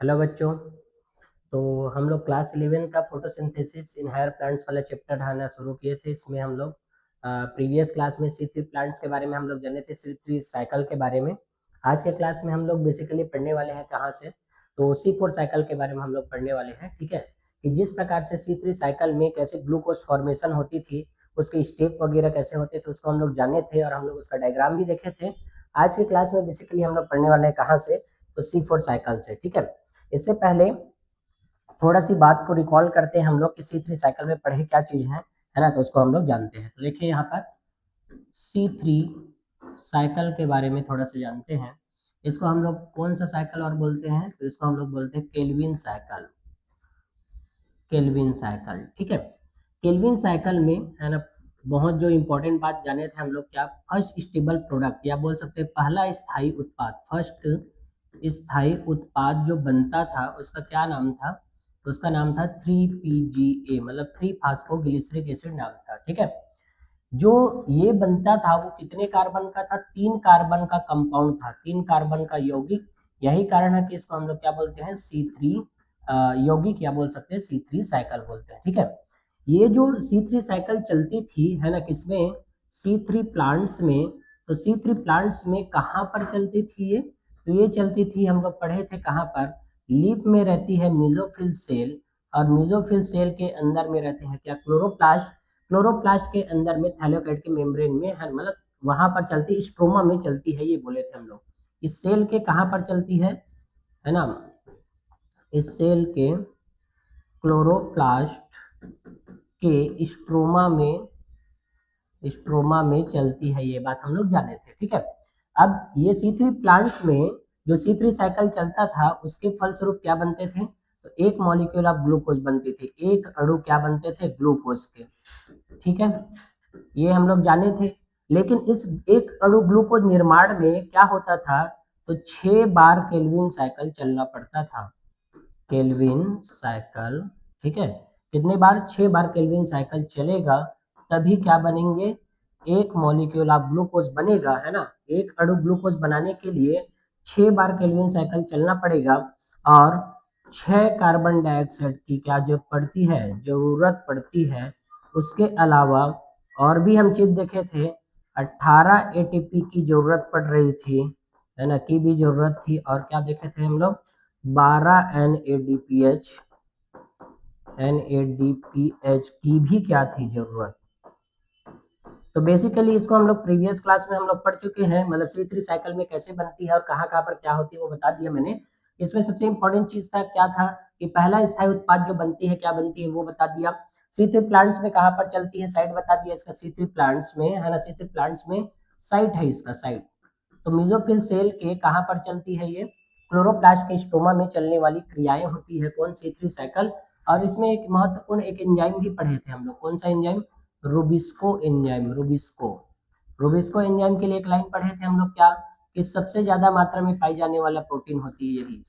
Hello बच्चों। तो हम लोग क्लास 11 का फोटोसिंथेसिस इन हायर प्लांट्स वाला चैप्टर पढ़ाना शुरू किए थे। इसमें हम लोग प्रीवियस क्लास में C3 प्लांट्स के बारे में हम लोग जाने थे, C3 साइकिल के बारे में। आज के क्लास में हम लोग बेसिकली पढ़ने वाले हैं कहाँ से, तो C4 साइकिल के बारे में हम लोग पढ़ने वाले हैं। ठीक है, कि जिस प्रकार से C3 साइकिल में कैसे ग्लूकोज फॉर्मेशन होती थी, उसके स्टेप वगैरह कैसे होते थे, उसको हम लोग जाने थे और हम लोग उसका डायग्राम भी देखे थे। आज की क्लास में बेसिकली हम लोग पढ़ने वाले हैं कहाँ से, तो C4 साइकिल से। ठीक है, इससे पहले थोड़ा सी बात को रिकॉल करते हैं हम लोग कि C3 साइकिल में पढ़े क्या चीज है ना, तो उसको हम लोग जानते हैं। तो देखिए यहाँ पर C3 साइकिल के बारे में थोड़ा सा जानते हैं। इसको हम लोग कौन सा साइकिल और बोलते हैं, तो इसको हम लोग बोलते हैं केल्विन साइकिल। केल्विन साइकिल, ठीक है। केल्विन साइकिल में है ना, बहुत जो इंपॉर्टेंट बात जाने थे हम लोग, क्या फर्स्ट स्टेबल प्रोडक्ट या बोल सकते हैं पहला स्थायी उत्पाद, फर्स्ट स्थायी उत्पाद जो बनता था उसका क्या नाम था, तो उसका नाम था 3PGA, मतलब 3 फास्फोग्लिसरिक एसिड नाम था। ठीक है, जो ये बनता था वो कितने कार्बन का था, 3 कार्बन का कंपाउंड था, 3 कार्बन का यौगिक। यही कारण है कि इसको हम लोग क्या बोलते हैं, C3 यौगिक या बोल सकते हैं C3 साइकिल बोलते हैं। ठीक है, ये जो C3 साइकिल चलती थी है ना, किसमें, C3 प्लांट्स में। तो C3 प्लांट्स में कहाँ पर चलती थी ये, तो ये चलती थी, हम लोग पढ़े थे कहाँ पर, लीफ में रहती है मेसोफिल सेल, और मेसोफिल सेल के अंदर में रहते हैं क्या, क्लोरोप्लास्ट। क्लोरोप्लास्ट के अंदर में थैलेकोइड के मेम्ब्रेन में है, मतलब वहां पर चलती, स्ट्रोमा में चलती है, ये बोले थे हम लोग। इस सेल के कहाँ पर चलती है ना, इस सेल के क्लोरोप्लास्ट के स्ट्रोमा में चलती है, ये बात हम लोग जाने थे। ठीक है, अब ये C3 प्लांट्स में जो C3 साइकिल चलता था उसके फलस्वरूप क्या बनते थे, तो एक मॉलिक्यूल ऑफ ग्लूकोज बनती थी, एक अणु क्या बनते थे, ग्लूकोज के। ठीक है, ये हम लोग जाने थे। लेकिन इस एक अणु ग्लूकोज निर्माण में क्या होता था, तो 6 बार केल्विन साइकिल चलना पड़ता था, केल्विन साइकिल। ठीक है, कितने बार, 6 बार केल्विन साइकिल चलेगा, तभी क्या बनेंगे, एक मॉलिक्यूल ऑफ ग्लूकोज बनेगा, है ना। एक अणु ग्लूकोज बनाने के लिए 6 बार केल्विन साइकिल चलना पड़ेगा, और 6 कार्बन डाइऑक्साइड की क्या जो पड़ती है, जरूरत पड़ती है। उसके अलावा और भी हम चीज देखे थे, 18 ATP की जरूरत पड़ रही थी, है ना, की भी जरूरत थी। और क्या देखे थे हम लोग, 12 NADPH की भी क्या थी, जरूरत। तो बेसिकली इसको हम लोग प्रीवियस क्लास में हम लोग पढ़ चुके हैं, मतलब C3 साइकिल में कैसे बनती है और कहाँ कहाँ पर क्या होती है वो बता दिया मैंने। इसमें सबसे इंपॉर्टेंट चीज था, क्या था, कि पहला स्थायी उत्पाद जो बनती है, क्या बनती है वो बता दिया। C3 प्लांट्स में कहाँ पर चलती है, साइट बता दिया इसका, C3 प्लांट्स में, है ना, C3 प्लांट्स में साइट है इसका, साइट। तो मेसोफिल सेल के कहाँ पर चलती है ये, क्लोरोप्लास्ट के स्टोमा में चलने वाली क्रियाएं होती है कौन, C3 साइकिल। और इसमें एक महत्वपूर्ण एक एंजाइम भी पढ़े थे हम लोग, कौन सा enzyme, rubisco enzyme. Rubisco enzyme के लिए एक लाइन पढ़े थे हम लोग, क्या, कि सबसे ज्यादा मात्रा में पाई जाने वाला प्रोटीन होती है यही,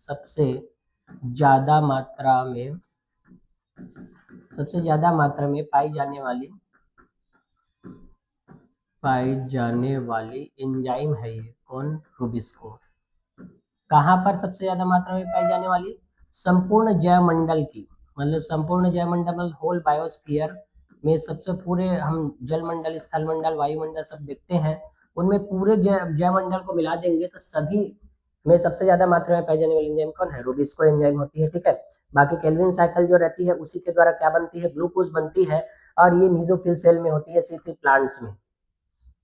ज्यादा मात्रा में सबसे ज्यादा मात्रा में पाई जाने वाली एंजाइम है ये, कौन, रूबिस्को। कहाँ पर सबसे ज्यादा मात्रा में पाई जाने वाली, संपूर्ण जैवमंडल की, मतलब संपूर्ण जैवमंडल, होल बायोस्फीयर में, सबसे पूरे हम जलमंडल, स्थलमंडल, वायुमंडल सब देखते हैं, उनमें पूरे जैवमंडल को मिला देंगे तो सभी में सबसे ज्यादा मात्रा में पाई जाने वाली एंजाइम कौन है, रूबिस्को एंजाइम होती है। ठीक है, बाकी केल्विन साइकिल जो रहती है उसी के द्वारा क्या बनती है, ग्लूकोज बनती है, और ये मेसोफिल सेल में होती है, C3 प्लांट्स में।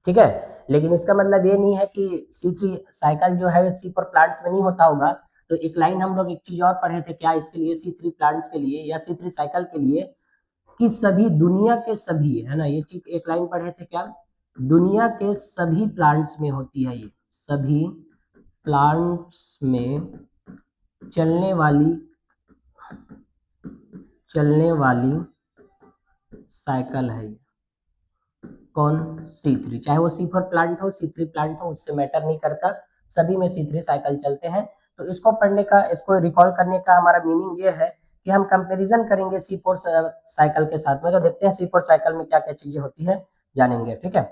ठीक है, लेकिन इसका मतलब ये नहीं है कि C3 साइकिल जो है C4 प्लांट्स में नहीं होता होगा। तो एक लाइन हम लोग एक चीज और पढ़े थे, क्या, इसके लिए C3 प्लांट्स के लिए या C3 साइकिल के लिए, कि सभी दुनिया के सभी, है ना, ये चीज एक लाइन पढ़े थे, क्या, दुनिया के सभी प्लांट्स में होती है ये, सभी प्लांट्स में चलने वाली साइकिल है ये, कौन, C3, चाहे वो C4 प्लांट हो, C3 प्लांट हो, उससे मैटर नहीं करता, सभी में C3 साइकिल चलते हैं। तो इसको पढ़ने का, इसको रिकॉल करने का हमारा मीनिंग ये है कि हम कंपैरिजन करेंगे C4 साइकिल के साथ में, तो देखते हैं C4 साइकिल में क्या क्या चीजें होती है, जानेंगे। ठीक है,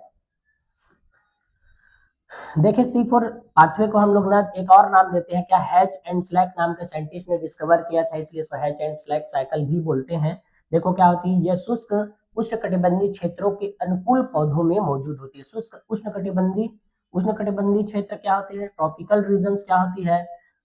देखिए C4 पाथवे को हम लोग ना एक और नाम देते हैं क्या, हैच एंड स्लैक नाम के साइंटिस्ट ने डिस्कवर किया था, इसलिए इसको हैच एंड स्लैक साइकिल भी बोलते हैं। देखो क्या होती है, यह शुष्क उष्णकटिबंधीय क्षेत्रों के अनुकूल पौधों में मौजूद होती है। शुष्क उष्णकटिबंधीय क्षेत्र क्या होते हैं, ट्रॉपिकल रीजन्स क्या होती है,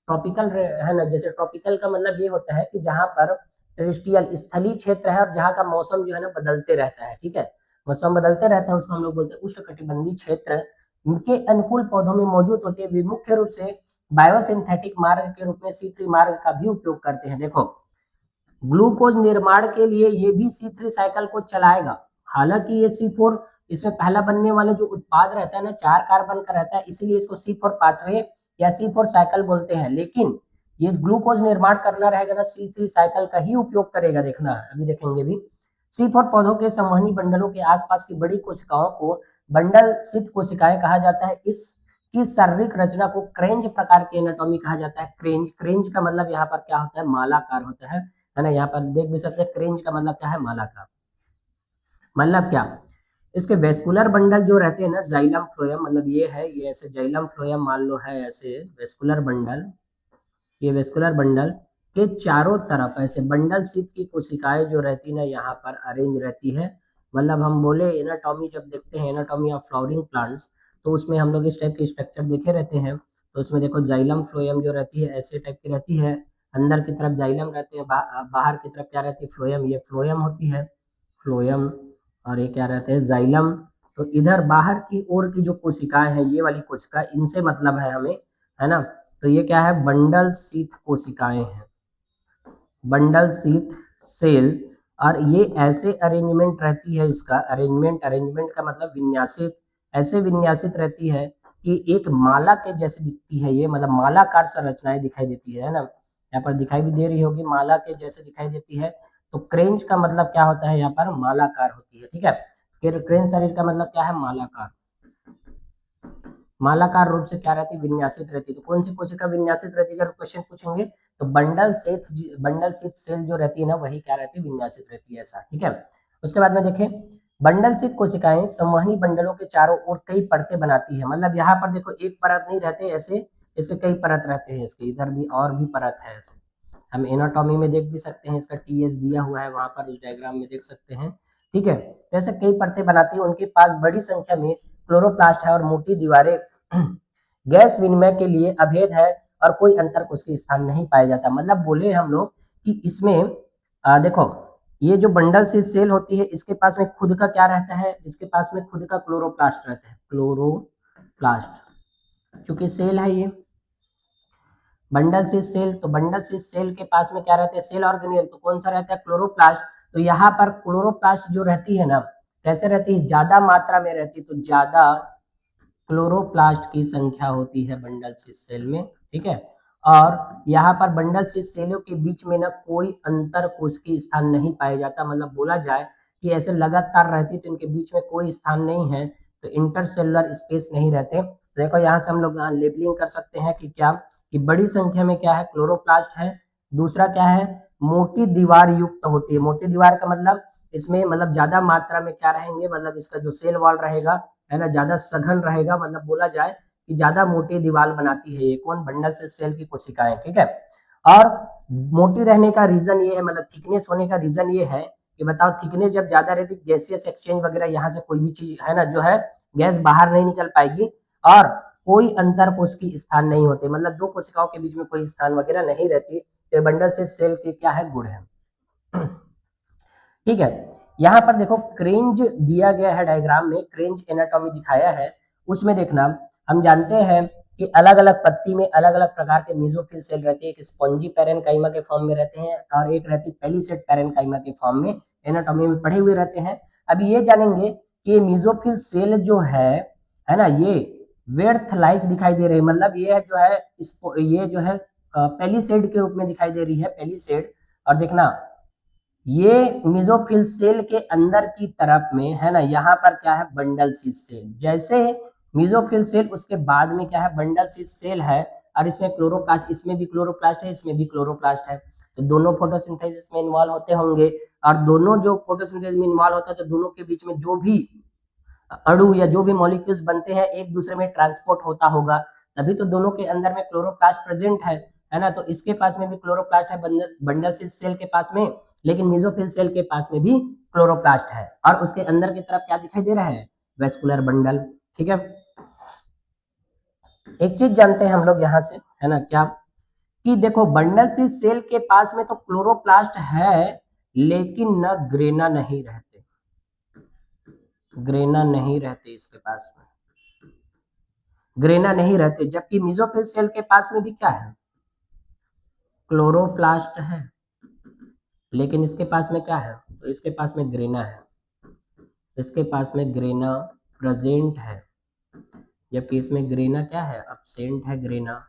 ट्रॉपिकल है ना, जैसे ट्रॉपिकल का मतलब ये होता है कि जहां पर टेरेस्ट्रियल स्थलीय क्षेत्र है और जहाँ का मौसम जो है ना बदलते रहता है, ठीक है, मौसम बदलते रहता है, उसको हम लोग बोलते हैं उष्णकटिबंधीय क्षेत्र के अनुकूल पौधों में मौजूद होती है। वे मुख्य रूप से बायोसिंथेटिक मार्ग के रूप में C3 मार्ग का भी उपयोग करते हैं। देखो ग्लूकोज निर्माण के लिए ये भी C3 साइकिल को चलाएगा। हालांकि ये C4 इसमें पहला बनने वाला जो उत्पाद रहता है ना 4 कार्बन का रहता है, इसीलिए इसको C4 पाथवे या C4 साइकिल बोलते हैं। लेकिन ये ग्लूकोज निर्माण करना रहेगा ना C3 साइकिल का ही उपयोग करेगा। देखना अभी देखेंगे भी। C4 पौधों के संवहनी बंडलों के आसपास की बड़ी कोशिकाओं को बंडल स्थित कोशिकाएं कहा जाता है। इसकी शारीरिक रचना को क्रेंज प्रकार की एनाटॉमी कहा जाता है। क्रेंज का मतलब यहाँ पर क्या होता है, मालाकार होता है ना। यहाँ पर देख भी सकते हैं क्रेंज का मतलब क्या है, मालाकार। मतलब क्या, इसके वेस्कुलर बंडल जो रहते हैं ना, जाइलम फ्लोएम, मतलब ये है, ये ऐसे जाइलम फ्लोएम मान लो है, ऐसे वेस्कुलर बंडल, ये वेस्कुलर बंडल के चारों तरफ ऐसे बंडल शीत की कोशिकाएं जो रहती ना यहाँ पर अरेंज रहती है। मतलब हम बोले एनाटॉमी, जब देखते हैं एनाटॉमी ऑफ फ्लावरिंग प्लांट्स, तो उसमें हम लोग इस टाइप के स्ट्रक्चर देखे रहते हैं। तो उसमें देखो जाइलम फ्लोएम जो रहती है ऐसे टाइप की रहती है, अंदर की तरफ जाइलम रहते हैं, बाहर की तरफ क्या रहती है, फ्लोएम, ये फ्लोएम होती है, फ्लोएम, और ये क्या रहते हैं, जाइलम। तो इधर बाहर की ओर की जो कोशिकाएं हैं, ये वाली कोशिका, इनसे मतलब है हमें, है ना। तो ये क्या है, बंडल शीथ कोशिकाएं हैं, बंडल शीथ सेल। और ये ऐसे अरेंजमेंट रहती है, इसका अरेंजमेंट का मतलब विन्यासित, ऐसे विन्यासित रहती है कि एक माला के जैसे दिखती है ये, मतलब मालाकार संरचनाएं दिखाई देती है ना, यहाँ पर दिखाई भी दे रही होगी, माला के जैसे दिखाई देती है। तो क्रेंच का मतलब क्या होता है, यहाँ पर मालाकार होती है, ठीक है। फिर क्रेंच शरीर का मतलब क्या है, मालाकार, मालाकार रूप से क्या रहती है, विन्यासित रहती है। तो कौन सी कोशिका विन्यासित रहती है, अगर क्वेश्चन पूछेंगे तो बंडल शीथ सेल जो रहती है ना, वही क्या रहती है, विन्यासित रहती है, ऐसा, ठीक है। उसके बाद में देखें, बंडल शीथ कोशिकाएं संवहनी बंडलों के चारों ओर कई परतें बनाती है। मतलब यहाँ पर देखो एक परत नहीं रहते ऐसे, इसके कई परत रहते हैं, इसके इधर भी और भी परत है ऐसे। हम एनाटॉमी में देख भी सकते हैं, इसका TS दिया हुआ है वहां पर, उस डायग्राम में देख सकते हैं, ठीक है। तो ऐसे कई परतें बनाती है, उनके पास बड़ी संख्या में क्लोरोप्लास्ट है और मोटी दीवारें गैस विनिमय के लिए अभेद है और कोई अंतर उसके स्थान नहीं पाया जाता। मतलब बोले हम लोग कि इसमें देखो ये जो बंडल सी सेल होती है, इसके पास में खुद का क्या रहता है, इसके पास में खुद का क्लोरोप्लास्ट रहता है, क्लोरोप्लास्ट, चूंकि सेल है ये बंडल सी सेल, तो बंडल सी सेल के पास में क्या रहता है, सेल ऑर्गेनियल, तो कौन सा रहता है, क्लोरोप्लास्ट। तो यहाँ पर क्लोरोप्लास्ट जो रहती है ना, कैसे रहती है, ज्यादा मात्रा में रहती है, तो ज्यादा क्लोरोप्लास्ट की संख्या होती है बंडल शीथ सेल में, ठीक है। और यहाँ पर बंडल शीथ सेलों के बीच में ना कोई अंतर कोशिकीय स्थान नहीं पाया जाता। मतलब बोला जाए कि ऐसे लगातार रहती तो इनके बीच में कोई स्थान नहीं है, तो इंटरसेलुलर स्पेस नहीं रहते। तो देखो यहाँ से हम लोग लेबलिंग कर सकते हैं कि क्या, कि बड़ी संख्या में क्या है, क्लोरोप्लास्ट है। दूसरा क्या है, मोटी दीवार युक्त होती है। मोटी दीवार का मतलब इसमें मतलब ज्यादा मात्रा में क्या रहेंगे, मतलब इसका जो सेल वॉल रहेगा है ना, ज्यादा सघन रहेगा। मतलब बोला जाए कि ज्यादा मोटी दीवार बनाती है ये कौन, बंडल से सेल की कोशिकाएं, ठीक है। और मोटी रहने का रीजन ये है, मतलब थिकनेस होने का रीजन ये है कि बताओ, थिकनेस जब ज्यादा रहती है, गैसियस एक्सचेंज वगैरह यहाँ से कोई भी चीज है ना जो है, गैस बाहर नहीं निकल पाएगी और कोई अंतर कोशिकीय स्थान नहीं होते। मतलब दो कोशिकाओं के बीच में कोई स्थान वगैरह नहीं रहती। तो बंडल से सेल के क्या है, गुण है, ठीक है। यहाँ पर देखो क्रेंज दिया गया है डायग्राम में, क्रेंज एनाटॉमी दिखाया है। उसमें देखना, हम जानते हैं कि अलग अलग पत्ती में अलग अलग प्रकार के मेसोफिल सेल रहते हैं। एक स्पॉन्जी पैरेनकाइमा के फॉर्म में रहते हैं और एक रहती पेलिसेड पैरेनकाइमा के फॉर्म में, एनाटॉमी में पढ़े हुए रहते हैं। अब ये जानेंगे कि मेसोफिल सेल जो है ना, ये वेर्थ लाइक दिखाई दे रही है। मतलब ये जो है ये जो है पेलिसेड के रूप में दिखाई दे रही है, पेलिसेड। और देखना ये मेसोफिल सेल के अंदर की तरफ में है ना, यहाँ पर क्या है, बंडल शीथ सेल। जैसे मेसोफिल सेल, उसके बाद में क्या है, बंडल शीथ सेल है। और इसमें क्लोरोप्लास्ट, इसमें भी क्लोरोप्लास्ट है, इसमें भी क्लोरोप्लास्ट है। तो दोनों फोटोसिंथेसिस में इन्वॉल्व होते होंगे, और दोनों जो फोटोसिंथेसिस में इन्वॉल्व होता है, तो दोनों के बीच में जो भी अणु या जो भी मॉलिक्यूल्स बनते हैं एक दूसरे में ट्रांसपोर्ट होता होगा, तभी तो दोनों के अंदर में क्लोरोप्लास्ट प्रेजेंट है ना। तो इसके पास में भी क्लोरोप्लास्ट है बंडल सेल के पास में, लेकिन मेसोफिल सेल के पास में भी क्लोरोप्लास्ट है, और उसके अंदर की तरफ क्या दिखाई दे रहा है, वेस्कुलर बंडल। ठीक है, एक चीज जानते हैं हम लोग यहाँ से, है ना, क्या कि देखो बंडल सेल के पास में तो क्लोरोप्लास्ट है, लेकिन न ग्रेना नहीं रहते, ग्रेना नहीं रहते इसके पास में, ग्रेना नहीं रहते, जबकि मेसोफिल सेल के पास में भी क्या है, क्लोरोप्लास्ट है, लेकिन इसके पास में क्या है, तो इसके पास में ग्रेना है, इसके पास में ग्रेना प्रेजेंट है, जबकि इसमें ग्रेना क्या है, अब्सेंट है ग्रेना।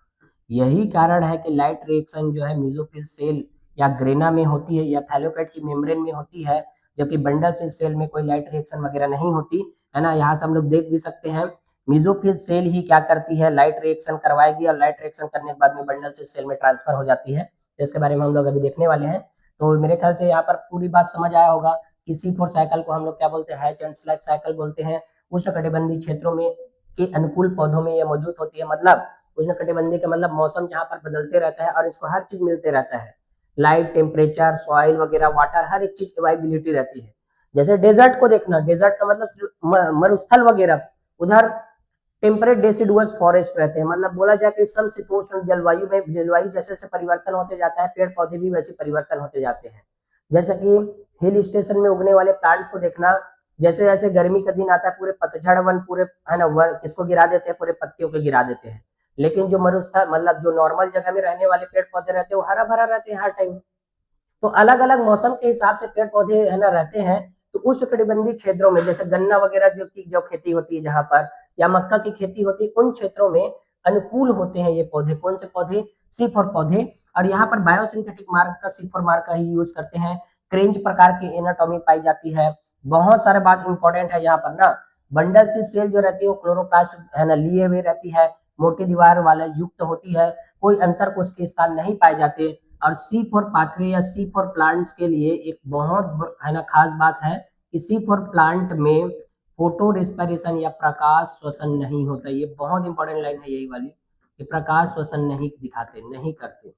यही कारण है कि लाइट रिएक्शन जो है मेसोफिल सेल या ग्रेना में होती है या थैलोकाइट की मेम्ब्रेन में होती है, जबकि बंडल सेल में कोई लाइट रिएक्शन वगैरह नहीं होती, है ना। यहाँ से हम लोग देख भी सकते हैं, मेसोफिल सेल ही क्या करती है, लाइट रिएक्शन करवाएगी, और लाइट रिएक्शन करने के बाद में बंडल सेल में ट्रांसफर हो जाती है। तो इसके बारे में हम लोग अभी देखने वाले हैं। तो मेरे ख्याल से यहाँ पर पूरी बात समझ आया होगा कि C4 साइकिल को हम लोग क्या बोलते हैं, हैच एंड स्लैग साइकिल बोलते हैं। उष्णकटिबंधीय क्षेत्रों में के अनुकूल पौधों में यह मौजूद होती है, मतलब उष्णकटिबंधीय का मतलब मौसम जहाँ पर बदलते रहता है और इसको हर चीज मिलते रहता है, लाइट, टेम्परेचर, सॉइल वगैरह, वाटर, हर एक चीज अवेलेबिलिटी रहती है। जैसे डेजर्ट को देखना, डेजर्ट का मतलब मरुस्थल वगैरह, उधर टेम्परेट डेसिडुअस फॉरेस्ट रहते हैं, मतलब बोला जाए कि समशीतोष्ण जलवायु में जलवायु जैसे जैसे परिवर्तन होते जाता है, पेड़ पौधे भी वैसे परिवर्तन होते जाते हैं। जैसे कि हिल स्टेशन में उगने वाले प्लांट्स को देखना, जैसे जैसे गर्मी का दिन आता है पूरे पतझड़ वन पूरे, है ना, वन किसको गिरा देते हैं, पूरे पत्तियों को गिरा देते हैं। लेकिन जो मरुस्थल मतलब जो नॉर्मल जगह में रहने वाले पेड़ पौधे रहते हैं वो हरा भरा रहते हैं हर टाइम। तो अलग अलग मौसम के हिसाब से पेड़ पौधे, है ना, रहते हैं। तो उष्णकटिबंधीय क्षेत्रों में जैसे गन्ना वगैरह जो खेती होती है जहां पर, या मक्का की खेती होती है, उन क्षेत्रों में अनुकूल होते हैं ये पौधे। कौन से पौधे, C4 पौधे। और यहाँ पर बायोसिंथेटिक मार्ग का, C4 मार्ग का ही यूज करते हैं। क्रेंच प्रकार की एनाटॉमी पाई जाती है। बहुत सारे बात इंपॉर्टेंट है यहाँ पर ना। बंडल सी सेल जो रहती है वो क्लोरोप्लास्ट, है ना, लिए हुए रहती है, मोटी दीवार वाले युक्त होती है, कोई अंतर कोश के स्थान नहीं पाए जाते। और C4 पाथवे या C4 प्लांट्स के लिए एक बहुत, है ना, खास बात है कि C4 प्लांट में फोटो रेस्पिरेशन या प्रकाश श्वसन नहीं होता। ये बहुत इंपॉर्टेंट लाइन है यही वाली, कि प्रकाश श्वसन नहीं दिखाते, नहीं करते,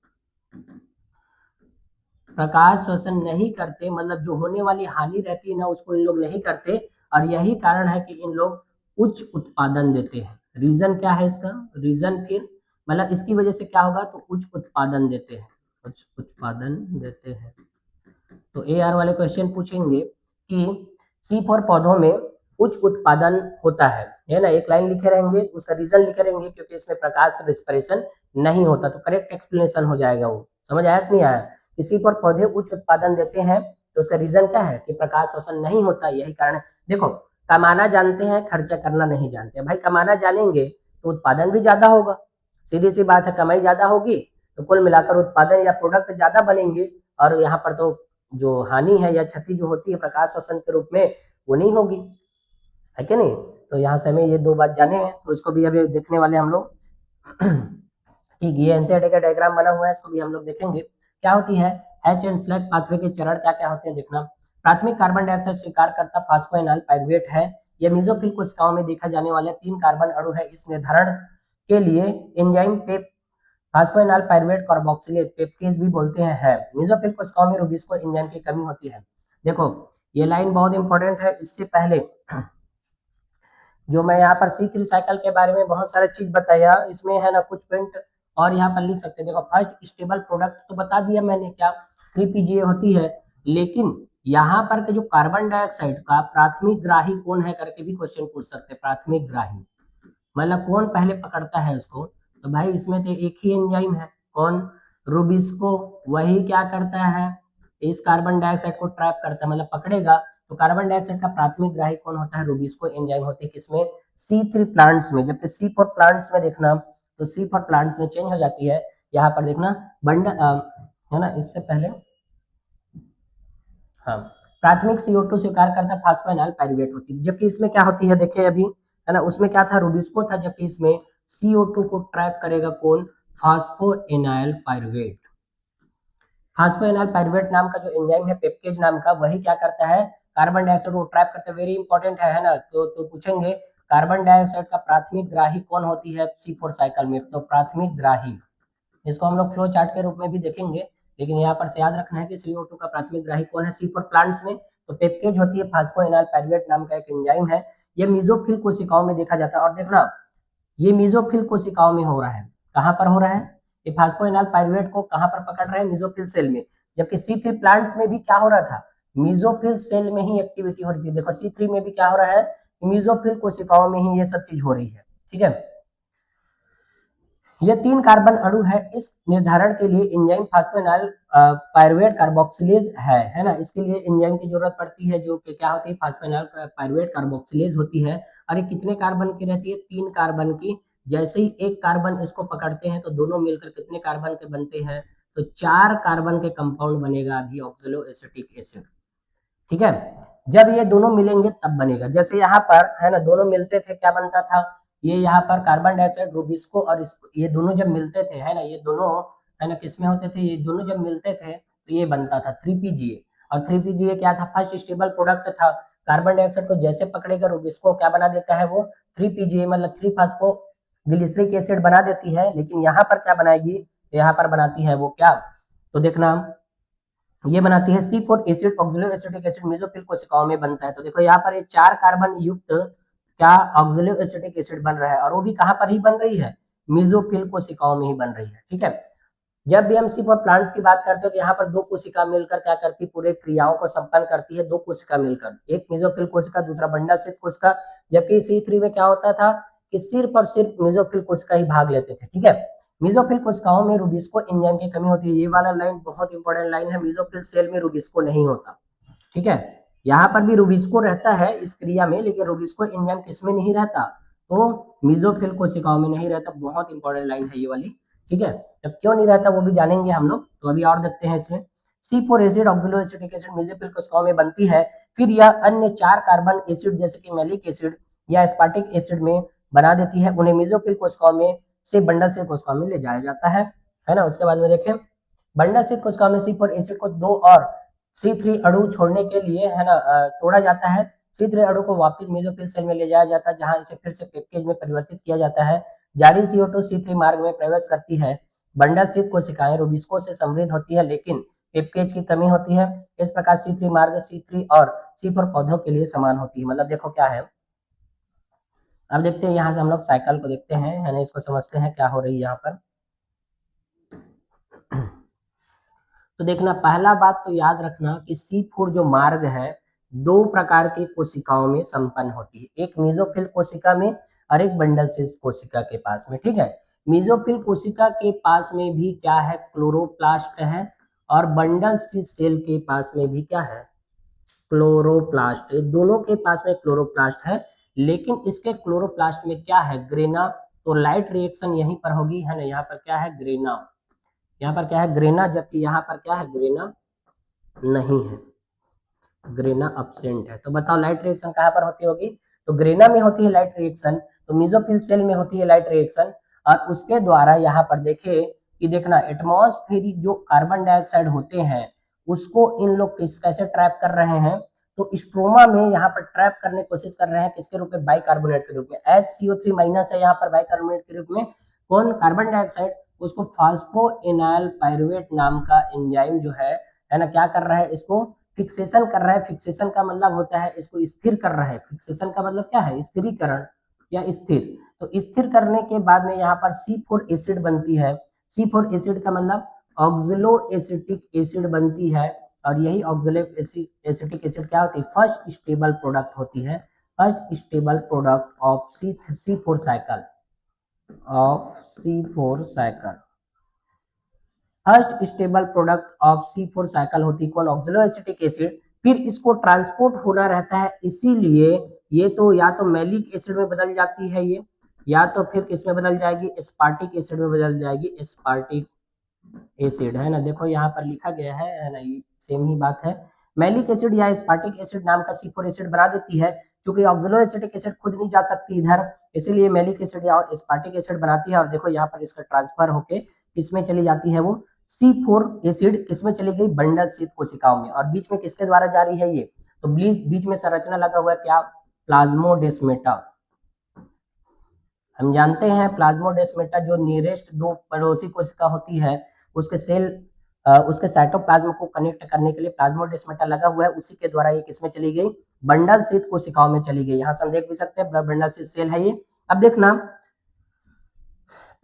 प्रकाश श्वसन नहीं करते, मतलब जो होने वाली हानि रहती है ना उसको इन लोग नहीं करते। और यही कारण है कि इन लोग उच्च उत्पादन देते हैं। रीजन क्या है इसका, रीजन फिर मतलब इसकी वजह से क्या होगा, तो उच्च उत्पादन देते हैं, उच्च उत्पादन देते हैं। तो AR वाले क्वेश्चन पूछेंगे कि C4 पौधों में उच्च उत्पादन होता है ना, एक लाइन लिखे रहेंगे, उसका रीजन लिखे रहेंगे, क्योंकि इसमें प्रकाश रेस्पिरेशन नहीं होता। तो करेक्ट एक्सप्लेनेशन हो जाएगा वो। समझ आया कि नहीं आया, किसी पर पौधे उच्च उत्पादन देते हैं तो उसका रीजन क्या है कि प्रकाश शोषण नहीं होता, यही कारण है। देखो, कमाना जानते हैं, खर्चा करना नहीं जानते। भाई कमाना जानेंगे तो उत्पादन भी ज्यादा होगा, सीधी सी बात है, कमाई ज्यादा होगी तो कुल मिलाकर उत्पादन या प्रोडक्ट ज्यादा बनेंगे। और यहाँ पर तो जो हानि है या क्षति जो होती है प्रकाश शोषण के रूप में, वो नहीं होगी, है कि नहीं। तो यहाँ से हमें ये दो बात जाने हैं, तो इसको भी अभी देखने वाले हम लोग। ठीक, ये एनसीईआरटी का डायग्राम बना हुआ है, इसको भी हम लोग देखेंगे। क्या होती है हैच एंड स्लैग पाथवे के चरण क्या क्या होते हैं देखना। प्राथमिक कार्बन डाइऑक्साइड स्वीकार करता फास्फोइनॉल पाइरुवेट है। यह मेसोफिल कोशिकाओं में देखा जाने वाला 3 कार्बन अणु है। इस निर्धारण के लिए एंजाइम पेप फास्फोइनॉल पाइरुवेट कार्बोक्सिलेट पेप्टेज भी बोलते हैं है। मेसोफिल कोशिकाओं में रूबिस्को एंजाइम की कमी होती है। देखो ये लाइन बहुत इंपॉर्टेंट है। इससे पहले जो मैं यहाँ पर C3 साइकिल के बारे में बहुत सारे चीज बताया, इसमें है ना कुछ पॉइंट और यहाँ पर लिख सकते हैं। देखो फर्स्ट स्टेबल प्रोडक्ट तो बता दिया मैंने क्या 3PGA होती है, लेकिन यहाँ पर के जो कार्बन डाइऑक्साइड का प्राथमिक ग्राही कौन है करके भी क्वेश्चन पूछ सकते हैं। प्राथमिक ग्राही मतलब कौन पहले पकड़ता है उसको, तो भाई इसमें तो एक ही एंजाइम है, कौन, रूबिस्को। वही क्या करता है, इस कार्बन डाइऑक्साइड को ट्रैप करता है, मतलब पकड़ेगा। तो कार्बन डाइऑक्साइड का प्राथमिक ग्राही कौन होता है, रूबिस्को एंजाइम होती है। किसमें, C3 प्लांट्स में। जबकि C4 प्लांट्स में देखना, तो C4 प्लांट्स में चेंज हो जाती है। यहाँ पर देखना बंडल, है ना, इससे पहले हाँ, प्राथमिक CO2 स्वीकार करता फास्फोइनॉल पाइरुवेट होती है। जबकि इसमें क्या होती है, देखिए अभी, है ना, उसमें क्या था, रूबिस्को था, जबकि इसमें CO2 को ट्रैप करेगा कौन, फास्फोइनॉल पाइरुवेट। फास्फोइनॉल पाइरुवेट नाम का जो एंजाइम है पेप्टेज नाम का, वही क्या करता है, कार्बन डाइऑक्साइड को ट्रैप करते हैं, वेरी इंपॉर्टेंट है ना। तो पूछेंगे कार्बन डाइऑक्साइड का प्राथमिक ग्राही कौन होती है C4 साइकिल में, तो प्राथमिक ग्राही, इसको हम लोग फ्लो चार्ट के रूप में भी देखेंगे, लेकिन यहाँ पर से याद रखना है कि CO2 का प्राथमिक ग्राही कौन है C4 प्लांट्स में। तो पेप्टेज होती है, फास्फोइनाइल पायरुवेट नाम का एक एंजाइम है, ये मेसोफिल कोशिकाओं में देखा जाता है। और देखना ये मेसोफिल कोशिकाओं में हो रहा है, कहाँ पर हो रहा है, ये फास्फोइनाइल पायरुवेट को कहाँ पर पकड़ रहे हैं, मेसोफिल सेल में। जबकि C3 प्लांट्स में भी क्या हो रहा था, मेसोफिल सेल में ही एक्टिविटी हो रही थी। देखो C3 में भी क्या हो रहा है, मेसोफिल कोशिकाओं में ही ये सब चीज हो रही है, ठीक है। ये 3 कार्बन अणु है, इस निर्धारण के लिए एंजाइम फास्फोइनाइल पायरुवेट कार्बोक्सिलेज है ना। इसके लिए एंजाइम की जरूरत पड़ती है, जो कि क्या होती है, फास्फोइनाइल पायरुवेट कार्बोक्सिलेज होती है। और ये कितने कार्बन की रहती है, 3 कार्बन की। जैसे ही एक कार्बन इसको पकड़ते हैं तो दोनों मिलकर कितने कार्बन के बनते हैं, तो 4 कार्बन के कंपाउंड बनेगा अभी ऑक्सलो एसिटिक एसिड, ठीक है। जब ये दोनों मिलेंगे तब बनेगा, जैसे यहाँ पर है ना, दोनों मिलते थे क्या बनता था, ये यहाँ पर कार्बन डाइऑक्साइड रूबिस्को और इसको, ये दोनों जब मिलते थे है ना, ये दोनों है ना किसमें होते थे, ये दोनों जब मिलते थे तो ये बनता था 3PGA। और 3PGA क्या था, फर्स्ट स्टेबल प्रोडक्ट था। कार्बन डाइऑक्साइड को जैसे पकड़ेगा रूबिस्को क्या बना देता है, वो 3PGA मतलब 3 फास्फो ग्लिसरिक एसिड बना देती है। लेकिन यहाँ पर क्या बनाएगी, यहाँ पर बनाती है वो क्या, तो देखना ये बनाती है C4 acid, oxaloacetic acid mesophyll कोशिकाओं में बनता है। तो देखो यहाँ पर ये 4 कार्बन युक्त क्या ऑक्सलो एसिटिक एसिड बन रहा है, और वो भी कहाँ पर ही बन रही है, मेसोफिल कोशिकाओं में ही बन रही है, ठीक है। जब भी हम C4 प्लांट्स की बात करते हैं तो यहाँ पर 2 कोशिका मिलकर क्या करती है, पूरे क्रियाओं को संपन्न करती है। 2 कोशिका मिलकर, एक मेसोफिल कोशिका, दूसरा बंडल स्थित कोशिका। जबकि C3 में क्या होता था कि सिर्फ और सिर्फ मेसोफिल कोशिका ही भाग लेते थे, ठीक है। मेसोफिल कोशिकाओं में रूबिस्को एंजाइम की कमी होती है, ये वाला लाइन बहुत इंपॉर्टेंट लाइन है, मेसोफिल सेल में रूबिस्को नहीं होता, ठीक है। यहाँ पर भी रूबिस्को रहता है इस क्रिया में, लेकिन रूबिस्को एंजाइम किसमें नहीं रहता, तो मेसोफिल कोशिकाओं में नहीं रहता। बहुत इंपॉर्टेंट लाइन है ये वाली, ठीक है। जब क्यों नहीं रहता वो भी जानेंगे हम लोग, तो अभी और देखते हैं इसमें। C4 acid oxaloacetic acid mesophyll कोशिकाओं में बनती है, फिर यह अन्य 4 कार्बन एसिड जैसे कि मैलिक एसिड या एस्पार्टिक एसिड में बना देती है, उन्हें मेसोफिल कोशिकाओं में से बंडल से कोशिकाओं में ले जाया जाता है ना। उसके बाद में देखें, बंडल से कोशिकाओं में C4 एसिड को 2 और C3 अणु छोड़ने के लिए है ना तोड़ा जाता है। C3 अणु को वापस मेसोफिल सेल में ले जाया जाता है, जहां इसे फिर से पेप्टेज में परिवर्तित किया जाता है। जारी CO2 C3 मार्ग में प्रवेश करती है। बंडल स्थित कोशिकाएं रूबिस्को से समृद्ध होती है, लेकिन पेप्टेज की कमी होती है। इस प्रकार C3 मार्ग C3 और C4 पौधों के लिए समान होती है। मतलब देखो क्या है, अब देखते हैं यहाँ से हम लोग साइकिल को देखते हैं, है ना, इसको समझते हैं क्या हो रही है यहाँ पर। तो देखना, पहला बात तो याद रखना कि C4 जो मार्ग है 2 प्रकार की कोशिकाओं में संपन्न होती है, एक मेसोफिल कोशिका में और एक बंडल सेल कोशिका के पास में, ठीक है। मेसोफिल कोशिका के पास में भी क्या है, क्लोरोप्लास्ट है, और बंडल सेल के पास में भी क्या है, क्लोरोप्लास्ट। दोनों के पास में क्लोरोप्लास्ट है, लेकिन इसके क्लोरोप्लास्ट में क्या है, ग्रेना। तो लाइट रिएक्शन यहीं पर होगी, है ना, यहाँ पर क्या है, ग्रेना, यहाँ पर क्या है, ग्रेना, जबकि यहाँ पर क्या है, ग्रेना नहीं है, ग्रेना अब्सेंट है। तो बताओ लाइट रिएक्शन कहाँ पर होती होगी, तो ग्रेना में होती है लाइट रिएक्शन, तो मेसोफिल सेल में होती है लाइट रिएक्शन। और उसके द्वारा यहाँ पर देखे कि देखना, एटमॉस्फेरिक जो कार्बन डाइऑक्साइड होते हैं उसको इन लोग कैसे ट्रैप कर रहे हैं, तो स्ट्रोमा में यहाँ पर ट्रैप करने की कोशिश कर रहे हैं, किसके रूप में, बाइकार्बोनेट के रूप में। HCO3- है यहाँ पर बाइकार्बोनेट के रूप में, कौन, कार्बन डाइऑक्साइड, उसको फास्फोइनाइल पायरुवेट नाम का एंजाइम जो है ना, क्या कर रहा है, इसको फिक्सेशन कर रहा है। फिक्सेशन का मतलब होता है इसको स्थिर कर रहा है, फिक्सेशन का मतलब क्या है, स्थिरीकरण या स्थिर। तो स्थिर करने के बाद में यहाँ पर C4 एसिड बनती है। C4 एसिड का मतलब ऑक्सलो एसिटिक एसिड बनती है, और यही ऑक्सलो एसिटिक एसिड क्या होती है, फर्स्ट स्टेबल प्रोडक्ट होती है, first stable product of C4 cycle, of C4 cycle. First stable product of C4 cycle होती है कौन, ऑक्सलो एसिटिक एसिड। फिर इसको ट्रांसपोर्ट होना रहता है, इसीलिए ये तो या तो मैलिक एसिड में बदल जाती है ये, या तो फिर किस में बदल जाएगी, एस्पार्टिक एसिड में बदल जाएगी, एस्पार्टिक एसिड, है ना। देखो यहाँ पर लिखा गया है ना, ये सेम ही बात है। मैलिक एसिड या एस्पार्टिक एसिड नाम का C4 एसिड बना देती है, क्योंकि ऑक्सलो एसिटिक एसिड खुद नहीं जा सकती इधर, इसीलिए मैलिक एसिड या एस्पार्टिक एसिड बनाती है। और देखो यहाँ पर इसका ट्रांसफर होके किसमें चली जाती है, वो C4 एसिड किसमें चली गई, बंडल शीत कोशिकाओं में, और बीच में किसके द्वारा जा रही है ये, तो बीच में संरचना लगा हुआ है क्या, प्लाज्मोडेस्मेटा। हम जानते हैं प्लाज्मोडेस्मेटा जो नियरेस्ट दो पड़ोसी कोशिका होती है उसके सेल उसके साइटोप्लाज्म को कनेक्ट करने के लिए प्लाज्मोडेस्मेटा लगा हुआ है, उसी के द्वारा ये किसमें चली गई, बंडल शीथ कोशिकाओं में चली गई। यहाँ से हम देख भी सकते हैं बंडल शीथ सेल है ये। अब देखना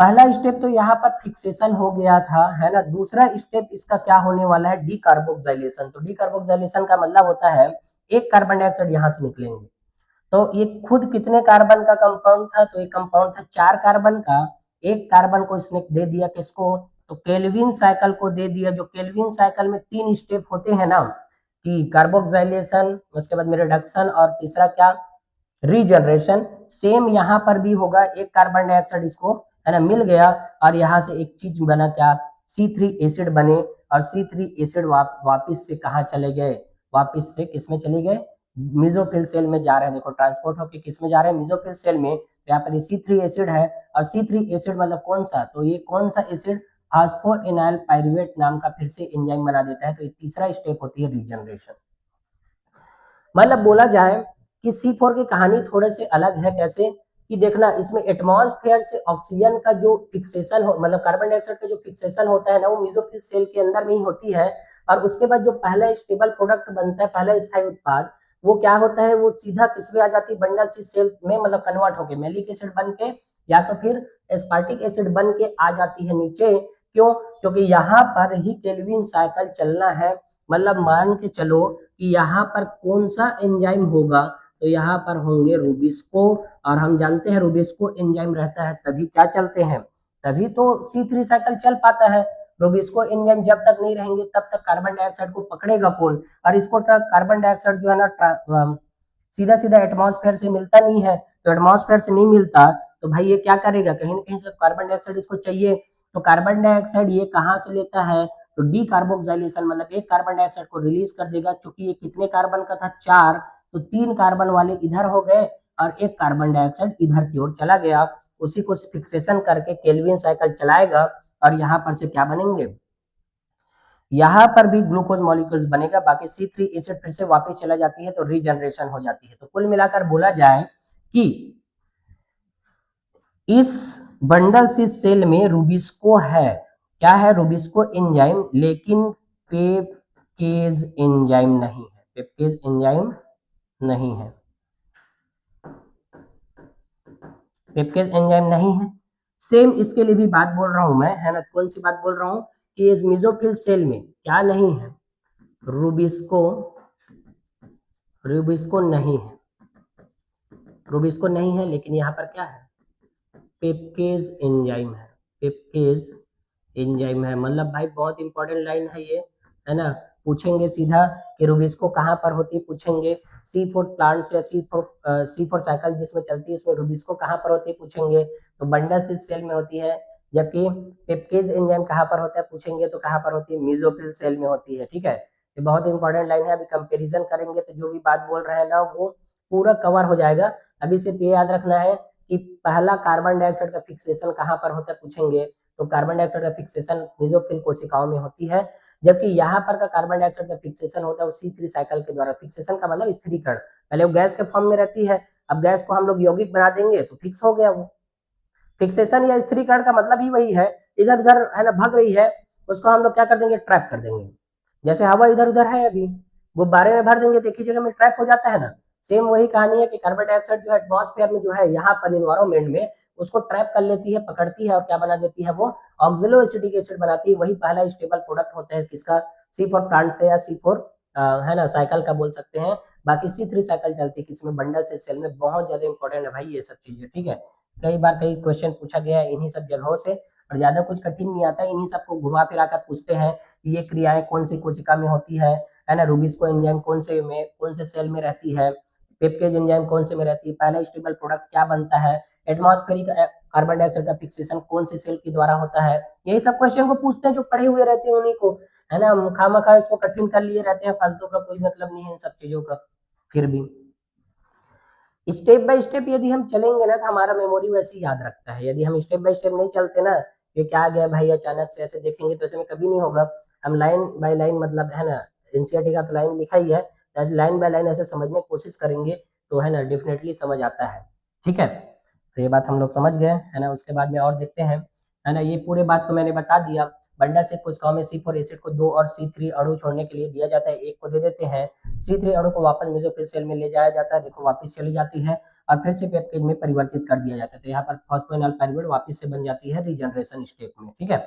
पहला स्टेप तो यहाँ पर फिक्सेशन हो गया था, है ना। दूसरा स्टेप इसका क्या होने वाला है, डीकार्बोक्सिलेशन। तो डीकार्बोक्सिलेशन का मतलब होता है एक कार्बन डाइऑक्साइड यहाँ से निकलेंगे। तो ये खुद कितने कार्बन का कंपाउंड था, तो एक कंपाउंड था 4 कार्बन का। एक कार्बन को इसने दे दिया किसको, तो केल्विन साइकिल को दे दिया। जो केल्विन साइकिल में 3 स्टेप होते हैं ना, कि कार्बोक्सिलेशन, उसके बाद में रिडक्शन और तीसरा क्या, रीजनरेशन। सेम यहाँ पर भी होगा, एक कार्बन डाइऑक्साइड इसको, है ना, मिल गया और यहाँ से एक चीज बना क्या, C3 एसिड बने। और C3 एसिड वापिस से कहाँ चले गए, वापिस से किस में चले गए, मिजोफिल सेल में जा रहे हैं। देखो ट्रांसपोर्ट होकर किस में जा रहे हैं, मिजोफिल सेल में। तो यहाँ पर ये C3 एसिड है और C3 एसिड मतलब कौन सा, तो ये कौन सा एसिड, फास्फोएनाइल पाइरुवेट नाम का फिर से एंजाइम बना देता है। तो ये तीसरा स्टेप होती है रीजनरेशन। मतलब बोला जाए कि C4 की कहानी थोड़े से अलग है। कैसे कि देखना, इसमें एटमॉस्फेयर से ऑक्सीजन का जो फिक्सेशन हो, मतलब कार्बन डाइऑक्साइड का जो फिक्सेशन होता है ना, वो मेसोफिल सेल के अंदर में ही होती है। और उसके बाद जो पहला स्टेबल प्रोडक्ट बनता है, पहला स्थायी उत्पाद, वो क्या होता है, वो सीधा किसमें आ जाती है, बंडल शीथ सेल में, मतलब कन्वर्ट होके मैलिक एसिड बन के या तो फिर एस्पार्टिक एसिड बन के आ जाती है नीचे। क्यों, क्योंकि यहाँ पर ही केल्विन साइकिल चलना है। मतलब मान के चलो कि यहाँ पर कौन सा एंजाइम होगा, तो यहाँ पर होंगे रूबिस्को। और हम जानते हैं रूबिस्को एंजाइम रहता है तभी क्या चलते हैं, तभी तो C3 साइकिल चल पाता है। रूबिस्को एंजाइम जब तक नहीं रहेंगे तब तक कार्बन डाइऑक्साइड को पकड़ेगा कौन, और इसको कार्बन डाइऑक्साइड जो है ना सीधा सीधा एटमॉस्फेयर से मिलता नहीं है। तो एटमॉस्फेयर से नहीं मिलता तो भाई ये क्या करेगा, कहीं ना कहीं से कार्बन डाइऑक्साइड इसको चाहिए। तो कार्बन डाइऑक्साइड ये कहाँ से लेता है, तो डी कार्बोक्सिलेशन, मतलब एक कार्बन डाइऑक्साइड को रिलीज कर देगा। चूंकि ये कितने कार्बन का था, 4, तो 3 कार्बन वाले इधर हो गए और एक कार्बन डाइऑक्साइड इधर की ओर चला गया। उसी को फिक्सेशन करके केल्विन साइकिल चलाएगा और यहाँ पर से क्या बनेंगे, यहाँ पर भी ग्लूकोज मॉलिक्यूल्स बनेगा। बाकी C3 एसिड फिर से वापस चला जाती है तो रीजनरेशन हो जाती है। तो कुल मिलाकर बोला जाए कि इस बंडल शीथ सेल में रूबिस्को है, क्या है, रूबिस्को एंजाइम, लेकिन पेपकेज एंजाइम नहीं है, पेपकेज एंजाइम नहीं है, पेपकेज एंजाइम नहीं है। सेम इसके लिए भी बात बोल रहा हूं मैं, है ना। कौन सी बात बोल रहा हूं कि इस मेसोफिल सेल में क्या नहीं है, रूबिस्को, रूबिस्को नहीं है, रूबिस्को नहीं है, लेकिन यहाँ पर क्या है, पेपकेज एंजाइम है, पेपकेज एंजाइम है। मतलब भाई बहुत इंपॉर्टेंट लाइन है ये, है ना। पूछेंगे सीधा कि रूबिस्को कहाँ पर होती है, पूछेंगे C4 प्लांट्स या C4 साइकिल जिसमें चलती है उसमें रूबिस्को कहाँ पर होती है पूछेंगे, तो बंडल शीथ सेल में होती है। जबकि पेपकेज एंजाइम कहाँ पर होता है पूछेंगे तो कहाँ पर होती है, मेसोफिल सेल में होती है। ठीक है, ये बहुत इंपॉर्टेंट लाइन है। अभी कंपेरिजन करेंगे तो जो भी बात बोल रहे हैं ना वो पूरा कवर हो जाएगा। अभी सिर्फ ये याद रखना है कि पहला कार्बन डाइऑक्साइड का फिक्सेशन कहाँ पर होता है पूछेंगे, तो कार्बन डाइऑक्साइड का फिक्सेशन मेसोफिल कोशिकाओं में होती है। जबकि यहाँ पर का कार्बन डाइऑक्साइड का फिक्सेशन होता है वो C3 साइकिल के द्वारा। फिक्सेशन का मतलब स्थिरीकरण, पहले वो गैस के फॉर्म में रहती है, अब गैस को हम लोग यौगिक बना देंगे तो फिक्स हो गया वो। फिक्सेशन या स्थिरीकरण का मतलब ही वही है, इधर उधर है ना भग रही है, उसको हम लोग क्या कर देंगे, ट्रैप कर देंगे। जैसे हवा इधर उधर है, अभी गुब्बारे में भर देंगे तो एक ही जगह में ट्रैप हो जाता है ना। सेम वही कहानी है कि कार्बन डाइऑक्साइड जो है एटमॉस्फेयर में जो है यहाँ पर इन्वायरमेंट में उसको ट्रैप कर लेती है, पकड़ती है और क्या बना देती है, वो ऑक्सिलो एसिटिक एसिड बनाती है। वही पहला स्टेबल प्रोडक्ट होता है किसका, C4 प्लांट्स का या C4 है ना साइकिल का बोल सकते हैं। बाकी C3 साइकिल चलती है किसमें, बंडल से सेल में। बहुत ज्यादा इंपॉर्टेंट है भाई ये सब चीजें, ठीक है। कई बार कई क्वेश्चन पूछा गया है इन्हीं सब जगहों से, और ज्यादा कुछ कठिन नहीं आता, इन्हीं सबको घुमा फिरा कर पूछते हैं कि ये क्रियाएं कौन सी कोशिका में होती है ना। रूबिस्को एंजाइम कौन से सेल में रहती है, पेपकेज एंजाइम कौन से में रहती है, पहला स्टेबल प्रोडक्ट क्या बनता है, एटमॉस्फेरिक कार्बन डाइऑक्साइड का फिक्सेशन कौन से सेल के द्वारा होता है। यही सब क्वेश्चन को पूछते हैं जो पढ़े हुए रहते हैं उन्हीं को, है ना। खामखा इसको कठिन कर लिए रहते हैं, फालतू का कोई मतलब नहीं है इन सब चीजों का। फिर भी स्टेप बाय स्टेप यदि हम चलेंगे ना तो हमारा मेमोरी वैसे ही याद रखता है। यदि हम स्टेप बाय स्टेप नहीं चलते ना, ये क्या गया भाई अचानक से ऐसे देखेंगे तो ऐसे में कभी नहीं होगा। हम लाइन बाय लाइन, मतलब है ना, एनसीईआरटी का तो लाइन लिखा ही है, लाइन बाय लाइन ऐसे समझने की कोशिश करेंगे तो है ना डेफिनेटली समझ आता है। ठीक है, तो ये बात हम लोग समझ गए है ना। उसके बाद में और देखते हैं है ना, ये पूरे बात को मैंने बता दिया। बंडा से कोशिकाओं में C4 एसिड को 2 और C3 अणु छोड़ने के लिए दिया जाता है, एक को दे देते हैं। C3 अणु को वापस मेसोफिल सेल में ले जाया जाता है, देखो वापस चली जाती है और फिर से पेप्टेज में परिवर्तित कर दिया जाता है। तो यहाँ पर फॉस्फोइनॉल पाइरुवेट वापस से बन जाती है रीजनरेशन स्टेप में। ठीक है,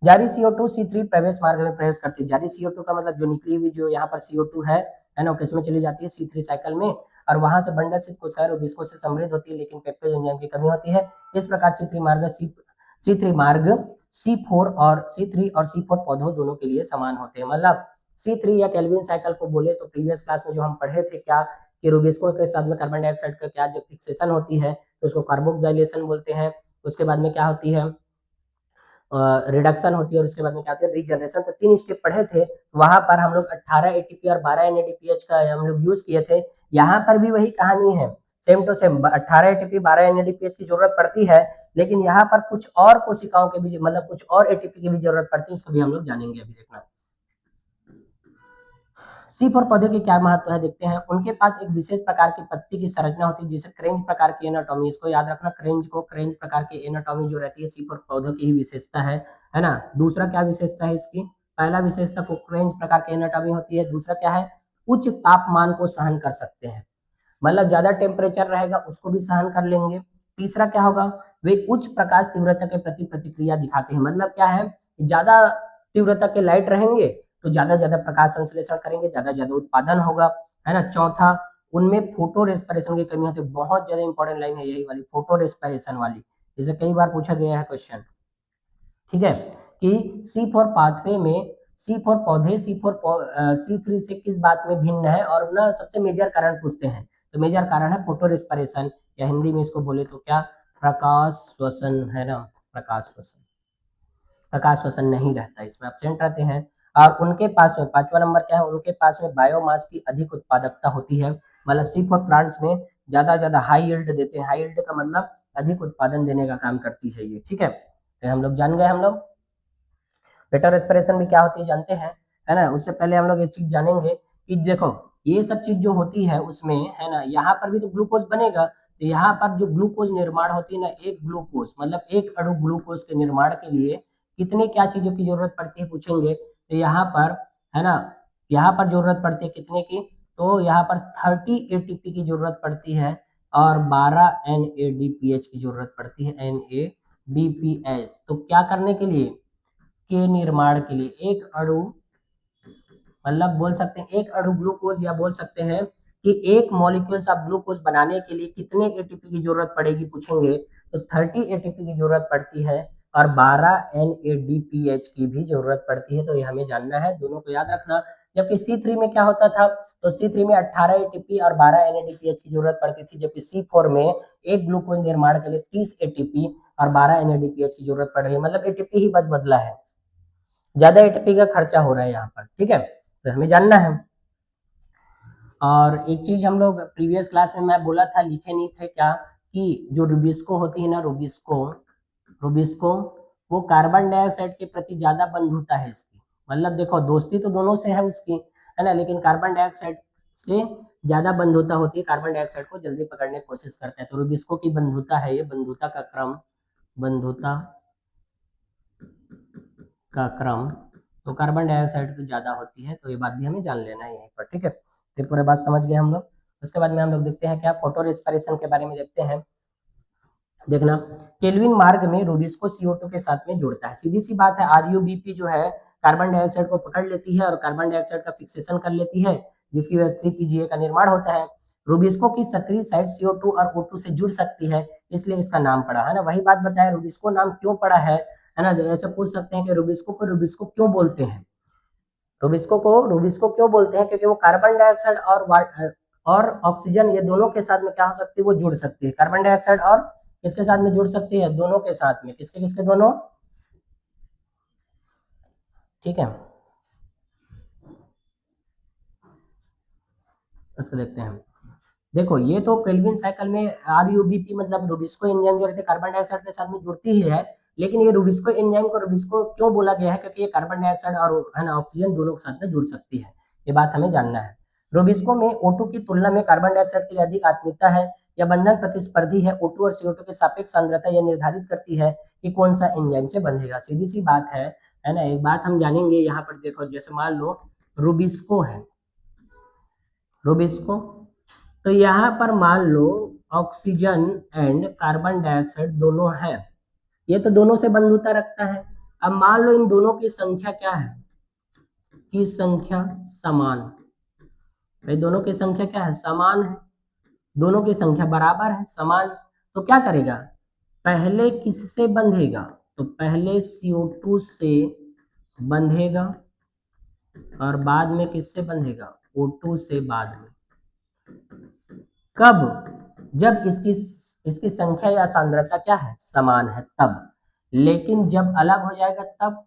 जारी CO2 C3 प्रवेश मार्ग में प्रवेश करती है। जारी CO2 का मतलब जो निकली हुई जो यहाँ पर CO2 है ना, किसमें चली जाती है C3 साइकिल में, और वहां से बंडल से कोशिकाएं रूबिस्को से समृद्ध होती है, लेकिन पेप्टेज एंजाइम की कमी होती है। इस प्रकार C3 मार्ग C3 और C4 पौधों दोनों के लिए समान होते हैं। मतलब C3 या केल्विन साइकिल को बोले तो प्रीवियस क्लास में जो हम पढ़े थे क्या, कि रूबिस्को के साथ में कार्बन डाइऑक्साइड का क्या जब फिक्सेशन होती है तो उसको कार्बोक्सिलेशन बोलते हैं। उसके बाद में क्या होती है, रिडक्शन होती है, और उसके बाद में क्या होती है, रीजनरेशन। तो 3 स्टेप पढ़े थे, वहां पर हम लोग 18 ATP और 12 NADPH का हम लोग यूज किए थे। यहाँ पर भी वही कहानी है, same to same 18 ATP 12 NADPH की जरूरत पड़ती है, लेकिन यहाँ पर कुछ और कोशिकाओं के भी मतलब कुछ और ATP की भी जरूरत पड़ती है, उसको भी हम लोग जानेंगे अभी। देखना C4 पौधे के क्या महत्व है देखते हैं। उनके पास एक विशेष प्रकार की पत्ती की संरचना होती है जिसे क्रेंज प्रकार की एनाटॉमी, इसको याद रखना, क्रेंज प्रकार की एनाटॉमी जो रहती है C4 पौधों की ही विशेषता है ना। दूसरा क्या विशेषता है इसकी, पहला विशेषता को क्रेंज प्रकार की एनाटॉमी होती है। दूसरा क्या है, उच्च तापमान को सहन कर सकते हैं, मतलब ज्यादा टेम्परेचर रहेगा उसको भी सहन कर लेंगे। तीसरा क्या होगा, वे उच्च प्रकाश तीव्रता के प्रति प्रतिक्रिया दिखाते हैं, मतलब क्या है, ज्यादा तीव्रता के लाइट रहेंगे तो ज्यादा ज्यादा प्रकाश संश्लेषण करेंगे, ज्यादा ज्यादा उत्पादन होगा, है ना। चौथा, उनमें फोटो रेस्पिरेशन की कमी होती है, बहुत ज्यादा इंपॉर्टेंट लाइन है यही वाली, फोटो रेस्पिरेशन वाली, जिसे कई बार पूछा गया है क्वेश्चन। ठीक है, कि C4 पाथवे में C4 पौधे C3 से किस बात में भिन्न है, और ना सबसे मेजर कारण पूछते हैं, तो मेजर कारण है फोटो रेस्पिरेशन, या हिंदी में इसको बोले तो क्या, प्रकाश श्वसन, है ना, प्रकाश श्वसन। प्रकाश श्वसन नहीं रहता, इसमें एब्सेंट रहते हैं। और उनके पास में 5वां नंबर क्या है, उनके पास में बायोमास की अधिक उत्पादकता होती है, मतलब C4 प्लांट्स में ज्यादा ज्यादा हाई यील्ड देते हैं। हाई यील्ड का मतलब अधिक उत्पादन देने का काम करती है ये। ठीक है, तो हम लोग जान गए। हम लोग बेटर रेस्पिरेशन भी क्या होती है जानते हैं, है ना। उससे पहले हम लोग एक चीज जानेंगे कि देखो ये सब चीज जो होती है उसमें, है ना, यहाँ पर भी तो ग्लूकोज बनेगा, तो यहाँ पर जो ग्लूकोज निर्माण होती है ना, एक ग्लूकोज मतलब एक अणु ग्लूकोज के निर्माण के लिए कितने क्या चीजों की जरूरत पड़ती है पूछेंगे, तो यहाँ पर, है ना, यहाँ पर जरूरत पड़ती है कितने की, तो यहाँ पर 30 ATP की जरूरत पड़ती है, और 12 NADPH की जरूरत पड़ती है, NADPH। तो क्या करने के लिए, के निर्माण के लिए एक अणु, मतलब बोल सकते हैं एक अणु ग्लूकोज, या बोल सकते हैं कि एक मॉलिक्यूल्स ऑफ ग्लूकोज बनाने के लिए कितने ATP की जरूरत पड़ेगी पूछेंगे, तो 30 ATP की जरूरत पड़ती है, और 12 NADPH की भी जरूरत पड़ती है। तो ये हमें जानना है, दोनों को याद रखना। जबकि C3 में क्या होता था, तो C3 में 18 ATP और 12 NADPH की जरूरत पड़ती थी, जबकि C4 में एक ग्लूकोज निर्माण के लिए 30 ATP और 12 NADPH की जरूरत पड़ रही है, मतलब ATP ही बस बदला है, ज्यादा एटीपी का खर्चा हो रहा है यहाँ पर। ठीक है, तो हमें जानना है। और एक चीज हम लोग प्रीवियस क्लास में मैं बोला था, लिखे नहीं थे क्या, कि जो रूबिस्को होती है ना, रूबिस्को रूबिस्को वो कार्बन डाइऑक्साइड के प्रति ज्यादा बंधुता है इसकी, मतलब देखो दोस्ती तो दोनों से है उसकी, है ना, लेकिन कार्बन डाइऑक्साइड से ज्यादा बंधुता होती है, कार्बन डाइऑक्साइड को जल्दी पकड़ने की कोशिश करता है। तो रूबिस्को की बंधुता है ये, बंधुता का क्रम तो कार्बन डाइऑक्साइड की ज्यादा होती है, तो ये बात भी हमें जान लेना है यहीं पर। ठीक है, तो पूरे बात समझ गए हम लोग। उसके बाद में हम लोग देखते हैं क्या, फोटो रेस्पिरेशन के बारे में देखते हैं। देखना, केल्विन मार्ग में रूबिस्को CO2 के साथ में जुड़ता है, सीधी सी बात है, RUBP जो है कार्बन डाइऑक्साइड को पकड़ लेती है और कार्बन डाइऑक्साइड का फिक्सेशन कर लेती है, जिसकी वजह से 3PGA का निर्माण होता है। रूबिस्को की सक्रिय साइड CO2 और O2 से जुड़ सकती है, इसलिए इसका नाम पड़ा, है ना। वही बात बताया, रूबिस्को नाम क्यों पड़ा है ना। ऐसे पूछ सकते हैं कि रूबिस्को क्यों बोलते हैं, रूबिस्को क्यों बोलते हैं, क्योंकि वो कार्बन डाइऑक्साइड और ऑक्सीजन ये दोनों के साथ में क्या हो सकती है, वो जुड़ सकती है। कार्बन डाइऑक्साइड और किसके साथ में जुड़ सकती है, दोनों के साथ में, किसके किसके दोनों। ठीक है, उसको देखते हैं। देखो ये तो केल्विन साइकिल में RUBP मतलब रूबिस्को एंजाइम जो रहते हैं कार्बन डाइऑक्साइड के साथ में जुड़ती ही है, लेकिन ये रूबिस्को एंजाइम को रूबिस्को क्यों बोला गया है, क्योंकि ये कार्बन डाइऑक्साइड और, है ना, ऑक्सीजन दोनों के साथ में जुड़ सकती है, ये बात हमें जानना है। रूबिस्को में O2 की तुलना में कार्बन डाइऑक्साइड के लिए अधिक आत्मीयता है। यह बंधन प्रतिस्पर्धी है। O2 और CO2 के सापेक्ष सांद्रता यह निर्धारित करती है कि कौन सा एंजाइम से बंधेगा। सीधी सी बात है ना। एक बात हम जानेंगे यहाँ पर, देखो जैसे मान लो रूबिस्को है, रूबिस्को, तो यहाँ पर मान लो ऑक्सीजन एंड कार्बन डाइऑक्साइड दोनों है, ये तो दोनों से बंधुता रखता है। अब मान लो इन दोनों की संख्या क्या है, की संख्या समान। भाई दोनों की संख्या क्या है, समान है, दोनों की संख्या बराबर है, समान। तो क्या करेगा, पहले किससे बंधेगा, तो पहले CO2 से बंधेगा और बाद में किससे बंधेगा, O2 से बाद में। कब, जब इसकी इसकी संख्या या सांद्रता क्या है, समान है, तब। लेकिन जब अलग हो जाएगा तब,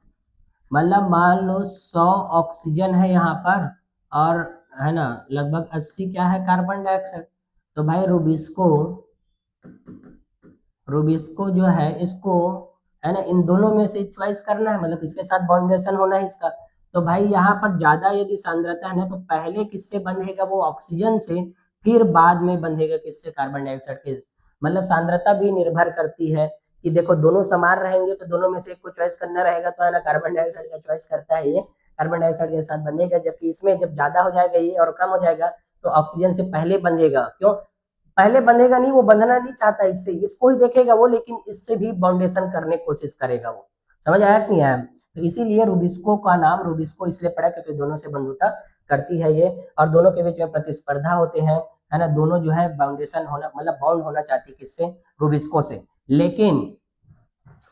मतलब मान लो 100 ऑक्सीजन है यहाँ पर और है ना लगभग 80 क्या है, कार्बन डाइऑक्साइड। तो भाई रूबिस्को, रूबिस्को जो है इसको है ना इन दोनों में से चॉइस करना है, मतलब इसके साथ बॉन्डेशन होना है इसका। तो भाई यहाँ पर ज्यादा यदि सांद्रता है ना तो पहले किससे बंधेगा, वो ऑक्सीजन से, फिर बाद में बंधेगा किससे, कार्बन डाइऑक्साइड के। मतलब सांद्रता भी निर्भर करती है कि देखो दोनों समान रहेंगे तो दोनों में से एक को चॉइस करना रहेगा, तो है ना कार्बन डाइऑक्साइड का चॉइस करता है ये, कार्बन डाइऑक्साइड के साथ बंधेगा। जबकि इसमें जब ज्यादा हो जाएगा ये और कम हो जाएगा तो ऑक्सीजन से पहले बंधेगा। क्यों पहले बंधेगा, नहीं वो बंधना नहीं चाहता इससे, इसको ही देखेगा वो, लेकिन इससे भी बाउंडेशन करने की कोशिश करेगा वो। समझ आया कि नहीं आया। तो इसीलिए रूबिस्को का नाम रूबिस्को इसलिए पड़ा क्योंकि दोनों से बंधुता करती है ये, और दोनों के बीच में प्रतिस्पर्धा होते हैं, है ना। दोनों जो है बाउंडेशन होना, मतलब बाउंड होना चाहती है किससे, रूबिस्को से। लेकिन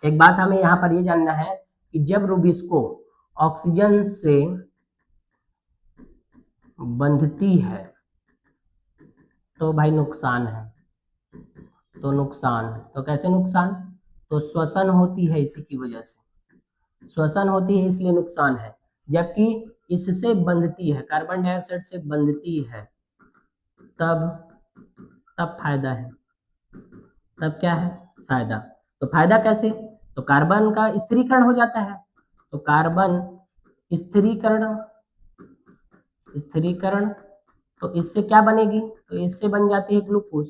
एक बात हमें यहाँ पर ये जानना है कि जब रूबिस्को ऑक्सीजन से बंधती है तो भाई नुकसान है, तो नुकसान, तो कैसे नुकसान, तो श्वसन होती है इसी की वजह से, श्वसन होती है इसलिए नुकसान है। जबकि इससे बंधती है, कार्बन डाइऑक्साइड से बंधती है, तब तब फायदा है, तब क्या है, फायदा। तो फायदा कैसे, तो कार्बन का स्थिरीकरण हो जाता है, तो कार्बन स्थिरीकरण, स्थिरीकरण, तो इससे क्या बनेगी, तो इससे बन जाती है ग्लूकोज।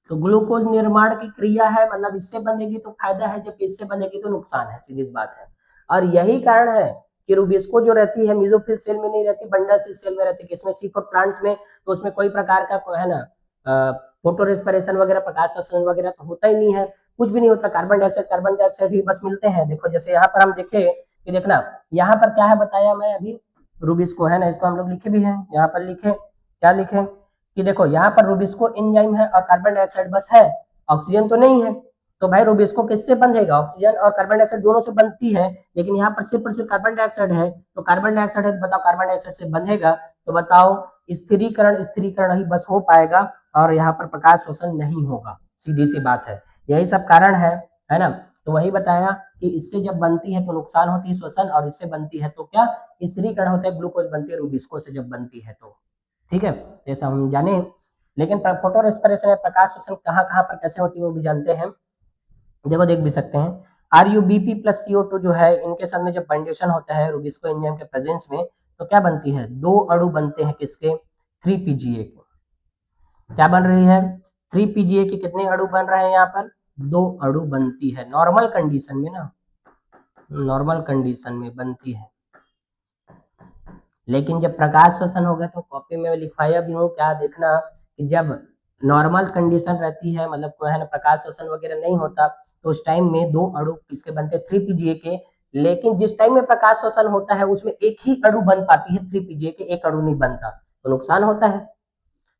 तो ग्लूकोज निर्माण की क्रिया है, मतलब इससे बनेगी तो फायदा है, जबकि इससे बनेगी तो नुकसान है, सीधी बात है। और यही कारण है कि रूबिस्को जो रहती है मेसोफिल सेल में नहीं रहती, बंडल सेल में रहती है। किसमें, सी फॉर प्लांट्स में, तो उसमें कोई प्रकार का है ना फोटो रेस्पिरेशन वगैरह, प्रकाश संश्लेषण वगैरह तो होता ही नहीं है, कुछ भी नहीं होता। कार्बन डाइऑक्साइड ही बस मिलते हैं। देखो जैसे यहाँ पर हम देखे कि देखना यहाँ पर क्या है बताया मैं अभी, रूबिस्को है ना, इसको हम लोग लिखे भी हैं, यहाँ पर लिखे, क्या लिखे कि देखो यहाँ पर रूबिस्को एंजाइम है और कार्बन डाइऑक्साइड बस है, ऑक्सीजन तो नहीं है। तो भाई रूबिस्को किससे बंधेगा, ऑक्सीजन और कार्बन डाइऑक्साइड दोनों से बनती है, लेकिन यहाँ पर सिर्फ कार्बन डाइऑक्साइड है। तो कार्बन डाइऑक्साइड है तो बताओ कार्बन डाइऑक्साइड से बंधेगा, तो बताओ स्थिरीकरण, स्थिरीकरण ही बस हो पाएगा और यहाँ पर प्रकाश शोषण नहीं होगा, सीधी सी बात है। यही सब कारण है ना। तो वही बताया कि इससे जब बनती है तो नुकसान होती है श्वसन, और इससे बनती है तो क्या, स्थिरीकरण होता है, ग्लूकोज बनती है रूबिस्को से जब बनती है तो। ठीक है, जैसा हम जाने। लेकिन फोटो रेस्पिरेशन या प्रकाश शोषण कहाँ कहाँ पर कैसे होती है वो भी जानते हैं। देखो देख भी सकते हैं, RuBp प्लस CO2 जो है इनके साथ में जब बाइंडेशन होता है रूबिस्को एंजाइम के प्रेजेंस में, तो क्या बनती है, दो अणु बनते हैं किसके, 3PGA के। क्या बन रही है, 3PGA के कितने अणु बन रहे हैं यहाँ पर, दो अणु बनती है नॉर्मल कंडीशन में ना, नॉर्मल कंडीशन में बनती है। लेकिन जब प्रकाश श्वसन होगा तो कॉपी में लिखवाया भी हूँ, क्या देखना कि जब नॉर्मल कंडीशन रहती है, मतलब कोई है ना प्रकाश श्वसन वगैरह नहीं होता, तो उस टाइम में दो अणु किसके बनते हैं, 3PGA के। लेकिन जिस टाइम में प्रकाश श्वसन होता है उसमें एक ही अणु बन पाती है 3PGA के, एक अणु नहीं बनता, तो नुकसान होता है।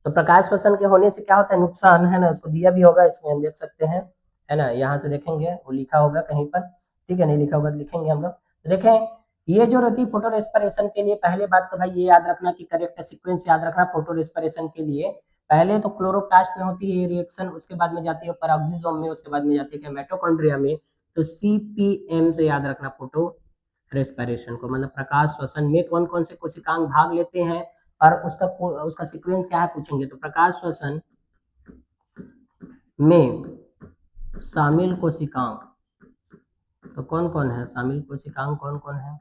तो प्रकाश श्वसन के होने से क्या होता है, नुकसान, है ना। इसको दिया भी होगा, इसमें हम देख सकते हैं, है ना, यहाँ से देखेंगे वो लिखा होगा कहीं पर, ठीक है, नहीं लिखा होगा तो लिखेंगे हम लोग। तो देखें ये जो रहती है फोटो रेस्पिरेशन के लिए, पहले बात तो भाई ये याद रखना कि करेक्ट सीक्वेंस याद रखना फोटो रेस्पिरेशन के लिए। पहले तो क्लोरोप्लास्ट में होती है ये रिएक्शन, उसके बाद में जाती है पेरोक्सिसोम में, उसके बाद में जाती है माइटोकॉन्ड्रिया में। तो CPM से याद रखना फोटो रेस्पिरेशन को, मतलब प्रकाश श्वसन में कौन कौन से कोशिकांग भाग लेते हैं और उसका सीक्वेंस क्या है पूछेंगे। तो प्रकाश श्वसन में शामिल कोशिकांग, तो कौन कौन है शामिल कोशिकांग, कौन कौन है,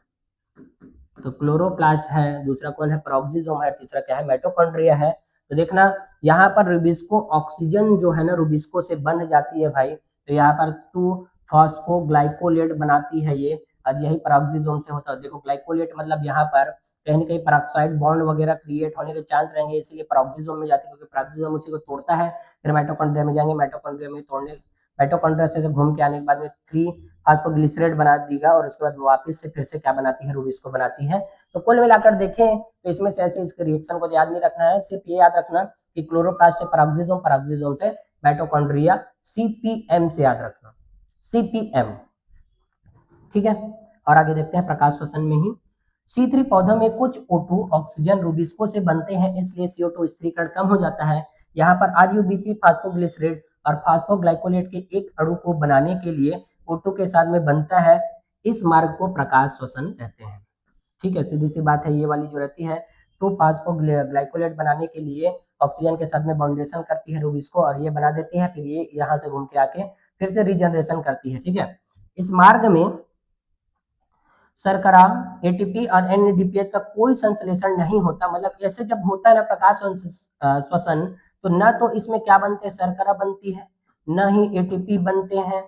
तो क्लोरोप्लास्ट है, दूसरा कौन है, पेरोक्सिसोम है, तीसरा क्या है, माइटोकॉन्ड्रिया है। तो देखना यहाँ पर रुबिस्को ऑक्सीजन जो है ना रुबिस्को से बंध जाती है भाई, तो यहाँ पर 2 फॉस्फोग्लाइकोलेट बनाती है ये, और यही पेरोक्सिसोम से होता है। देखो ग्लाइकोलेट मतलब यहाँ पर कहीं ना कहीं पेरोक्साइड बॉन्ड वगैरह क्रिएट होने के चांस रहेंगे, इसीलिए पेरोक्सिसोम में जाती है, क्योंकि पेरोक्सिसोम उसी को तोड़ता है, फिर माइटोकॉन्ड्रिया में जाएंगे, माइटोकॉन्ड्रिया में तोड़ने, माइटोकॉन्ड्रिया से घूम के आने के बाद में 3 फास्फोग्लिसरेट बना देगा, और उसके बाद वापस से फिर से क्या बनाती है, रुबिस्को बनाती है। तो कुल मिलाकर देखें तो इसमें से ऐसे इसके रिएक्शन को याद नहीं रखना है, सिर्फ ये याद रखना कि क्लोरोप्लास्ट से पेरोक्सिसोम, पेरोक्सिसोम से माइटोकॉन्ड्रिया, सीपीएम से याद रखना, सीपीएम। ठीक है, और आगे देखते हैं प्रकाश श्वसन में ही। C3 पौधों में कुछ O2 ऑक्सीजन रुबिस्को से बनते हैं, इसलिए CO2 स्थिरीकरण कम हो जाता है। यहाँ पर RuBP फास्फोग्लिसरेट और फास्फोग्लाइकोलेट के एक अणु को बनाने के लिए O2 के साथ में बनता है, इस मार्ग को प्रकाश श्वसन कहते हैं। ठीक है, सीधी सी बात है, ये वाली जो रहती है 2 फास्फोग्लाइकोलेट बनाने के लिए ऑक्सीजन के साथ में बाउंडेशन करती है रुबिस्को, और ये बना देती है, फिर ये यहाँ से घूम के आके फिर से रीजनरेशन करती है। ठीक है, इस मार्ग में शर्करा, एटीपी और एनएडीपीएच का कोई संश्लेषण नहीं होता। मतलब ऐसे जब होता है ना प्रकाश श्वसन, तो न तो इसमें क्या बनते हैं, शर्करा बनती है, न ही एटीपी बनते हैं,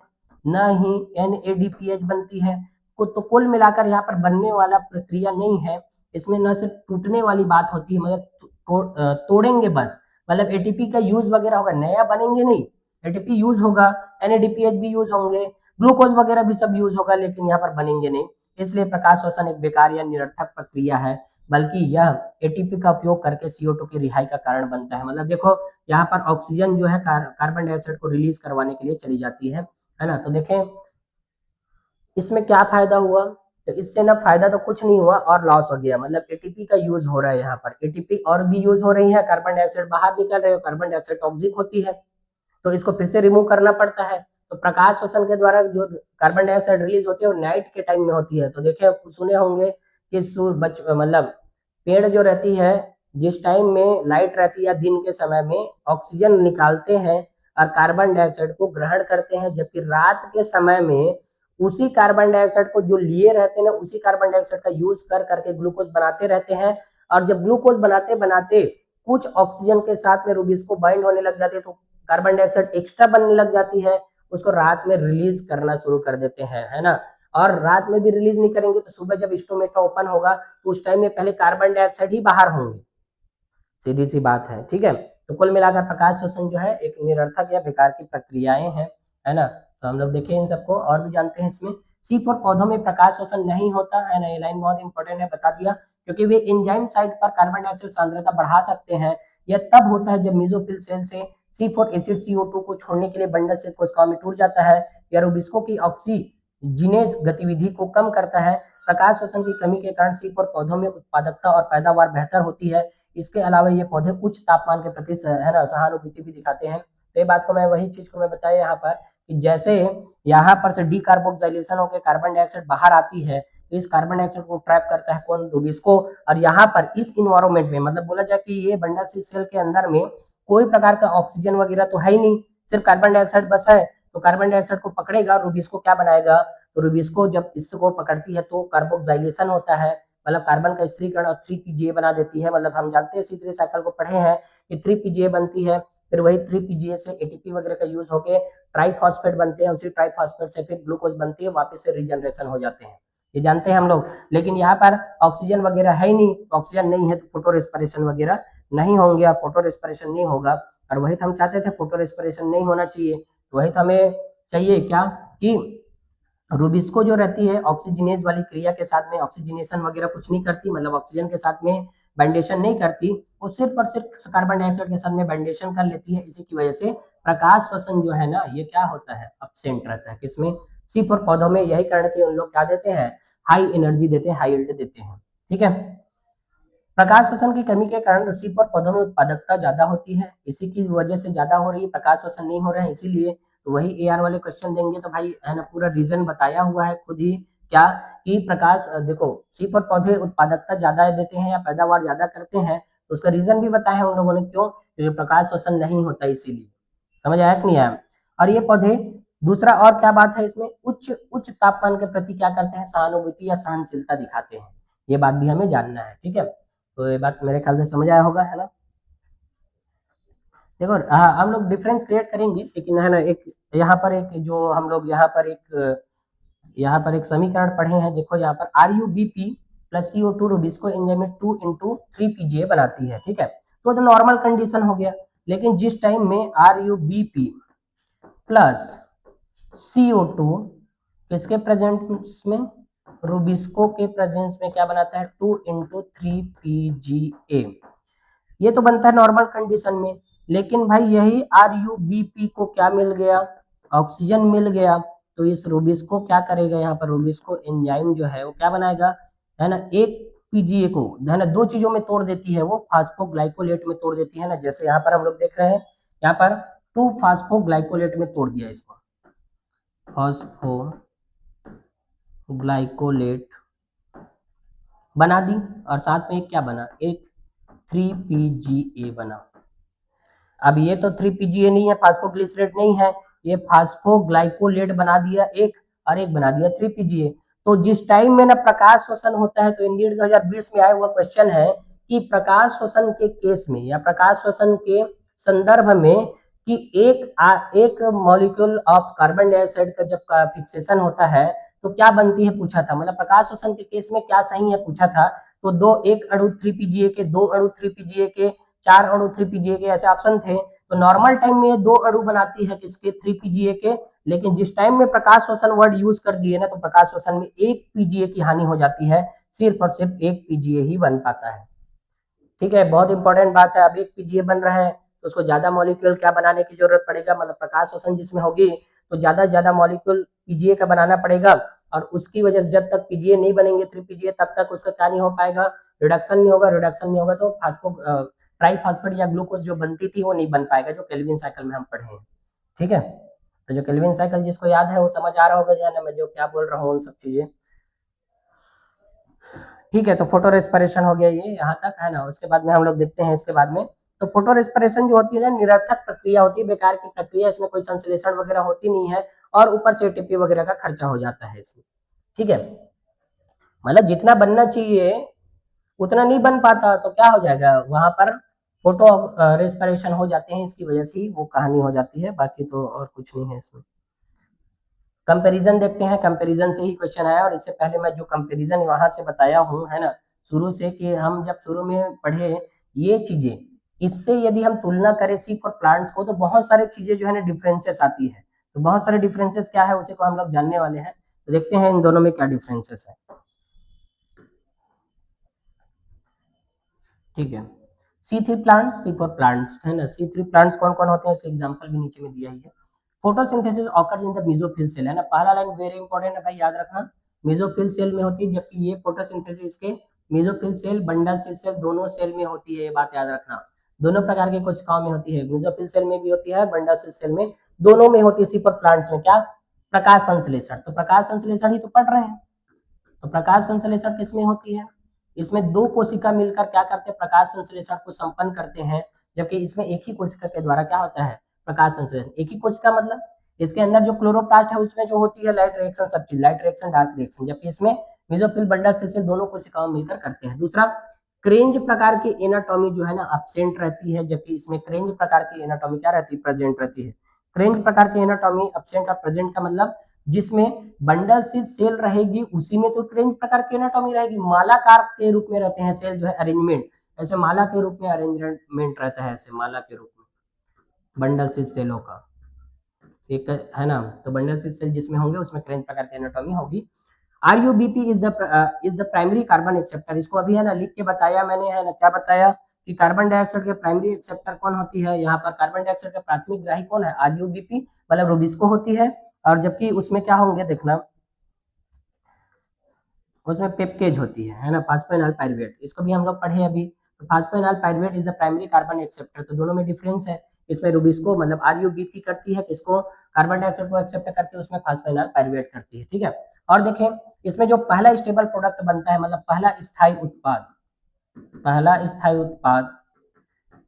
न ही एनएडीपीएच बनती है। तो कुल मिलाकर यहाँ पर बनने वाला प्रक्रिया नहीं है, इसमें न सिर्फ टूटने वाली बात होती है, मतलब तोड़ेंगे बस, मतलब एटीपी का यूज वगैरह होगा, नया बनेंगे नहीं, एटीपी यूज होगा, एनएडीपीएच भी यूज होंगे, ग्लूकोज वगैरह भी सब यूज होगा, लेकिन यहाँ पर बनेंगे नहीं। इसलिए प्रकाश श्वसन एक बेकार या निरर्थक प्रक्रिया है, बल्कि यह एटीपी का उपयोग करके CO2 की रिहाई का कारण बनता है। मतलब देखो यहाँ पर ऑक्सीजन जो है कार्बन डाइऑक्साइड को रिलीज करवाने के लिए चली जाती है ना। तो देखें इसमें क्या फायदा हुआ, तो इससे ना फायदा तो कुछ नहीं हुआ और लॉस हो गया, मतलब एटीपी का यूज हो रहा है, यहाँ पर एटीपी और भी यूज हो रही है, कार्बन डाइऑक्साइड बाहर निकल रही है, कार्बन डाइऑक्साइड टॉक्सिक होती है, तो इसको फिर से रिमूव करना पड़ता है। तो प्रकाश श्वसन के द्वारा जो कार्बन डाइऑक्साइड रिलीज होती है वो नाइट के टाइम में होती है। तो देखे सुने होंगे कि मतलब पेड़ जो रहती है, जिस टाइम में लाइट रहती है या दिन के समय में ऑक्सीजन निकालते हैं और कार्बन डाइऑक्साइड को ग्रहण करते हैं, जबकि रात के समय में उसी कार्बन डाइऑक्साइड को जो लिए रहते हैं उसी कार्बन डाइऑक्साइड का यूज कर करके ग्लूकोज बनाते रहते हैं, और जब ग्लूकोज बनाते बनाते कुछ ऑक्सीजन के साथ में रुबिस्को बाइंड होने लग जाते हैं, तो कार्बन डाइऑक्साइड एक्स्ट्रा बनने लग जाती है, उसको रात में रिलीज करना शुरू कर देते हैं, है ना। और रात में भी रिलीज नहीं करेंगे तो सुबह जब स्टोमेटा ओपन होगा तो उस टाइम में पहले कार्बन डाइऑक्साइड ही बाहर होंगे, सीधी सी बात है। ठीक है, तो कुल मिलाकर प्रकाश श्वसन जो है एक निरर्थक या बेकार की प्रक्रियाएं हैं, है ना। तो हम लोग देखें इन सबको और भी जानते हैं इसमें। C4 पौधों में प्रकाश श्वसन नहीं होता है ना, ये लाइन बहुत इंपॉर्टेंट है, बता दिया, क्योंकि वे एंजाइम साइट पर कार्बन डाइऑक्साइड सांद्रता बढ़ा सकते हैं। यह तब होता है जब मेसोफिल सेल से C4 एसिड CO2 को छोड़ने के लिए बंडल से कोशिकाओं में टूट जाता है, या रुबिस्को की ऑक्सीजिनेज गतिविधि को कम करता है। प्रकाश श्वसन की कमी के कारण C4 पौधों में उत्पादकता और पैदावार बेहतर होती है। इसके अलावा ये पौधे उच्च तापमान के प्रति है ना सहानुभूति भी दिखाते हैं। तो ये बात को मैं वही चीज को मैं बताया यहाँ पर कि जैसे यहाँ पर से डीकार्बोक्सिलेशन होकर कार्बन डाइऑक्साइड बाहर आती है, तो इस कार्बन डाइऑक्साइड को ट्रैप करता है कौन, रुबिस्को। और यहाँ पर इस इन्वायरमेंट में मतलब बोला जाए कि ये बंडल सेल के अंदर में कोई प्रकार का ऑक्सीजन वगैरह तो है ही नहीं, सिर्फ कार्बन डाइऑक्साइड बस है। तो कार्बन डाइऑक्साइड को पकड़ेगा, रुबिस्को क्या बनाएगा, तो रुबिस्को जब इसको पकड़ती है तो कार्बोक्सिलेशन होता है, मतलब कार्बन का स्त्रीकरण, और 3 PGA बना देती है। मतलब हम जानते हैं C3 साइकिल को पढ़े हैं कि 3 PGA बनती है, फिर वही 3 PGA से एटीपी वगैरह का यूज होके ट्राइफॉस्फेट बनते हैं, उसी ट्राइफॉस्फेट से फिर ग्लूकोज बनती है, वापस से रीजनरेशन हो जाते हैं, ये जानते हैं हम लोग। लेकिन यहाँ पर ऑक्सीजन वगैरह है ही नहीं, ऑक्सीजन नहीं है तो फोटो रेस्पिरेशन वगैरह नहीं होंगे, फोटो रेस्पिरेशन नहीं होगा, और वही तो हम चाहते थे, फोटो रेस्पिरेशन नहीं होना चाहिए। वही तो हमें चाहिए क्या कि रुबिस्को जो रहती है ऑक्सीजनेज वाली क्रिया के साथ में ऑक्सीजनेशन वगैरह कुछ नहीं करती, मतलब ऑक्सीजन के साथ में बाइंडेशन नहीं करती, वो सिर्फ और सिर्फ कार्बन डाइऑक्साइड के साथ में बाइंडेशन कर लेती है। इसी की वजह से प्रकाश श्वसन जो है ना ये क्या होता है, अपसेंट रहता है, किसमें, C4 पौधों में। यही कारण कि उन लोग क्या देते हैं, हाई एनर्जी देते हैं, हाई यील्ड देते हैं। ठीक है, प्रकाश श्वसन की कमी के कारण C4 पौधों में उत्पादकता ज्यादा होती है, इसी की वजह से ज्यादा हो रही है, प्रकाश श्वसन नहीं हो रहा है इसीलिए। तो वही AR वाले क्वेश्चन देंगे तो भाई है ना पूरा रीजन बताया हुआ है खुद ही, क्या कि प्रकाश देखो C4 पौधे उत्पादकता ज्यादा देते हैं या पैदावार ज्यादा करते हैं, तो उसका रीजन भी बताया है उन लोगों ने, क्यों, क्योंकि प्रकाश श्वसन नहीं होता इसीलिए। समझ आया कि नहीं आया। और ये पौधे दूसरा और क्या बात है इसमें, उच्च उच्च तापमान के प्रति क्या करते हैं, सहानुभूति या सहनशीलता दिखाते हैं। ये बात भी हमें जानना है, ठीक है। तो ये बात मेरे ख्याल से समझ आया होगा, है ना। देखो हम लोग डिफरेंस क्रिएट करेंगे, लेकिन है ना एक यहाँ पर एक जो हम लोग यहाँ पर एक समीकरण पढ़े हैं। देखो यहाँ पर RuBp plus CO2 rubisco enzyme में 2 × 3 PGA बनाती है, ठीक है। तो नॉर्मल कंडीशन हो गया। लेकिन जिस टाइम में RuBp प्लस CO2 किसके प्रेजेंस में, रूबिस्को के प्रेजेंस में क्या बनाता है, 2 × 3 PGA। ये तो बनता है नॉर्मल कंडीशन में। लेकिन भाई यही RuBp को क्या मिल गया, ऑक्सीजन मिल गया। तो इस रूबिस्को क्या करेगा, यहाँ पर रूबिस्को एंजाइम जो है वो क्या बनाएगा, है ना, एक पीजीए को है ना दो चीजों में तोड़ देती है, वो फास्फोग्लाइकोलेट में तोड़ देती है ना। जैसे यहाँ पर हम लोग देख रहे हैं, यहाँ पर 2 फास्फोग्लाइकोलेट में तोड़ दिया इसको, फास्फोग्लाइकोलेट बना दी, और साथ में एक क्या बना, एक 3 PGA बना। अब ये तो 3 PGA नहीं है, फास्फोग्लिसरेट नहीं है, ये फास्फोग्लाइकोलेट बना दिया एक, और एक बना दिया 3 PGA। तो जिस टाइम में ना प्रकाश श्वसन होता है, तो इंडियन 2020 में आया हुआ क्वेश्चन है कि प्रकाश श्वसन के केस में या प्रकाश श्वसन के संदर्भ में कि एक मॉलिक्यूल ऑफ कार्बन डाइऑक्साइड का जब फिक्सेशन होता है तो क्या बनती है पूछा था, मतलब प्रकाश श्वसन के केस में क्या सही है पूछा था। तो एक अणु 3 PGA के, 2 अणु 3 PGA के, 4 अणु 3 PGA के, ऐसे ऑप्शन थे। तो नॉर्मल टाइम में ये 2 अणु बनाती है किसके, 3 PGA के। लेकिन जिस टाइम में प्रकाश श्वसन वर्ड यूज कर दिए ना, तो प्रकाश श्वसन में 1 PGA की हानि हो जाती है, सिर्फ और सिर्फ 1 PGA ही बन पाता है, ठीक है। बहुत इंपॉर्टेंट बात है। अब 1 PGA बन रहा है तो उसको ज्यादा मॉलिक्यूल क्या बनाने की जरूरत पड़ेगा, मतलब प्रकाश श्वसन जिसमें होगी तो ज्यादा ज्यादा मॉलिक्यूल पीजीए का बनाना पड़ेगा। और उसकी वजह से जब तक पीजीए नहीं बनेंगे 3 PGA, तब तक उसका क्या नहीं हो पाएगा, रिडक्शन नहीं होगा। रिडक्शन नहीं होगा तो ट्राईफॉस्फेट या ग्लूकोज जो बनती थी वो नहीं बन पाएगा, जो केल्विन साइकिल में हम पढ़े हैं, ठीक है। तो जो केल्विन साइकिल जिसको याद है वो समझ आ रहा होगा, जो है ना मैं जो क्या बोल रहा हूँ उन सब चीजें, ठीक है। तो फोटो रेस्पिरेशन हो गया ये यहाँ तक, है ना। उसके बाद में हम लोग देखते हैं इसके बाद में, तो फोटो रेस्पिरेशन जो होती है ना, निरर्थक प्रक्रिया होती है, बेकार की प्रक्रिया, इसमें कोई संश्लेषण वगैरह होती नहीं है, और ऊपर से एटीपी वगैरह का खर्चा हो जाता है इसमें, ठीक है। मतलब जितना बनना चाहिए उतना नहीं बन पाता, तो क्या हो जाएगा वहां पर, फोटो रेस्पिरेशन हो जाते हैं, इसकी वजह से वो कहानी हो जाती है, बाकी तो और कुछ नहीं है इसमें। कंपैरिजन देखते हैं, कंपैरिजन से ही क्वेश्चन आया, और इससे पहले मैं जो कंपैरिजन वहां से बताया हूँ, है ना, शुरू से, कि हम जब शुरू में पढ़े ये चीजें, इससे यदि हम तुलना करें सिर्फ और प्लांट्स को, तो बहुत सारी चीजें जो है ना डिफरेंसेस आती है। तो बहुत सारे डिफरेंसेस क्या है उसी को हम लोग जानने वाले हैं। तो देखते हैं इन दोनों में क्या डिफरेंसेस है, ठीक है। C3 प्लांट्स, C4 प्लांट्स, है ना। C3 प्लांट्स कौन कौन होते हैं, इसका एग्जांपल भी नीचे में दिया ही है। Photosynthesis occurs in the mesophyll cell, है ना। पहला लाइन वेरी इंपॉर्टेंट है भाई, याद रखना, मेसोफिल सेल में होती है, जबकि ये फोटोसिंथेसिस के मेसोफिल सेल, बंडल सेल, दोनों सेल में होती है, ये बात याद रखना। दोनों प्रकार की कोशिकाओं में होती है, मेसोफिल सेल में भी होती है, बंडल सेल में, दोनों में होती है। C4 प्लांट्स में क्या, प्रकाश संश्लेषण, तो प्रकाश संश्लेषण ही तो पढ़ रहे हैं। तो प्रकाश संश्लेषण किसमें होती है, इसमें दो कोशिका मिलकर क्या करते हैं, प्रकाश संश्लेषण को संपन्न करते हैं। जबकि इसमें एक ही कोशिका के द्वारा क्या होता है, प्रकाश संश्लेषण। एक ही कोशिका मतलब इसके अंदर जो क्लोरोप्लास्ट है उसमें जो होती है लाइट रिएक्शन, सब चीज लाइट रिएक्शन, डार्क रिएक्शन, जबकि इसमें मेसोफिल बंडल से दोनों कोशिकाओं मिलकर करते हैं। दूसरा, क्रेंज प्रकार की एनाटॉमी जो है ना अब्सेंट रहती है, जबकि इसमें क्रेंज प्रकार की एनाटॉमी क्या रहती है, प्रेजेंट रहती है। क्रेंज प्रकार की एनाटॉमी अब्सेंट और प्रेजेंट का मतलब, जिसमें बंडल से सेल रहेगी उसी में तो क्रेंज प्रकार की एनाटॉमी रहेगी। मालाकार के रूप में रहते हैं सेल जो है, अरेंजमेंट, ऐसे माला के रूप में अरेंजमेंट रहता है, ऐसे माला के रूप में बंडल से सेलों का, एक है ना। तो बंडल से सेल जिसमें होंगे उसमें क्रेंज प्रकार की एनाटॉमी होगी। RuBp is the primary carbon acceptor, इसको अभी है ना लिख के बताया मैंने, है ना, क्या बताया कि कार्बन डाइऑक्साइड के प्राइमरी एक्सेप्टर कौन होती है, यहाँ पर कार्बन डाइऑक्साइड का प्राथमिक ग्राही कौन है, RuBp, मतलब रूबिस्को होती है। और जबकि उसमें क्या होंगे देखना, उसमें पेप्केज होती है ना, फास्फोइनॉल पायरुवेट, इसको भी हम लोग पढ़े अभी। तो phosphoenolpyruvate is the primary carbon acceptor, तो दोनों में डिफरेंस है। इसमें रूबिस्को मतलब RuBp करती है किसको, कार्बन डाइऑक्साइड को एक्सेप्ट करती है, उसमें फास्फोइनॉल पायरुवेट करती है, ठीक है। और देखें इसमें जो पहला स्टेबल प्रोडक्ट बनता है, मतलब पहला स्थायी उत्पाद,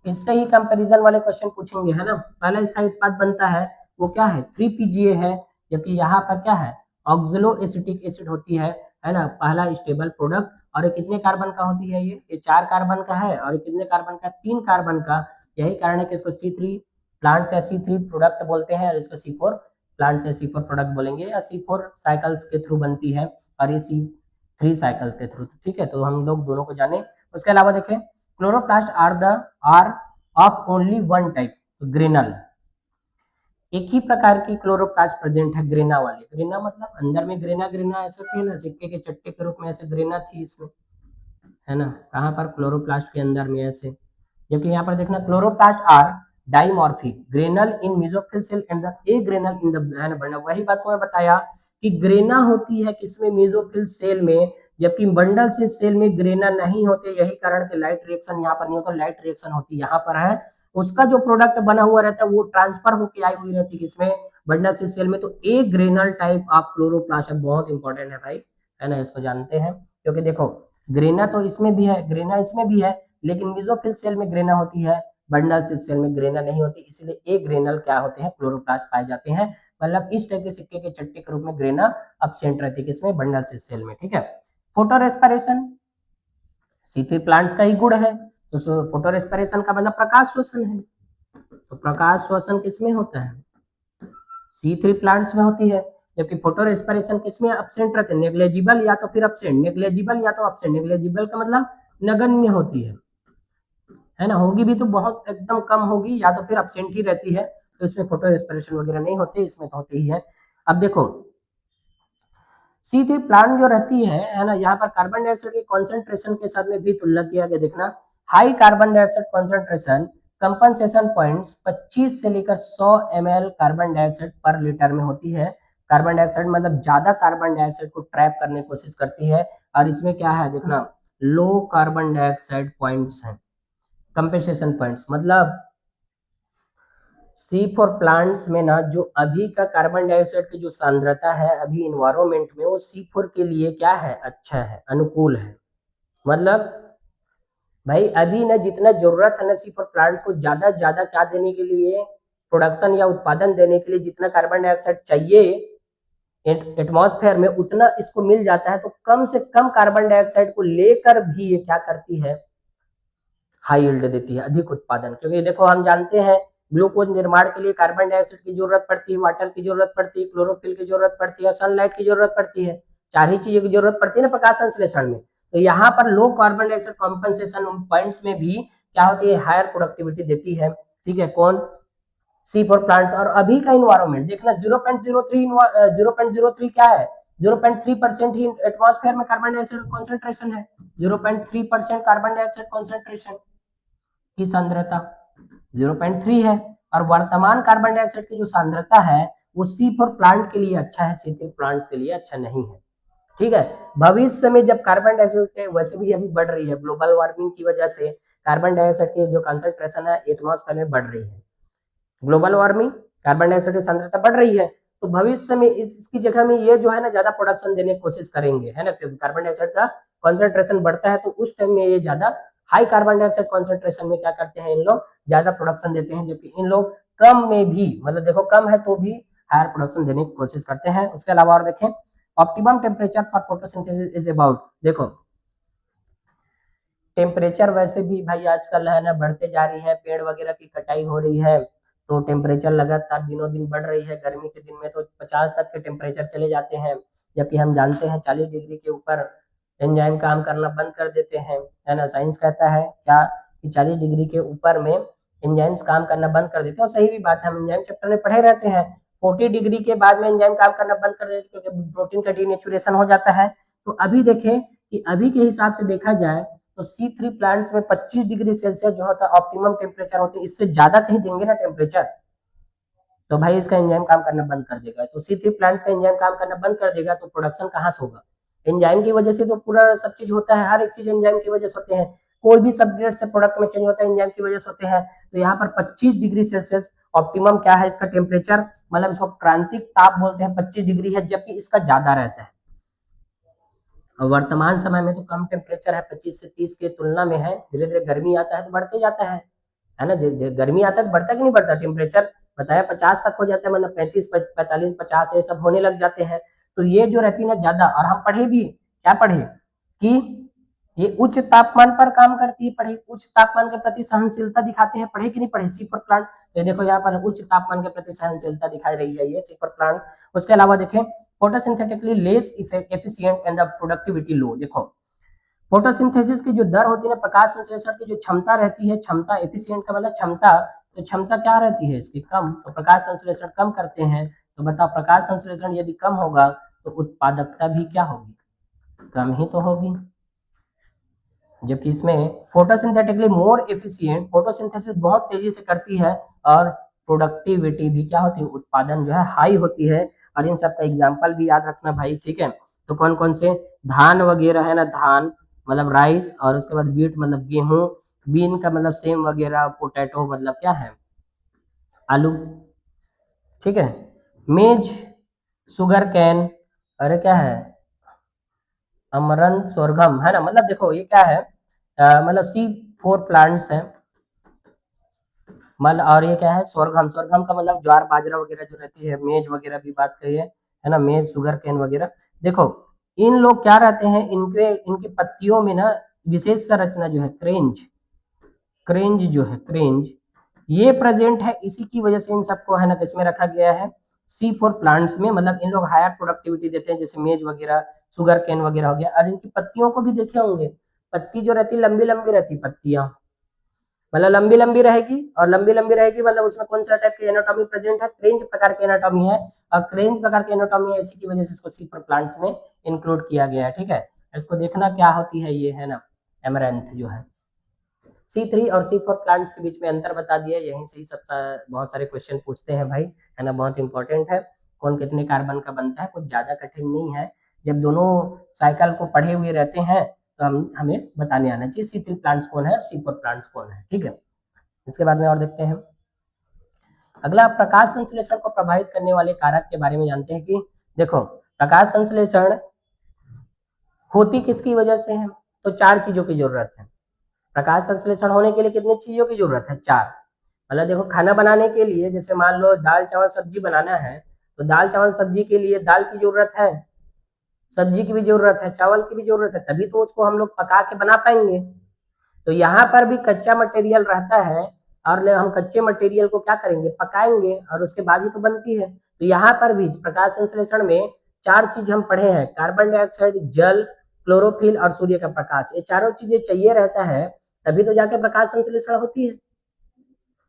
इससे ही कंपैरिजन वाले क्वेश्चन पूछेंगे, है ना। पहला स्थायी उत्पाद बनता है वो क्या है, 3 PGA है। जबकि यहाँ पर क्या है, ऑक्सलो एसिटिक एसिड होती है है ना, पहला स्टेबल प्रोडक्ट। और ये कितने कार्बन का होती है, ये 4 कार्बन का है, और ये कितने कार्बन का, 3 कार्बन का। यही कारण है कि इसको C3 प्लांट्स या C3 प्रोडक्ट बोलते हैं, और इसको C4 प्लांट्स या C4 प्रोडक्ट बोलेंगे, या C4 साइकिल्स के थ्रू बनती है, और ये C3 साइकिल्स के थ्रू। ठीक है, तो हम लोग दोनों को जाने। उसके अलावा देखें, chloroplast are of only one type, granal. एक ही प्रकार की क्लोरोप्लास्ट प्रेजेंट है, ग्रेना वाली। ग्रेना मतलब अंदर में ग्रेना ग्रेना ऐसे थे ना, सिक्के के चट्टे के रूप में ऐसे ग्रेना थी इसमें, है ना, कहाँ पर, क्लोरोप्लास्ट के अंदर में ऐसे। जबकि यहाँ पर देखना, chloroplast are dimorphic granal in mesophyll cell and the agranal in the, वही बात को मैं बताया कि ग्रेना होती है किसमें, मेसोफिल सेल में, जबकि बंडल से सेल में ग्रेना नहीं होते। यही कारण कि लाइट रिएक्शन यहाँ पर नहीं होता, लाइट रिएक्शन होती यहाँ पर है। उसका जो प्रोडक्ट बना हुआ रहता है वो ट्रांसफर होकर आई हुई रहती है किसमें, बंडल से सेल में। तो ए ग्रेनल टाइप ऑफ क्लोरोप्लास्ट है, बहुत इंपॉर्टेंट है भाई, है ना, इसको जानते हैं। क्योंकि देखो, ग्रेना तो इसमें भी है, ग्रेना इसमें भी है, लेकिन मेसोफिल सेल में ग्रेना होती है, बंडल सेल में ग्रेना नहीं होती, इसलिए ए ग्रेनल क्या होते हैं, क्लोरोप्लास्ट पाए जाते हैं। मतलब इस टाइप के सिक्के के चट्टे के रूप में ग्रेना अब्सेंट रहती है किसमें, बंडल सेल में। ठीक है, फोटो रेस्पिरेशन C3 प्लांट्स का ही गुण है। तो फोटो रेस्पिरेशन का मतलब प्रकाश श्वसन है। तो प्रकाश श्वसन किसमें होता है, C3 प्लांट्स में होती है। जबकि फोटो रेस्पिरेशन किसमें अब्सेंट रहते हैं, नेग्लेजिबल या तो फिर अब्सेंट, नेग्लेजिबल या तो अब्सेंट। नेग्लेजिबल का मतलब नगण्य होती है ना, होगी भी तो बहुत एकदम कम होगी, या तो फिर अब्सेंट ही रहती है। तो इसमें फोटो रेस्पिरेशन वगैरह नहीं होते, इसमें तो होते ही है। अब देखो, C3 प्लांट जो रहती है ना, यहाँ पर कार्बन डाइऑक्साइड के कॉन्सेंट्रेशन के साथ में भी तुलना किया गया। देखना, high carbon dioxide concentration compensation points 25 से लेकर 100 ml कार्बन डाइऑक्साइड पर लीटर में होती है। कार्बन डाइऑक्साइड मतलब ज्यादा कार्बन डाइऑक्साइड को ट्रैप करने की कोशिश करती है। और इसमें क्या है देखना, लो कार्बन डाइऑक्साइड पॉइंट्स हैं, कंपनसेशन पॉइंट्स। मतलब C4 प्लांट्स में ना, जो अभी का कार्बन डाइऑक्साइड की जो सांद्रता है अभी इन्वायरमेंट में, वो C4 के लिए क्या है, अच्छा है, अनुकूल है। मतलब भाई अभी ना जितना जरूरत है ना C4 प्लांट्स को ज्यादा ज्यादा क्या देने के लिए, प्रोडक्शन या उत्पादन देने के लिए जितना कार्बन डाइऑक्साइड चाहिए एटमॉस्फेयर में, उतना इसको मिल जाता है। तो कम से कम कार्बन डाइऑक्साइड को लेकर भी ये क्या करती है, हाई यील्ड देती है, अधिक उत्पादन। क्योंकि देखो, हम जानते हैं ग्लूकोज निर्माण के लिए कार्बन डाइऑक्साइड की जरूरत पड़ती है, वाटर की जरूरत पड़ती है, क्लोरोफिल की जरूरत पड़ती है, सनलाइट की जरूरत पड़ती है। 4 ही चीजों की जरूरत पड़ती है ना प्रकाश संश्लेषण में। तो यहाँ पर low carbon dioxide compensation points में भी क्या होती है, हायर प्रोडक्टिविटी देती है। ठीक है, कौन, C4 प्लांट्स। और अभी का इन्वायरमेंट देखना, 0.03 क्या है, 0.3% ही एटमॉस्फेयर में कार्बन डाइऑक्साइड कॉन्सेंट्रेशन है। 0.3% कार्बन डाइऑक्साइड कॉन्सेंट्रेशन की सांद्रता 0.3 है। और वर्तमान कार्बन डाइऑक्साइड की जो सांद्रता है वो C4 प्लांट के लिए अच्छा है, C3 प्लांट्स के लिए अच्छा नहीं है। ठीक है, भविष्य में जब कार्बन डाइऑक्साइड वैसे भी अभी बढ़ रही है, ग्लोबल वार्मिंग की वजह से कार्बन डाइऑक्साइड की जो कंसंट्रेशन है एटमॉस्फेयर में बढ़ रही है, ग्लोबल वार्मिंग, कार्बन डाइऑक्साइड की सांद्रता बढ़ रही है। तो भविष्य में इसकी जगह में ये जो है ना ज्यादा प्रोडक्शन देने की कोशिश करेंगे, है ना, क्योंकि कार्बन डाइऑक्साइड का कॉन्सेंट्रेशन बढ़ता है। तो उस टाइम में ये ज्यादा हाई कार्बन डाइऑक्साइड कॉन्सेंट्रेशन में क्या करते हैं, इन लोग ज्यादा प्रोडक्शन देते हैं। जबकि इन लोग कम में भी, मतलब देखो कम है तो भी हायर प्रोडक्शन देने की कोशिश करते हैं। उसके अलावा और देखें, optimum temperature for photosynthesis is about, देखो टेम्परेचर वैसे भी भाई आजकल है ना बढ़ते जा रही है, पेड़ वगैरह की कटाई हो रही है, तो टेम्परेचर लगातार दिनों दिन बढ़ रही है। गर्मी के दिन में तो 50 तक के टेम्परेचर चले जाते हैं, जबकि हम जानते हैं 40 डिग्री के ऊपर एंजाइम काम करना बंद कर देते हैं, है ना। साइंस कहता है क्या, कि 40 डिग्री के ऊपर में एंजाइम्स काम करना बंद कर देते हैं, और सही भी बात है, हम एंजाइम चैप्टर में पढ़े रहते हैं। 40 डिग्री के बाद में एंजाइम काम करना बंद कर देते हैं क्योंकि प्रोटीन का डीनेचुरेशन हो जाता है। तो अभी देखें कि अभी के हिसाब से देखा जाए तो C3 प्लांट्स में 25 डिग्री सेल्सियस जो होता है ऑप्टिमम टेम्परेचर होते हैं, इससे ज्यादा कहीं देंगे ना टेम्परेचर, तो भाई इसका एंजाइम काम करना बंद कर देगा। तो C3 प्लांट्स का एंजाइम काम करना बंद कर देगा तो प्रोडक्शन कहाँ से होगा, एंजाइम की वजह से तो पूरा सब चीज होता है, हर एक चीज एंजाइम की वजह से होते हैं। कोई भी सब्सट्रेट से प्रोडक्ट में चेंज होता है एंजाइम की वजह से होते हैं। तो यहाँ पर 25 डिग्री सेल्सियस ऑप्टिमम क्या है इसका टेम्परेचर, मतलब इसको क्रांतिक ताप बोलते हैं, 25 डिग्री है, जबकि इसका ज्यादा रहता है। और वर्तमान समय में तो कम टेम्परेचर है, 25 से 30 के तुलना में है। धीरे धीरे गर्मी आता है तो बढ़ते जाता है ना, गर्मी आता है तो बढ़ता कि नहीं बढ़ता टेम्परेचर, बताया 50 तक हो जाता है, मतलब 35 45 50 ये सब होने लग जाते हैं। तो ये जो रहती है ना ज्यादा, और हम पढ़े भी क्या पढ़े कि ये उच्च तापमान पर काम करती है, पढ़े उच्च तापमान के प्रति सहनशीलता दिखाते हैं, पढ़े कि नहीं पढ़े, सी फॉर प्लांट। तो देखो यहाँ पर उच्च तापमान के प्रति सहनशीलता दिखाई रही है ये सी फॉर प्लांट। उसके अलावा देखें photosynthetically less efficient and the productivity low. देखो फोटोसिंथेसिस की जो दर होती है ना, प्रकाश संश्लेषण की जो क्षमता रहती है, क्षमता एफिशिएंट का मतलब क्षमता, तो क्षमता क्या रहती है इसकी, कम। तो प्रकाश संश्लेषण कम करते हैं, तो बताओ प्रकाश संश्लेषण यदि कम होगा तो उत्पादकता भी क्या होगी, कम ही तो होगी। जबकि इसमें फोटोसिंथेटिकली मोर एफिशिएंट, फोटोसिंथेसिस बहुत तेजी से करती है और प्रोडक्टिविटी भी क्या होती है, उत्पादन जो है हाई होती है। और इन सब का एग्जाम्पल भी याद रखना भाई, ठीक है। तो कौन कौन से, धान वगैरह है ना, धान मतलब राइस, और उसके बाद व्हीट मतलब गेहूं, बीन का मतलब सेम वगैरह, पोटैटो मतलब क्या है, आलू, ठीक है। मेज, शुगर कैन, अरे क्या है, अमरंथ, सोरगम, है ना। मतलब देखो ये क्या है, मतलब सी फोर प्लांट्स हैं, मतलब। और ये क्या है, सोरगम, सोरगम का मतलब ज्वार बाजरा वगैरह जो रहती है, मेज वगैरह भी बात कही है ना, मेज, शुगर कैन वगैरह। देखो इन लोग क्या रहते हैं, इनके इनकी पत्तियों में ना विशेष संरचना जो है, क्रेंज, क्रेंज जो है, क्रेंज ये प्रेजेंट है, इसी की वजह से इन सबको है ना किसमें रखा गया है, सी फोर प्लांट्स में। मतलब इन लोग हायर प्रोडक्टिविटी देते हैं, जैसे मेज वगैरह, शुगर कैन वगैरह हो गया। और इनकी पत्तियों को भी देखे होंगे, पत्ती जो रहती लंबी लंबी रहती पत्तियां, मतलब लंबी लंबी रहेगी, और लंबी लंबी रहेगी मतलब उसमें कौन सा टाइप की एनाटॉमी प्रेजेंट है, क्रेंज प्रकार की एनाटॉमी है। और क्रेंज प्रकार की एनाटॉमी है, इसी की वजह से इसको सी फोर प्लांट्स में इंक्लूड किया गया है, ठीक है। इसको देखना क्या होती है ये, है ना, एमरेंथ जो है। C3 और C4 प्लांट्स के बीच में अंतर बता दिया, यहीं से ही सब बहुत सारे क्वेश्चन पूछते हैं भाई, है ना, बहुत इंपॉर्टेंट है। कौन कितने कार्बन का बनता है, कुछ ज्यादा कठिन नहीं है। जब दोनों साइकिल को पढ़े हुए रहते हैं तो हमें बताने आना चाहिए C3 प्लांट्स कौन है और C4 प्लांट्स कौन है, ठीक है। इसके बाद में और देखते हैं, अगला प्रकाश संश्लेषण को प्रभावित करने वाले कारक के बारे में जानते हैं कि देखो प्रकाश संश्लेषण होती किसकी वजह से है, तो चार चीजों की जरूरत है। प्रकाश संश्लेषण होने के लिए कितनी चीजों की जरूरत है, चार। मतलब देखो खाना बनाने के लिए, जैसे मान लो दाल चावल सब्जी बनाना है, तो दाल चावल सब्जी के लिए दाल की जरूरत है, सब्जी की भी जरूरत है, चावल की भी जरूरत है, तभी तो उसको हम लोग पका के बना पाएंगे। तो यहाँ पर भी कच्चा मटेरियल रहता है, और हम कच्चे मटेरियल को क्या करेंगे, पकाएंगे, और उसके बाद ही तो बनती है। तो यहाँ पर भी प्रकाश संश्लेषण में चार चीज हम पढ़े हैं, कार्बन डाइऑक्साइड, जल, क्लोरोफिल और सूर्य का प्रकाश, ये चारों चीजें चाहिए रहता है, तभी तो जाके प्रकाश संश्लेषण होती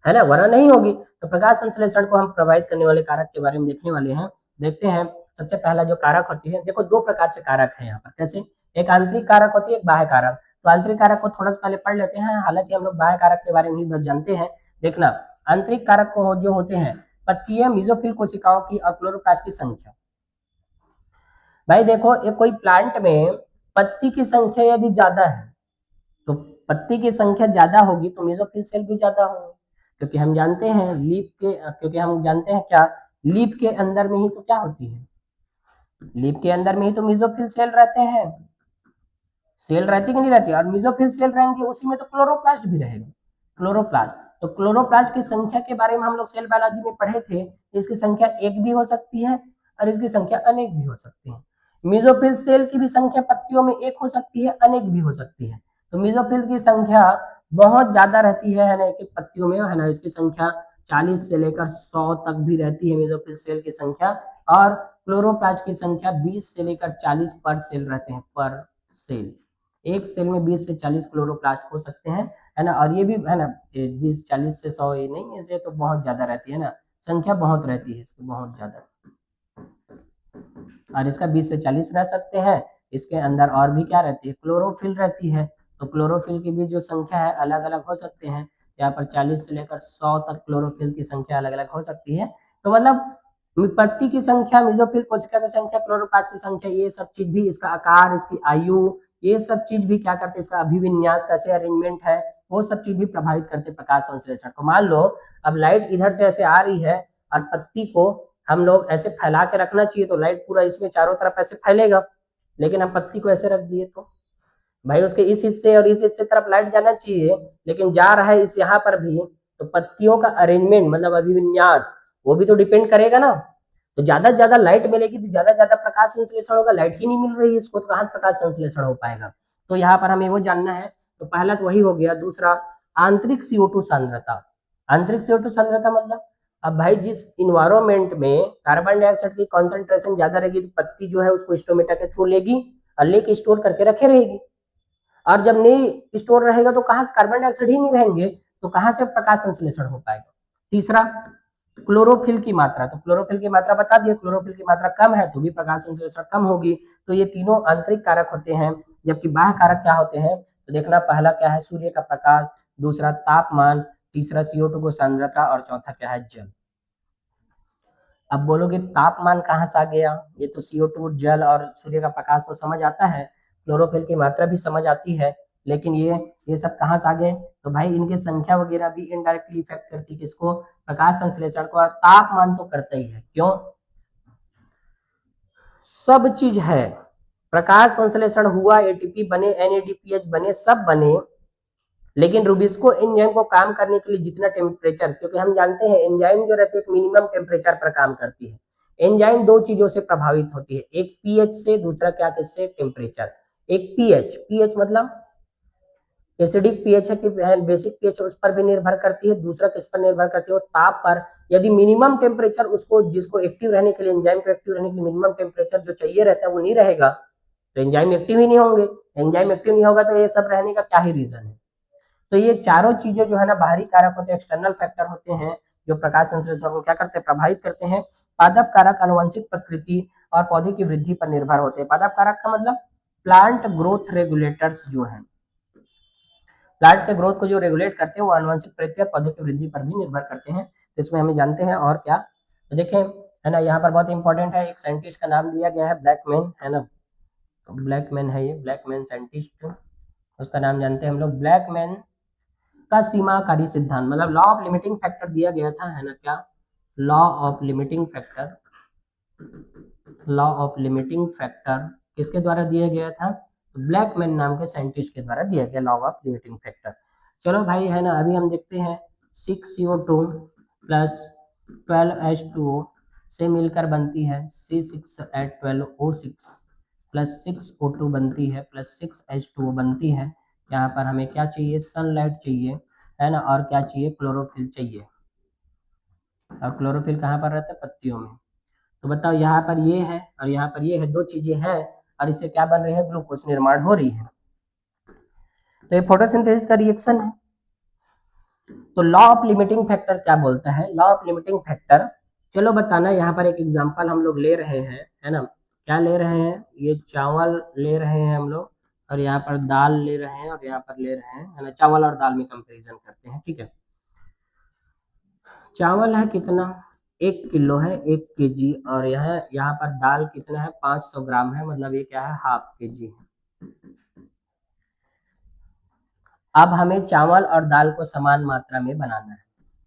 है ना, वरना नहीं होगी। तो प्रकाश संश्लेषण को हम प्रभावित करने वाले कारक के बारे में देखने वाले हैं। देखते हैं, सबसे पहला जो कारक होती है, देखो दो प्रकार से कारक है यहाँ पर, कैसे, एक आंतरिक कारक होती है, एक बाह्य कारक। तो आंतरिक कारक को थोड़ा सा पहले पढ़ लेते हैं, हालांकि हम लोग बाह्य कारक के बारे में ही बस जानते हैं। देखना, आंतरिक कारक को जो होते हैं, पत्तीय मिजोफिल कोशिकाओं की और क्लोरोप्लास्ट की संख्या। भाई देखो एक कोई प्लांट में पत्ती की संख्या यदि ज्यादा है, तो पत्ती की संख्या ज्यादा होगी तो मेसोफिल सेल भी ज्यादा होंगे, क्योंकि हम जानते हैं लीफ के, क्योंकि हम जानते हैं क्या, लीफ के अंदर में ही तो क्या होती है, लीफ के अंदर में ही तो मेसोफिल सेल रहते हैं, सेल रहती कि नहीं रहती, और मेसोफिल सेल रहेंगे उसी में तो क्लोरोप्लास्ट भी रहेगा, क्लोरोप्लास्ट। तो क्लोरोप्लास्ट की संख्या के बारे में हम लोग सेल बायोलॉजी में पढ़े थे, इसकी संख्या एक भी हो सकती है और इसकी संख्या अनेक भी हो सकती है। मेसोफिल सेल की भी संख्या पत्तियों में एक हो सकती है, अनेक भी हो सकती है। तो मेसोफिल की संख्या बहुत ज्यादा रहती है ना, एक एक पत्तियों में, है ना, इसकी संख्या 40 से लेकर 100 तक भी रहती है मेसोफिल सेल की संख्या। और क्लोरोप्लास्ट की संख्या 20 से लेकर 40 पर सेल रहते हैं, पर सेल। एक सेल में 20 से 40 क्लोरोप्लास्ट हो सकते हैं, है ना। और ये भी है ना 20 40 से 100 ये नहीं, ऐसे तो बहुत ज्यादा रहती है ना, संख्या बहुत रहती है इसकी, बहुत ज्यादा। और इसका 20 से 40 रह सकते हैं। इसके अंदर और भी क्या रहती है, क्लोरोफिल रहती है। तो क्लोरोफिल की भी जो संख्या है अलग अलग हो सकते हैं, यहाँ पर 40 से लेकर 100 तक क्लोरोफिल की संख्या अलग अलग हो सकती है। तो मतलब पत्ती की संख्या, मेसोफिल कोशिका की संख्या, क्लोरोप्लास्ट की संख्या, ये सब चीज भी, इसका आकार, इसकी आयु, ये सब चीज भी क्या करते हैं, इसका अभिविन्यास कैसे अरेंजमेंट है, वो सब चीज भी प्रभावित करते प्रकाश संश्लेषण को। मान लो अब लाइट इधर से ऐसे आ रही है और पत्ती को हम लोग ऐसे फैला के रखना चाहिए, तो लाइट पूरा इसमें चारों तरफ ऐसे फैलेगा, लेकिन हम पत्ती को ऐसे रख दिए तो भाई उसके इस हिस्से और इस हिस्से तरफ लाइट जाना चाहिए, लेकिन जा रहा है इस यहाँ पर भी। तो पत्तियों का अरेंजमेंट मतलब अभिविन्यास, वो भी तो डिपेंड करेगा ना। तो ज्यादा से ज्यादा लाइट मिलेगी तो ज्यादा से ज्यादा प्रकाश संश्लेषण होगा, लाइट ही नहीं मिल रही है इसको तो कहाँ से प्रकाश संश्लेषण हो पाएगा। तो यहाँ पर हमें वो जानना है। तो पहला तो वही हो गया। दूसरा, आंतरिक CO2 सांद्रता। आंतरिक CO2 सांद्रता मतलब, अब भाई जिस इन्वायरमेंट में कार्बन डाइऑक्साइड की कॉन्सेंट्रेशन ज्यादा रहेगी तो पत्ती जो है उसको स्टोमेटा के थ्रू लेगी और लेके स्टोर करके रखे रहेगी। और जब नहीं स्टोर रहेगा तो कहाँ से, कार्बन डाइऑक्साइड ही नहीं रहेंगे तो कहाँ से प्रकाश संश्लेषण हो पाएगा। तीसरा, क्लोरोफिल की मात्रा। तो क्लोरोफिल की मात्रा बता दिए, क्लोरोफिल की मात्रा कम है तो भी प्रकाश संश्लेषण कम होगी। तो ये तीनों आंतरिक कारक होते हैं। जबकि बाह्य कारक क्या होते हैं, तो देखना पहला क्या है, सूर्य का प्रकाश, दूसरा तापमान, तीसरा CO2 को सांद्रता और चौथा क्या है, जल। अब बोलोगे तापमान कहाँ से आ गया, ये तो CO2, जल और सूर्य का प्रकाश तो समझ आता है, क्लोरोफिल की मात्रा भी समझ आती है, लेकिन ये सब कहाँ से आ गए, तो भाई इनके संख्या वगैरह भी इनडायरेक्टली इफेक्ट करती है किसको, प्रकाश संश्लेषण को। और तापमान तो करता ही है, क्यों, सब चीज है, प्रकाश संश्लेषण हुआ, ATP बने, NADPH बने, सब बने, लेकिन रूबिस्को एंजाइम को काम करने के लिए जितना टेम्परेचर, क्योंकि हम जानते हैं एंजाइम जो रहती है एक मिनिमम टेम्परेचर पर काम करती है। एंजाइम दो चीजों से प्रभावित होती है, एक पीएच से, दूसरा क्या, किससे, टेम्परेचर। एक पीएच मतलब एसिडिक पीएच है कि बेसिक पीएच है, उस पर भी निर्भर करती है। दूसरा किस पर निर्भर करती है, वो ताप पर। यदि मिनिमम टेम्परेचर उसको, जिसको एक्टिव रहने के लिए, एंजाइम को एक्टिव रहने के लिए मिनिमम टेम्परेचर जो चाहिए रहता है वो नहीं रहेगा तो एंजाइम एक्टिव ही नहीं होंगे। एंजाइम एक्टिव नहीं होगा तो ये सब रहने का क्या ही रीजन है। तो ये चारों चीजें जो है ना बाहरी कारक होते हैं, एक्सटर्नल फैक्टर होते हैं, जो प्रकाश संश्लेषण को क्या करते हैं, प्रभावित करते हैं। पादप कारक आनुवंशिक प्रकृति और पौधे की वृद्धि पर निर्भर होते हैं। पादप कारक का मतलब प्लांट ग्रोथ रेगुलेटर्स जो है, प्लांट के ग्रोथ को जो रेगुलेट करते हैं वो आनुवंशिक प्रकृति और पौधे की वृद्धि पर भी निर्भर करते हैं। तो इसमें हमें जानते हैं। और क्या, तो देखें है ना, यहाँ पर बहुत इंपॉर्टेंट है, एक साइंटिस्ट का नाम दिया गया है ब्लैकमैन, है ना, ब्लैकमैन है ये, ब्लैकमैन साइंटिस्ट, उसका नाम जानते हैं हम लोग। ब्लैकमैन का सीमाकारी सिद्धांत मतलब लॉ ऑफ लिमिटिंग फैक्टर दिया गया था, है ना, क्या, law of limiting factor, law of limiting factor किसके द्वारा दिया गया था, ब्लैकमैन नाम के साइंटिस्ट के द्वारा दिया गया लॉ ऑफ लिमिटिंग फैक्टर। चलो भाई है ना, अभी हम देखते हैं 6CO2 प्लस 12H2O से मिलकर बनती है C6H12O6 प्लस 6O2 बनती है प्लस 6H2O बनती है। यहाँ पर हमें क्या चाहिए, सनलाइट चाहिए, है ना, और क्या चाहिए, क्लोरोफिल चाहिए। और क्लोरोफिल कहाँ पर रहता है, पत्तियों में। तो बताओ यहाँ पर ये है और यहाँ पर ये है, दो चीजें हैं और इससे क्या बन रही है, ग्लूकोज निर्माण हो रही है। तो ये फोटोसिंथेसिस का रिएक्शन है। तो लॉ ऑफ लिमिटिंग फैक्टर क्या बोलता है, लॉ ऑफ लिमिटिंग फैक्टर, चलो बताना। यहाँ पर एक एग्जांपल हम लोग ले रहे हैं, है ना, क्या ले रहे हैं, ये चावल ले रहे हैं हम लोग, और यहाँ पर दाल ले रहे हैं, और यहाँ पर ले रहे हैं, है ना, चावल और दाल में कंपैरिजन करते हैं, ठीक है। चावल है कितना, 1 किलो है, 1 kg, और यहाँ पर दाल कितना है, 500 ग्राम है, मतलब ये क्या है, हाफ kg है। अब हमें चावल और दाल को समान मात्रा में बनाना है,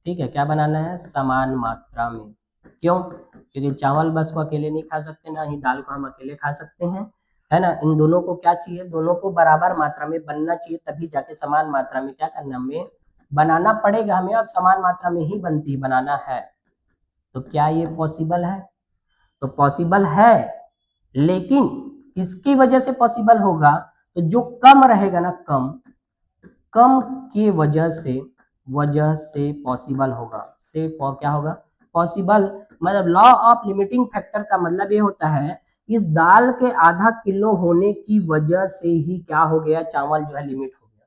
ठीक है, क्या बनाना है, समान मात्रा में। क्यों, क्योंकि चावल बस को अकेले नहीं खा सकते, ना ही दाल को हम अकेले खा सकते हैं, है ना। इन दोनों को क्या चाहिए, दोनों को बराबर मात्रा में बनना चाहिए, तभी जाके समान मात्रा में क्या करना, हमें बनाना पड़ेगा हमें, और समान मात्रा में ही बनती बनाना है। तो क्या ये पॉसिबल है, तो पॉसिबल है, लेकिन किसकी वजह से पॉसिबल होगा, तो जो कम रहेगा ना, कम कम की वजह से पॉसिबल होगा, से क्या होगा, पॉसिबल। मतलब लॉ ऑफ लिमिटिंग फैक्टर का मतलब ये होता है, इस दाल के आधा किलो होने की वजह से ही क्या हो गया, चावल जो है लिमिट हो गया।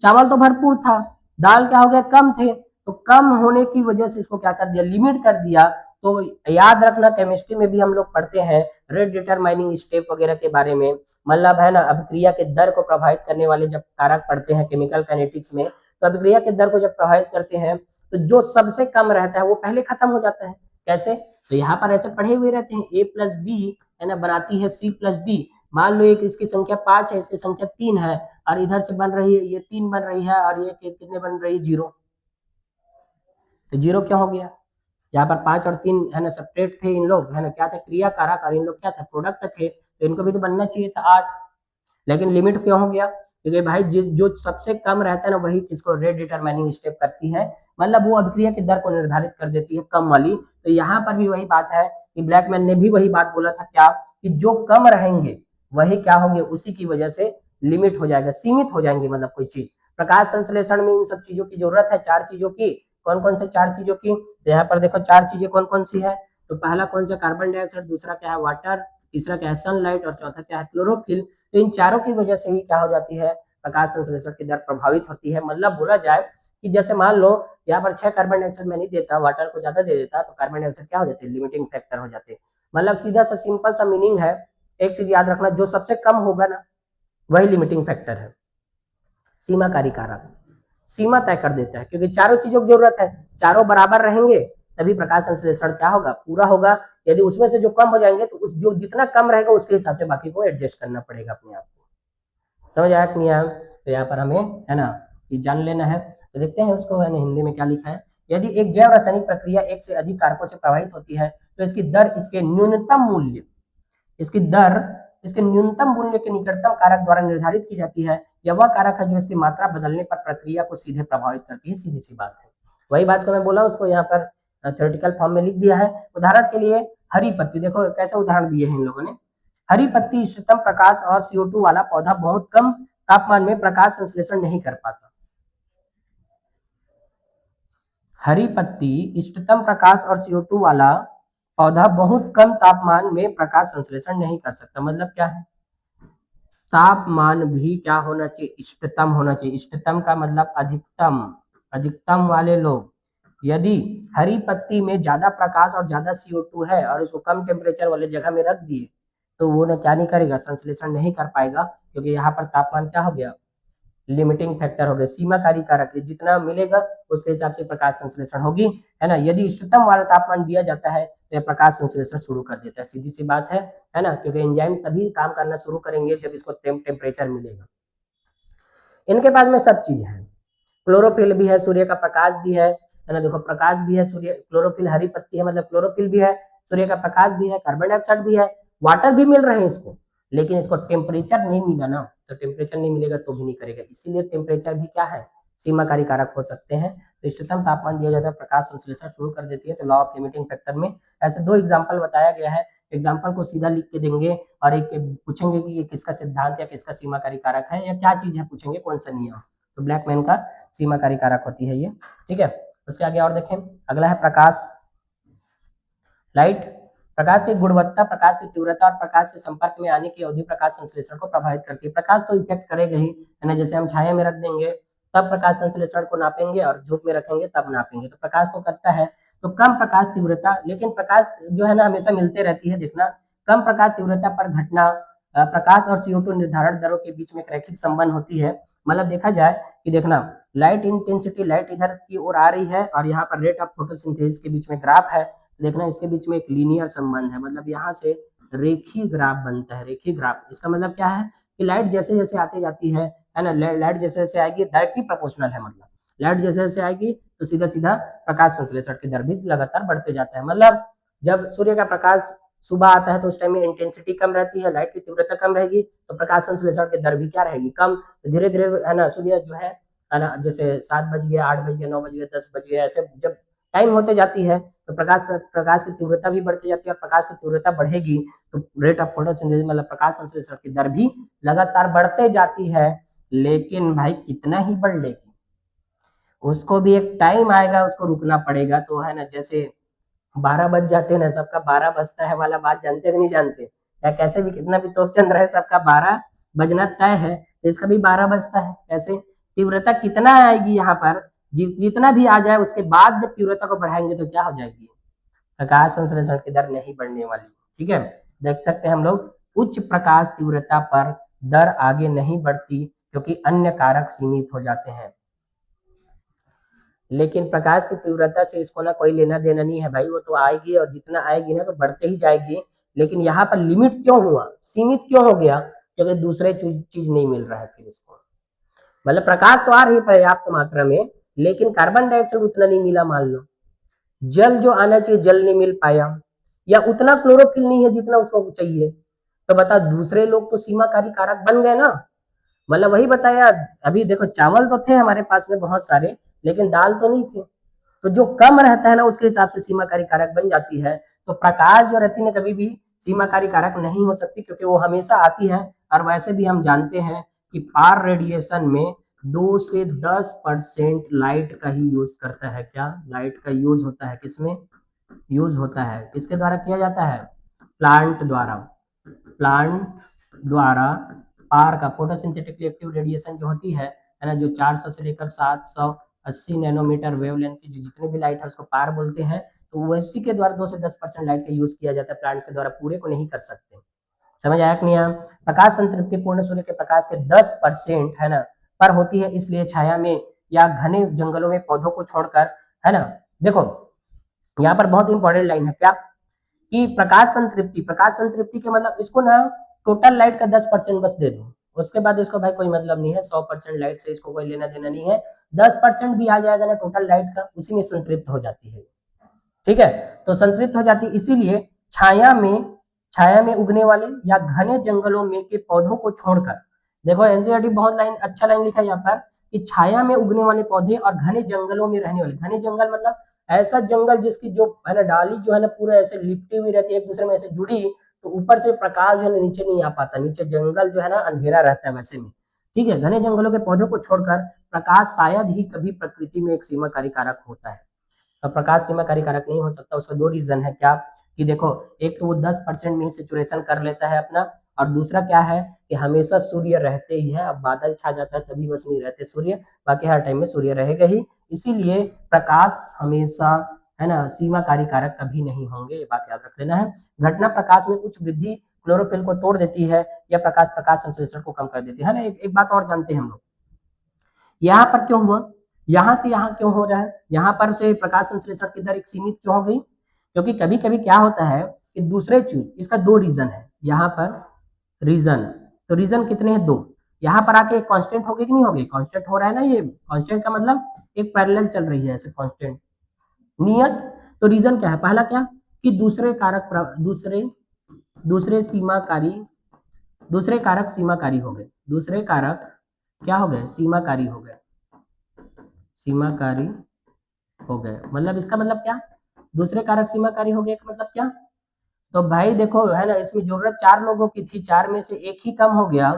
चावल तो भरपूर था, दाल क्या हो गया, कम थे, तो कम होने की वजह से इसको क्या कर दिया, लिमिट कर दिया। तो याद रखना, केमिस्ट्री में भी हम लोग पढ़ते हैं रेट डिटरमाइनिंग स्टेप वगैरह के बारे में, मतलब है ना, अभिक्रिया के दर को प्रभावित करने वाले जब कारक पढ़ते हैं केमिकल काइनेटिक्स में, तो अभिक्रिया के दर को जब प्रभावित करते हैं तो जो सबसे कम रहता है वो पहले खत्म हो जाता है। कैसे, तो यहाँ पर ऐसे पढ़े हुए रहते हैं, A+B है ना बनाती है C+D। मान लो एक इसकी संख्या 5 है, इसकी संख्या 3 है, और इधर से बन रही है, ये 3 बन रही है, और ये कितने बन रही है, 0। तो 0 क्यों हो गया, यहाँ पर 5 और 3 है ना सेपरेट थे, इन लोग है ना क्या थे, क्रिया कारक, और इन लोग क्या था, प्रोडक्ट थे, तो इनको भी तो बनना चाहिए था 8, लेकिन लिमिट क्यों हो गया, क्योंकि भाई जो सबसे कम रहता है ना वही किसको रेट डिटरमाइनिंग स्टेप करती है, मतलब वो अभिक्रिया की दर को निर्धारित कर देती है कम वाली। तो यहाँ पर भी वही बात है कि ब्लैकमैन ने भी वही बात बोला था क्या, कि जो कम रहेंगे वही क्या होंगे, उसी की वजह से लिमिट हो जाएगा, सीमित हो जाएंगे, मतलब कोई चीज। प्रकाश संश्लेषण में इन सब चीजों की जरूरत है, चार चीजों की। कौन कौन से चार चीजों की, तो यहाँ पर देखो चार चीजें कौन कौन सी है। तो पहला कौन सा, कार्बन डाइऑक्साइड, दूसरा क्या है वाटर, तीसरा क्या है सनलाइट, और चौथा क्या है क्लोरोफिल। तो इन चारों की वजह से ही क्या हो जाती है, प्रकाश संश्लेषण की दर प्रभावित होती है। मतलब बोला जाए कि जैसे मान लो यहाँ पर 6 कार्बन डाइऑक्साइड मैं नहीं देता, वाटर को ज्यादा दे देता, तो कार्बन डाइऑक्साइड क्या हो जाते हैं, लिमिटिंग फैक्टर हो जाते हैं। मतलब सीधा सा सिंपल सा मीनिंग है, एक चीज याद रखना, जो सबसे कम होगा ना वही लिमिटिंग फैक्टर है, सीमाकारी कारक सीमा तय कर देता है, क्योंकि चारों चीजों की जरूरत है, चारों बराबर रहेंगे तभी प्रकाश संश्लेषण क्या होगा, पूरा होगा। यदि उसमें से जो कम हो जाएंगे तो उस जो जितना कम रहेगा उसके हिसाब से बाकी को एडजस्ट करना पड़ेगा अपने आप को। समझ आया कि नहीं आया, तो यहाँ पर हमें है ना ये जान लेना है। तो देखते हैं उसको है ना हिंदी में क्या लिखा है। यदि एक जैव रासायनिक प्रक्रिया एक से अधिक कारकों से प्रभावित होती है तो इसकी दर इसके न्यूनतम मूल्य इसकी दर इसके न्यूनतम मूल्य के निकटतम कारक द्वारा निर्धारित की जाती है। यह वह कारक है जो इसकी मात्रा बदलने पर प्रक्रिया को सीधे प्रभावित करती है, सीधी सी बात है। वही बात को मैं बोला, उसको यहाँ पर थ्योरेटिकल फॉर्म में लिख दिया है। उदाहरण के लिए हरी पत्ती, देखो कैसे उदाहरण दिए हैं इन लोगों ने। हरी पत्ती इष्टतम प्रकाश और CO2 वाला पौधा बहुत कम तापमान में प्रकाश संश्लेषण नहीं कर पाता। हरी पत्ती इष्टतम प्रकाश और CO2 वाला पौधा बहुत कम तापमान में प्रकाश संश्लेषण नहीं कर सकता। मतलब क्या है, तापमान भी क्या होना चाहिए, इष्टतम होना चाहिए। इष्टतम का मतलब अधिकतम, अधिकतम वाले लोग। यदि हरी पत्ती में ज्यादा प्रकाश और ज्यादा CO2 है और उसको कम टेम्परेचर वाले जगह में रख दिए तो वो ना क्या नहीं करेगा, संश्लेषण नहीं कर पाएगा, क्योंकि यहाँ पर तापमान क्या हो गया, लिमिटिंग फैक्टर हो गया, सीमाकारी कारक। जितना मिलेगा उसके हिसाब से प्रकाश संश्लेषण होगी, है ना। यदि इष्टतम वाला तापमान दिया जाता है तो यह प्रकाश संश्लेषण शुरू कर देता है, सीधी सी बात है ना, क्योंकि एंजाइम तभी काम करना शुरू करेंगे जब इसको टेम्परेचर मिलेगा। इनके पास में सब चीज है, क्लोरोफिल भी है, सूर्य का प्रकाश भी है ना। देखो प्रकाश भी है, सूर्य क्लोरोफिल, हरी पत्ती है मतलब क्लोरोफिल भी है, सूर्य का प्रकाश भी है, कार्बन डाइऑक्साइड भी है, वाटर भी मिल रहे हैं इसको। लेकिन इसको टेम्परेचर नहीं मिला ना, तो टेम्परेचर नहीं मिलेगा तो भी नहीं करेगा, इसीलिए टेम्परेचर भी क्या है, सीमाकारी कारक हो सकते हैं। तो इष्टतम तापमान दिया जाता है, प्रकाश संश्लेषण शुरू कर देती है। तो लॉ ऑफ लिमिटिंग फैक्टर में ऐसे दो एग्जाम्पल बताया गया है। एग्जाम्पल को सीधा लिख के देंगे और एक पूछेंगे कि ये किसका सिद्धांत या किसका सीमाकारी कारक है या क्या चीज है, पूछेंगे कौन सा नियम। तो ब्लैकमैन का सीमाकारी कारक होती है ये, ठीक है। उसके आगे और देखें, अगला है प्रकाश, लाइट। प्रकाश की गुणवत्ता, प्रकाश की तीव्रता और प्रकाश के संपर्क में आने की अवधि प्रकाश संश्लेषण को प्रभावित करती है। प्रकाश तो इफेक्ट करेगा ही, है ना। जैसे हम छाया में रख देंगे तब प्रकाश संश्लेषण को नापेंगे और धूप में रखेंगे तब नापेंगे, तो प्रकाश तो करता है। तो कम प्रकाश तीव्रता, लेकिन प्रकाश जो है ना हमेशा मिलते रहती है, देखना। कम प्रकाश तीव्रता पर घटना प्रकाश और CO2 निर्धारण दरों के बीच में एक रैखिक संबंध होती है। मतलब देखा जाए कि देखना, लाइट इंटेंसिटी, लाइट इधर की ओर आ रही है और यहाँ पर रेट ऑफ फोटोसिंथेसिस के बीच में ग्राफ है। देखना इसके बीच में एक लीनियर संबंध है, मतलब यहाँ से रेखीय ग्राफ बनता है, रेखीय ग्राफ। इसका मतलब क्या है कि लाइट जैसे जैसे आती जाती है ना, लाइट जैसे जैसे आएगी डायरेक्टली प्रोपोर्शनल है, मतलब लाइट जैसे जैसे आएगी तो सीधा सीधा प्रकाश संश्लेषण की दर भी लगातार बढ़ते जाता है। मतलब जब सूर्य का प्रकाश सुबह आता है तो उस टाइम में इंटेंसिटी कम रहती है, लाइट की तीव्रता कम रहेगी, तो प्रकाश संश्लेषण की दर भी क्या रहेगी, कम। तो धीरे धीरे है ना सूर्य जो है ना, जैसे 7 बज गया, 8 बज गया, 9 बज गया, 10 बज गया, ऐसे जब टाइम होते जाती है तो प्रकाश की तीव्रता भी बढ़ती जाती है, और प्रकाश की तीव्रता बढ़ेगी तो रेट ऑफ फोटोसिंथेसिस मतलब प्रकाश संश्लेषण की दर भी लगातार बढ़ते जाती है। लेकिन भाई कितना ही बढ़ लेगी, उसको भी एक टाइम आएगा, उसको रुकना पड़ेगा। तो है ना, जैसे 12 बज जाते हैं ना, सबका 12 बजता है वाला बात जानते कि नहीं जानते, या कैसे भी कितना भी तोप चल रहा है सबका 12 बजना तय है, तो इसका भी 12 बजता है। ऐसे तीव्रता कितना आएगी यहाँ पर, जितना भी आ जाए उसके बाद जब तीव्रता को बढ़ाएंगे तो क्या हो जाएगी, प्रकाश संश्लेषण की दर नहीं बढ़ने वाली, ठीक है। देख सकते हैं हम लोग, उच्च प्रकाश तीव्रता पर दर आगे नहीं बढ़ती क्योंकि अन्य कारक सीमित हो जाते हैं। लेकिन प्रकाश की तीव्रता से इसको ना कोई लेना देना नहीं है भाई, वो तो आएगी और जितना आएगी ना तो बढ़ते ही जाएगी। लेकिन यहाँ पर लिमिट क्यों हुआ, सीमित क्यों हो गया, क्योंकि दूसरे चीज नहीं मिल रहा है फिर इसको। मतलब प्रकाश तो आ रही है पर्याप्त मात्रा में, लेकिन कार्बन डाइऑक्साइड उतना नहीं मिला, मान लो जल जो आना चाहिए जल नहीं मिल पाया, या उतना क्लोरोफिल नहीं है जितना उसको चाहिए, तो बता दूसरे लोग तो सीमाकारी कारक बन गए ना। मतलब वही बताया, अभी देखो चावल तो थे हमारे पास में बहुत सारे, लेकिन दाल तो नहीं थे। तो जो कम रहता है ना उसके हिसाब से सीमाकारी कारक बन जाती है। तो प्रकाश जो रहती है कभी भी सीमाकारी कारक नहीं हो सकती, क्योंकि वो हमेशा आती है। और वैसे भी हम जानते हैं कि पार रेडिएशन में 2 से 10% लाइट का ही यूज करता है। क्या लाइट का यूज होता है? किसमें यूज होता है? किसके द्वारा किया जाता है? प्लांट द्वारा। प्लांट द्वारा पार का फोटोसिंथेटिक एक्टिव रेडिएशन जो होती है ना, जो 400 से लेकर 780 नैनोमीटर वेवलेंथ की जो जितने भी लाइट है उसको पार बोलते हैं। तो वैसी के द्वारा 2 से 10% लाइट का यूज किया जाता है प्लांट्स के द्वारा, पूरे को नहीं कर सकते। समझ आया कि नहीं आया? प्रकाश संतृप्ति पूर्ण सूर्य के प्रकाश के 10% है ना पर होती है, इसलिए छाया में या घने जंगलों में पौधों को छोड़कर, है ना। देखो यहाँ पर बहुत इंपॉर्टेंट लाइन है, क्या कि प्रकाश संतृप्ति के मतलब इसको ना टोटल लाइट का 10% बस दे दो, उसके बाद इसको भाई कोई मतलब नहीं है, 100% लाइट से इसको कोई लेना देना नहीं है। 10% भी आ जाएगा ना टोटल लाइट का, उसी में संतृप्त हो जाती है। ठीक है, तो संतृप्त हो जाती है, इसीलिए छाया में छाया में उगने वाले या घने जंगलों में के पौधों को छोड़कर, देखो एनसीईआरटी बहुत लाइन अच्छा लाइन लिखा है यहाँ पर कि छाया में उगने वाले पौधे और घने जंगलों में रहने वाले, घने जंगल मतलब ऐसा जंगल जिसकी जो है ना डाली जो है ना पूरा ऐसे लिपटी हुई रहती है एक दूसरे में ऐसे जुड़ी, तो ऊपर से प्रकाश जो है नीचे नहीं आ पाता, नीचे जंगल जो है ना अंधेरा रहता है वैसे में। ठीक है, घने जंगलों के पौधों को छोड़कर प्रकाश शायद ही कभी प्रकृति में एक सीमाकारी कारक होता है। तो प्रकाश सीमाकारी कारक नहीं हो सकता, उसका 2 रीजन है। क्या कि देखो, एक तो वो 10% में ही सेचुरेशन कर लेता है अपना, और दूसरा क्या है कि हमेशा सूर्य रहते ही है। अब बादल छा जाता है तभी बस नहीं रहते सूर्य, बाकी हर टाइम में सूर्य रहेगा ही। इसीलिए प्रकाश हमेशा, है ना, सीमाकारी कारक कभी नहीं होंगे, ये बात याद रख लेना है। घटना प्रकाश में उच्च वृद्धि क्लोरोफिल को तोड़ देती है, या प्रकाश प्रकाश संश्लेषण को कम कर देती है ना। एक बात और जानते हैं हम लोग, यहाँ पर क्यों हुआ, यहाँ से यहाँ क्यों हो रहा है, यहाँ पर से प्रकाश संश्लेषण की दर एक सीमित क्यों हो गई? क्योंकि कभी कभी क्या होता है कि दूसरे चीज, इसका 2 रीजन है यहाँ पर, रीजन। तो रीजन कितने हैं? 2। यहाँ पर आके एक कांस्टेंट हो गई कि नहीं हो गई? कांस्टेंट हो रहा है ना, ये कांस्टेंट का मतलब एक पैरेलल चल रही है ऐसे कांस्टेंट नियत। तो रीजन क्या है? पहला क्या कि दूसरे दूसरे सीमाकारी दूसरे कारक सीमाकारी हो गए, दूसरे कारक क्या हो गए? सीमाकारी हो गए, सीमाकारी हो गए। मतलब इसका मतलब क्या? दूसरे कारक सीमाकारी हो गए का मतलब क्या? तो भाई देखो, है ना, इसमें जरूरत 4 लोगों की थी, 4 में से एक ही कम हो गया,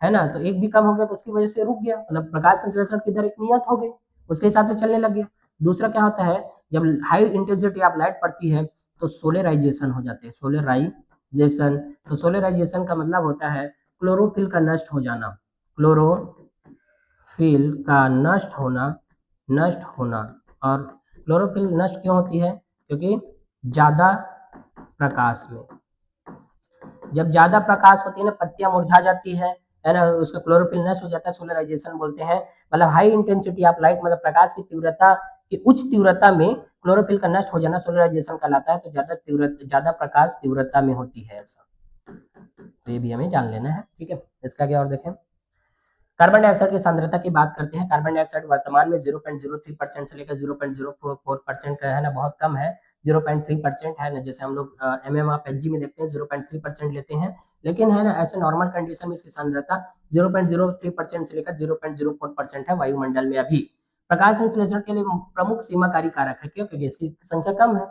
है ना, तो एक भी कम हो गया तो उसकी वजह से रुक गया, मतलब प्रकाश संश्लेषण की दर एक नियत हो गई, उसके हिसाब से चलने लग गया। दूसरा क्या होता है, जब हाई इंटेंसिटी ऑफ लाइट पड़ती है तो सोलराइजेशन हो जाते हैं, सोलराइजेशन। तो सोलराइजेशन का मतलब होता है क्लोरोफिल का नष्ट हो जाना, क्लोरोफिल का नष्ट होना। और क्लोरोफिल नष्ट क्यों होती है? क्योंकि ज्यादा प्रकाश में, जब ज्यादा प्रकाश होती है ना, पत्तियां मुरझा जाती है ना, उसका क्लोरोफिल नष्ट हो जाता है, सोलराइजेशन बोलते हैं। मतलब हाई इंटेंसिटी ऑफ लाइट, मतलब प्रकाश की तीव्रता की उच्च तीव्रता में क्लोरोफिल का नष्ट हो जाना सोलराइजेशन कहलाता है। तो ज्यादा प्रकाश तीव्रता में होती है ऐसा, तो ये भी हमें जान लेना है। ठीक है, इसका क्या और देखें, कार्बन डाइऑक्साइड की सांद्रता की बात करते हैं। कार्बन डाइऑक्साइड वर्तमान में 0.03% से लेकर 0.04% का है ना, बहुत कम है। 0.3% है ना, जैसे हम लोग MMOPHG में देखते हैं 0.3% लेते हैं, लेकिन है ना ऐसे नॉर्मल कंडीशन में इसकी सांद्रता 0.03% से लेकर 0.04% है वायुमंडल में अभी। प्रकाश संश्लेषण के लिए प्रमुख सीमाकारी कारक है, क्यों? क्योंकि इसकी संख्या कम है।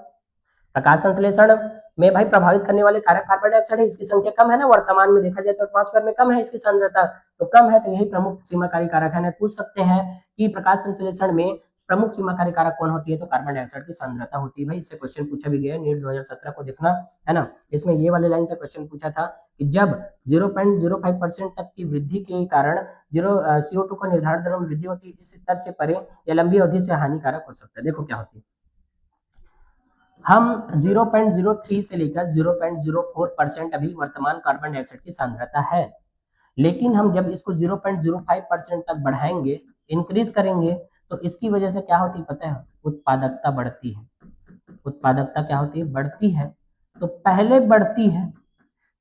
प्रकाश संश्लेषण में भाई प्रभावित करने वाले कारक कार्बन डाइऑक्साइड है, इसकी संख्या कम है ना, वर्तमान में देखा जाए तो एटमॉस्फेयर में कम है इसकी सांद्रता, तो कम है, तो यही प्रमुख सीमाकारी कारक है ना। पूछ सकते हैं कि प्रकाश संश्लेषण में प्रमुख सीमाकारी कारक कौन होती है, तो कार्बन डाइऑक्साइड की सांद्रता होती है भाई। इससे क्वेश्चन पूछा भी गया है, नीट 2017 को देखना, है ना। इसमें ये वाले लाइन से क्वेश्चन पूछा था कि जब 0.05% तक की वृद्धि के कारण CO2 का निर्धारण दर में वृद्धि होती है, इस स्तर से परे या लंबी अवधि से हानिकारक हो सकता है। देखो क्या होती है, हम 0.03 से लेकर 0.04% अभी वर्तमान कार्बन डाइऑक्साइड की सांद्रता है, लेकिन हम जब इसको 0.05% तक बढ़ाएंगे, इंक्रीज करेंगे, तो इसकी वजह से क्या होती है पता है? उत्पादकता बढ़ती है। उत्पादकता क्या होती है? बढ़ती है। तो पहले बढ़ती है,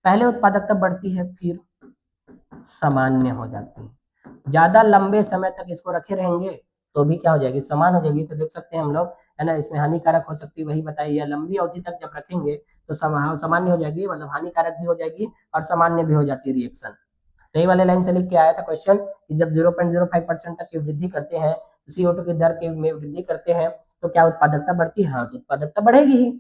पहले उत्पादकता बढ़ती है, फिर सामान्य हो जाती है। ज्यादा लंबे समय तक इसको रखे रहेंगे तो भी क्या हो जाएगी? समान हो जाएगी। तो देख सकते हैं हम लोग, है ना, इसमें हानिकारक हो सकती है, वही बताइए, या लंबी अवधि तक जब रखेंगे तो सामान्य हो जाएगी, मतलब हानिकारक भी हो जाएगी और सामान्य भी हो जाती है रिएक्शन। तो ये वाले लाइन से लिख के आया था क्वेश्चन कि जब 0.05% तक की वृद्धि करते हैं, CO2 की दर के में वृद्धि करते हैं तो क्या उत्पादकता बढ़ती है? हाँ, तो उत्पादकता बढ़ेगी ही,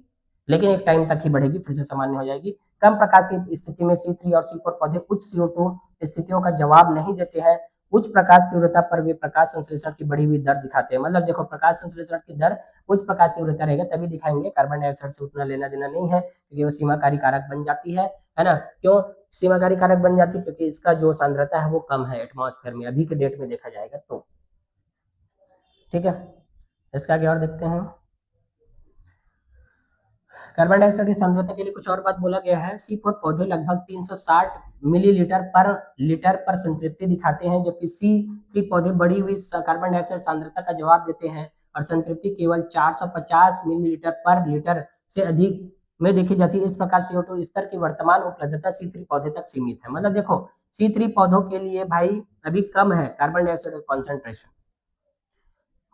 लेकिन एक टाइम तक ही बढ़ेगी, फिर से सामान्य हो जाएगी। कम प्रकाश की स्थिति में C3 और C4 पौधे उच्च CO2 स्थितियों का जवाब नहीं देते हैं। उच्च प्रकाश तीव्रता पर वे प्रकाश संश्लेषण की बढ़ी हुई दर दिखाते हैं। मतलब देखो, प्रकाश संश्लेषण की दर उच्च प्रकाश तीव्रता रहेगा तभी दिखाएंगे। कार्बन डाइऑक्साइड से उतना लेना देना नहीं है, क्योंकि वो सीमाकारी कारक बन जाती है ना। क्यों सीमाकारी कारक बन जाती है? क्योंकि इसका जो सांद्रता है वो कम है एटमॉस्फेयर में, अभी के डेट में देखा जाएगा तो। ठीक है, इसका आगे और देखते हैं। कार्बन डाइऑक्साइड की सांद्रता के लिए कुछ और बात बोला गया है। C4 पौधे लगभग 360 मिलीलीटर पर लीटर पर संतृप्ति दिखाते हैं, जबकि C3 पौधे बढ़ी हुई कार्बन डाइऑक्साइड सांद्रता का जवाब देते हैं और संतृप्ति केवल 450 मिलीलीटर पर लीटर से अधिक में देखी जाती है। इस प्रकार CO2 स्तर की वर्तमान उपलब्धता C3 पौधे तक सीमित है। मतलब देखो, C3 पौधों के लिए भाई अभी कम है कार्बन डाइऑक्साइड का कॉन्सेंट्रेशन,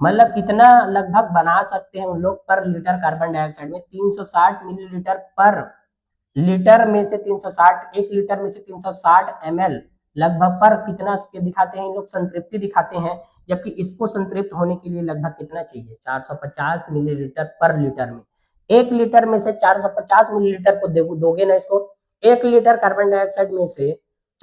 मतलब कितना लगभग बना सकते हैं उन लोग पर लीटर कार्बन डाइऑक्साइड में? 360 मिलीलीटर पर लीटर में से 360, 1 लीटर में से 360 ml लगभग पर कितना दिखाते हैं इन लोग? संतृप्ति दिखाते हैं। जबकि इसको संतृप्त होने के लिए लगभग कितना चाहिए? 450 मिलीलीटर पर लीटर में। 1 लीटर में से 450 मिलीलीटर को दोगे ना इसको, 1 लीटर कार्बन डाइऑक्साइड में से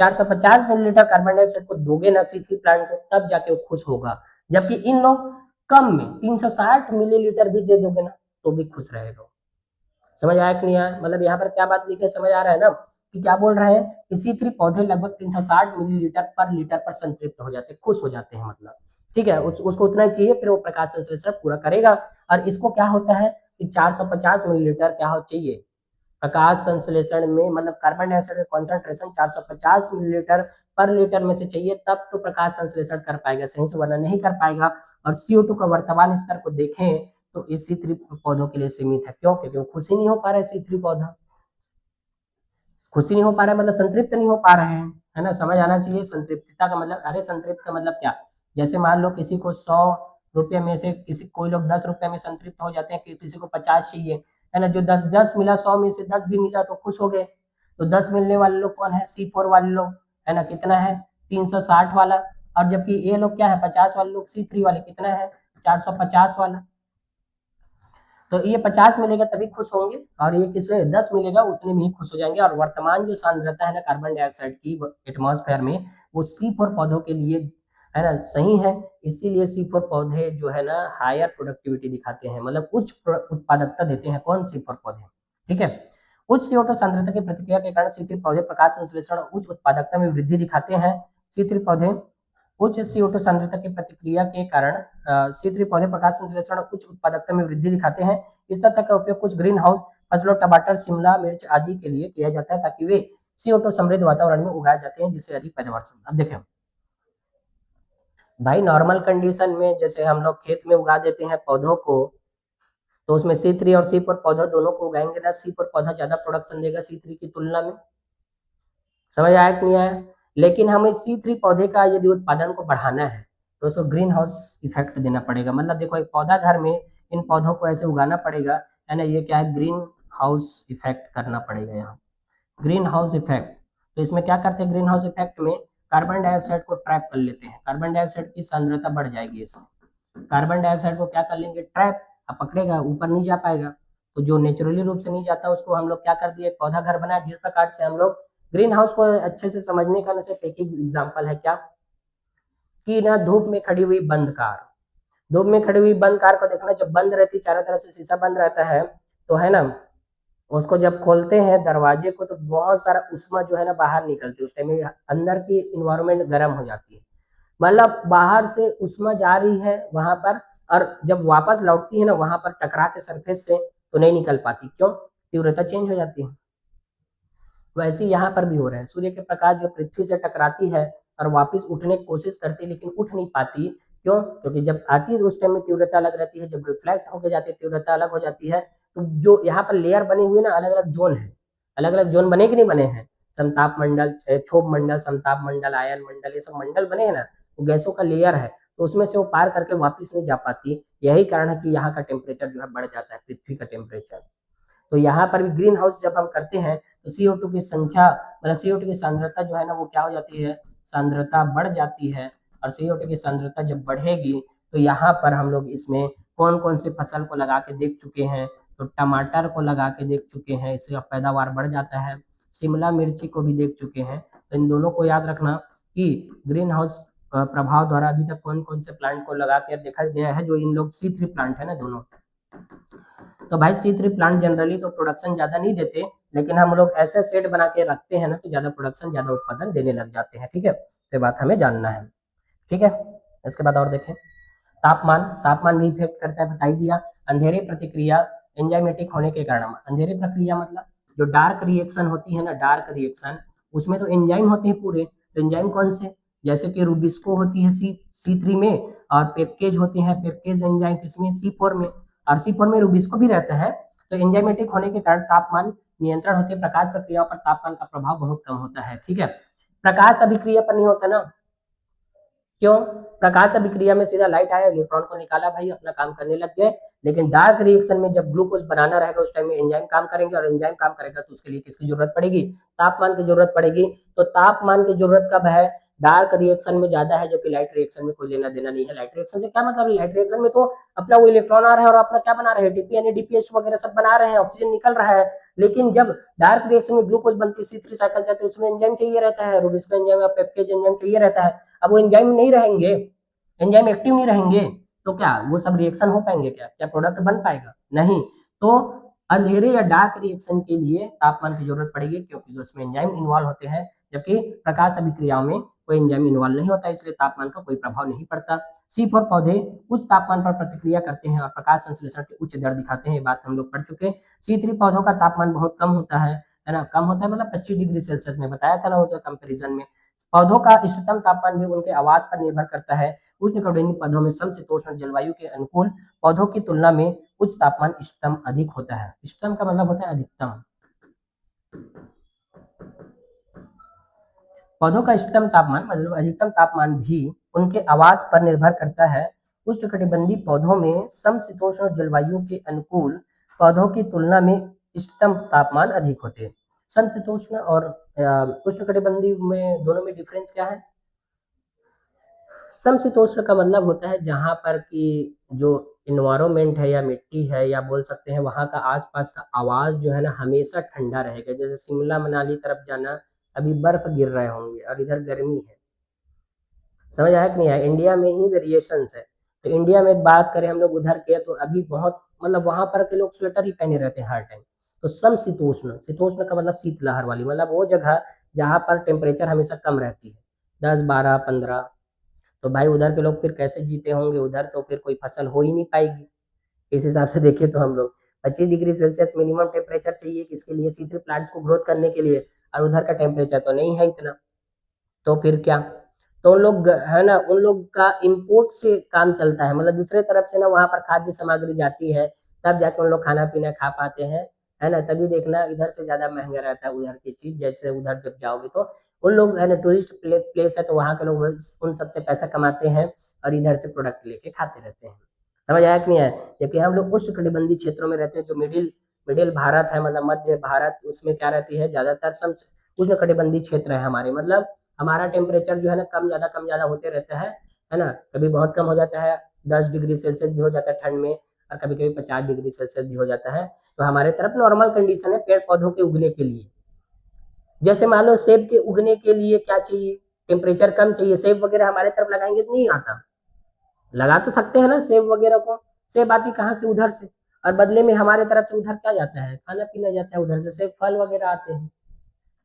450 मिलीलीटर कार्बन डाइऑक्साइड को दोगे ना C3 प्लांट को, तब जाके वो खुश होगा। जबकि इन लोग कम में 360 मिलीलीटर भी दे दोगे ना तो भी खुश रहेगा। समझ आया कि नहीं आया? मतलब यहाँ पर क्या बात लिखे, समझ आ रहा है ना कि क्या बोल रहे हैं कि C3 पौधे लगभग 360 मिलीलीटर पर लीटर पर संतृप्त हो जाते हैं, खुश हो जाते हैं मतलब। ठीक है, उसको उतना ही चाहिए, फिर वो प्रकाश संश्लेषण पूरा करेगा। और इसको क्या होता है कि 450 मिलीलीटर क्या हो चाहिए प्रकाश संश्लेषण में, मतलब कार्बन डाइऑक्साइड का कॉन्सेंट्रेशन 450 मिलीलीटर पर लीटर में से चाहिए, तब तो प्रकाश संश्लेषण कर पाएगा सही से, वरना नहीं कर पाएगा। और CO2 का वर्तमान स्तर को देखें तो इस C3 पौधों के लिए सीमित है। क्यों? क्योंकि वो खुशी नहीं हो पा रहा है। C3 पौधा खुशी नहीं हो पा रहा है, मतलब संतृप्त नहीं हो पा रहे हैं, है ना। समझ आना चाहिए संतृप्तता का मतलब। अरे संतृप्त का मतलब क्या? जैसे मान लो किसी को 100 रुपये में से कोई लोग 10 रुपये में संतृप्त हो जाते हैं, कि किसी को 50 चाहिए, है ना। जो 10 मिला, 100 में से 10 भी मिला तो खुश हो गए। तो 10 मिलने वाले लोग कौन है? C4 वाले लोग, है ना। कितना है? 360 वाला। और जबकि ये लोग क्या है? 50 वाले लोग, C3 वाले कितना है? 450 वाला। तो ये 50 मिलेगा तभी खुश होंगे, और ये किसे 10 मिलेगा उतने में ही खुश हो जाएंगे। और वर्तमान जो सांद्रता है ना कार्बन डाइऑक्साइड की एटमॉस्फेयर में, वो C4 पौधों के लिए, है ना, सही है। इसीलिए C4 पौधे जो है ना हायर प्रोडक्टिविटी दिखाते हैं, मतलब उच्च उत्पादकता देते हैं। कौन? C4 पौधे। ठीक है। उच्च CO2 सांद्रता की प्रतिक्रिया के कारण C3 पौधे प्रकाश संश्लेषण और उच्च उत्पादकता में वृद्धि दिखाते हैं। C3 पौधे उच्च CO2 सांद्रता की प्रतिक्रिया के कारण C3 पौधे प्रकाश संश्लेषण और उच्च उत्पादकता में वृद्धि दिखाते हैं। इस तथ्य का उपयोग कुछ ग्रीन हाउस फसलों, टमाटर, शिमला मिर्च आदि के लिए किया जाता है, ताकि वे CO2 समृद्ध वातावरण में उगाए जाते हैं, जिससे अधिक पैदावार। अब देखें भाई, नॉर्मल कंडीशन में जैसे हम लोग खेत में उगा देते हैं पौधों को, तो उसमें C3 और C4 पौधों दोनों को उगाएंगे ना, C4 पौधा ज्यादा प्रोडक्शन देगा C3 की तुलना में। समझ आया कि नहीं आया? लेकिन हमें C3 पौधे का यदि उत्पादन को बढ़ाना है तो उसको ग्रीन हाउस इफेक्ट देना पड़ेगा। मतलब देखो, एक पौधा घर में इन पौधों को ऐसे उगाना पड़ेगा, है ना। ये क्या है? ग्रीन हाउस इफेक्ट करना पड़ेगा यहाँ, ग्रीन हाउस इफेक्ट। तो इसमें क्या करते हैं? ग्रीन हाउस इफेक्ट में कार्बन डाइऑक्साइड को ट्रैप कर लेते हैं, कार्बन डाइऑक्साइड की सांद्रता बढ़ जाएगी इससे। कार्बन डाइऑक्साइड को क्या कर लेंगे? ट्रैप। अब पकड़ेगा, ऊपर नहीं जा पाएगा। तो जो नेचुरली रूप से नहीं जाता उसको हम लोग क्या कर दिए? पौधा घर बनाया। जिस प्रकार से हम लोग ग्रीन हाउस को अच्छे से समझने का ना सिर्फ एक ही एग्जाम्पल है क्या, कि ना धूप में खड़ी हुई बंद कार, धूप में खड़ी हुई बंद कार को देखना, जब बंद रहती, चारों तरफ से शीशा बंद रहता है, तो है ना, उसको जब खोलते हैं दरवाजे को तो बहुत सारा उष्मा जो है ना बाहर निकलती है। उस टाइम में अंदर की इन्वायरमेंट गर्म हो जाती है, मतलब बाहर से उष्मा जा रही है वहां पर, और जब वापस लौटती है ना वहां पर टकरा के सरफेस से तो नहीं निकल पाती। क्यों? तीव्रता चेंज हो जाती है। वैसे यहाँ पर भी हो रहा है। सूर्य के प्रकाश जो पृथ्वी से टकराती है और वापस उठने की कोशिश करती है, लेकिन उठ नहीं पाती। क्यों? क्योंकि जब आती है तो उस टाइम में तीव्रता अलग रहती है, जब रिफ्लेक्ट होकर जाती है तीव्रता अलग हो जाती है। तो जो यहाँ पर लेयर बने हुए ना, अलग अलग जोन है, अलग अलग जोन बने कि नहीं बने हैं? समताप मंडल, क्षोभ मंडल, समताप मंडल, आयन मंडल, ये सब मंडल बने हैं ना, वो गैसों का लेयर है। तो उसमें से वो पार करके वापस नहीं जा पाती। यही कारण है कि यहाँ का टेम्परेचर जो है बढ़ जाता है, पृथ्वी का टेम्परेचर। तो यहाँ पर भी ग्रीन हाउस जब हम करते हैं तो CO2 की संख्या मतलब CO2 की सांद्रता जो है ना वो क्या हो जाती है, सांद्रता बढ़ जाती है। और CO2 की सांद्रता जब बढ़ेगी तो यहाँ पर हम लोग इसमें कौन कौन से फसल को लगा के देख चुके हैं, तो टमाटर को लगा के देख चुके हैं, इससे पैदावार बढ़ जाता है। शिमला मिर्ची को भी देख चुके हैं। तो इन दोनों को याद रखना कि ग्रीन हाउस प्रभाव द्वारा अभी तक कौन कौन से प्लांट को लगा कर देखा गया है, जो इन लोग C3 प्लांट है ना दोनों। तो भाई C3 प्लांट जनरली तो प्रोडक्शन ज्यादा नहीं देते, लेकिन हम लोग ऐसे सेट बना के रखते हैं ना तो ज्यादा प्रोडक्शन ज्यादा उत्पादन देने लग जाते हैं। ठीक है, तो बात हमें जानना है। ठीक है, इसके बाद और देखें, तापमान, तापमान भी इफेक्ट करता है, बता ही दिया। अंधेरे प्रतिक्रिया एंजाइमेटिक होने के कारण, अंधेरे प्रक्रिया मतलब जो डार्क रिएक्शन होती है ना, डार्क रिएक्शन, उसमें तो एंजाइम होते हैं पूरे। तो एंजाइम कौन से, जैसे कि रूबिस्को होती है C3 में, और पेप्केज होते हैं, पेप्केज एंजाइम किसमें, C4 में, और C4 में रूबिस्को भी रहता है। तो एंजाइमेटिक होने के कारण तापमान नियंत्रण होते हैं, प्रकाश प्रक्रिया पर तापमान का प्रभाव बहुत कम होता है। ठीक है, प्रकाश अभिक्रिया पर नहीं होता ना, क्यों, प्रकाश अभिक्रिया में सीधा लाइट आया, इलेक्ट्रॉन को निकाला, भाई अपना काम करने लग गए। लेकिन डार्क रिएक्शन में जब ग्लूकोज बनाना रहेगा उस टाइम में एंजाइम काम करेंगे, और एंजाइम काम करेगा तो उसके लिए किसकी जरूरत पड़ेगी, तापमान की जरूरत पड़ेगी। तो तापमान की जरूरत कब है, डार्क रिएक्शन में ज्यादा है, जबकि लाइट रिएक्शन में कोई लेना देना नहीं है। लाइट रिएक्शन से क्या मतलब, लाइट रिएक्शन में तो अपना वो इलेक्ट्रॉन आ रहा है और अपना क्या बना रहे हैं, डीपी यानी डीपीएच वगैरह सब बना रहे हैं, ऑक्सीजन निकल रहा है। लेकिन जब डार्क रिएक्शन में ग्लूकोज बनती है, C3 साइकिल जाती है, उसमें एंजाइम चाहिए रहता है, रूबिस्को एंजाइम या पेप्केज एंजाइम चाहिए रहता है। अब वो एंजाइम नहीं रहेंगे, एंजाइम एक्टिव नहीं रहेंगे, तो क्या वो सब रिएक्शन हो पाएंगे, क्या क्या प्रोडक्ट बन पाएगा, नहीं। तो अंधेरे या डार्क रिएक्शन के लिए तापमान की जरूरत पड़ेगी, क्योंकि उसमें एंजाइम इन्वॉल्व होते हैं, जबकि प्रकाश अभिक्रियाओं में कोई एंजाइम इन्वॉल्व नहीं होता, इसलिए तापमान का कोई प्रभाव नहीं पड़ता। C4 पौधे उच्च तापमान पर प्रतिक्रिया करते हैं और प्रकाश संश्लेषण के उच्च दर दिखाते हैं, ये बात हम लोग पढ़ चुके हैं। C3 पौधों का तापमान बहुत कम होता है ना, कम होता है मतलब 25 डिग्री सेल्सियस में बताया था ना उसका कंपेरिजन में। पौधों का इष्टतम तापमान भी उनके आवास पर निर्भर करता है। उष्णकटिबंधीय पौधों में समशीतोष्ण जलवायु के अनुकूल पौधों की तुलना में उच्च तापमान इष्टतम अधिक होता है। इष्टतम का मतलब होता है अधिकतम। पौधों का इष्टतम तापमान मतलब अधिकतम तापमान भी उनके आवास पर निर्भर करता है। उष्णकटिबंधीय पौधों में समशीतोष्ण जलवायु के अनुकूल पौधों की तुलना में इष्टतम तापमान अधिक होते हैं। समशीतोष्ण और उष्णकटिबंधीय में दोनों में डिफरेंस क्या है, समशीतोष्ण का मतलब होता है जहाँ पर कि जो इन्वायरमेंट है या मिट्टी है या बोल सकते हैं वहाँ का आसपास का आवाज जो है ना हमेशा ठंडा रहेगा। जैसे शिमला मनाली तरफ जाना, अभी बर्फ गिर रहे होंगे और इधर गर्मी है, समझ आया कि नहीं आया, इंडिया में ही वेरिएशन है। तो इंडिया में बात करें हम लोग उधर के, तो अभी बहुत मतलब वहां पर के लोग स्वेटर ही पहने रहते हैं हर टाइम। तो समशीतोष्ण, शीतोष्ण का मतलब शीतलहर वाली, मतलब वो जगह जहाँ पर टेम्परेचर हमेशा कम रहती है, 10, 12, 15। तो भाई उधर के लोग फिर कैसे जीते होंगे, उधर तो फिर कोई फसल हो ही नहीं पाएगी। इस हिसाब से देखिए तो हम लोग 25 डिग्री सेल्सियस मिनिमम टेम्परेचर चाहिए किसके लिए, C3 प्लांट्स को ग्रोथ करने के लिए, और उधर का टेम्परेचर तो नहीं है इतना। तो फिर क्या, तो उन लोग है ना, उन लोग का इम्पोर्ट से काम चलता है, मतलब दूसरे तरफ से ना वहाँ पर खाद्य सामग्री जाती है, तब जाके उन लोग खाना पीना खा पाते हैं, है ना। तभी देखना इधर से ज्यादा महंगा रहता है उधर की चीज, जैसे उधर जब जाओगे तो उन लोग है ना टूरिस्ट प्लेस है, तो वहाँ के लोग उन सबसे पैसा कमाते हैं और इधर से प्रोडक्ट लेके खाते रहते हैं। समझ आया कि नहीं आया, जबकि हम लोग उष्णकटिबंधीय क्षेत्रों में रहते हैं, जो मिडिल मिडिल भारत है, मतलब मध्य भारत, उसमें क्या रहती है ज्यादातर सम उष्णकटिबंधीय क्षेत्र है हमारे, मतलब हमारा टेम्परेचर जो है ना कम ज्यादा होते रहता है ना, कभी बहुत कम हो जाता है, 10 डिग्री सेल्सियस भी हो जाता है ठंड में, और कभी कभी 50 डिग्री सेल्सियस भी हो जाता है। तो हमारे तरफ नॉर्मल कंडीशन है पेड़ पौधों के उगने के लिए। जैसे मान लो सेब के उगने के लिए क्या चाहिए, टेम्परेचर कम चाहिए, सेब वगैरह हमारे तरफ लगाएंगे तो नहीं आता, लगा तो सकते हैं ना सेब वगैरह को, सेब आती कहाँ से, उधर से, और बदले में हमारे तरफ से उधर क्या जाता है, खाना पीना जाता है, उधर से सेब फल वगैरह आते हैं।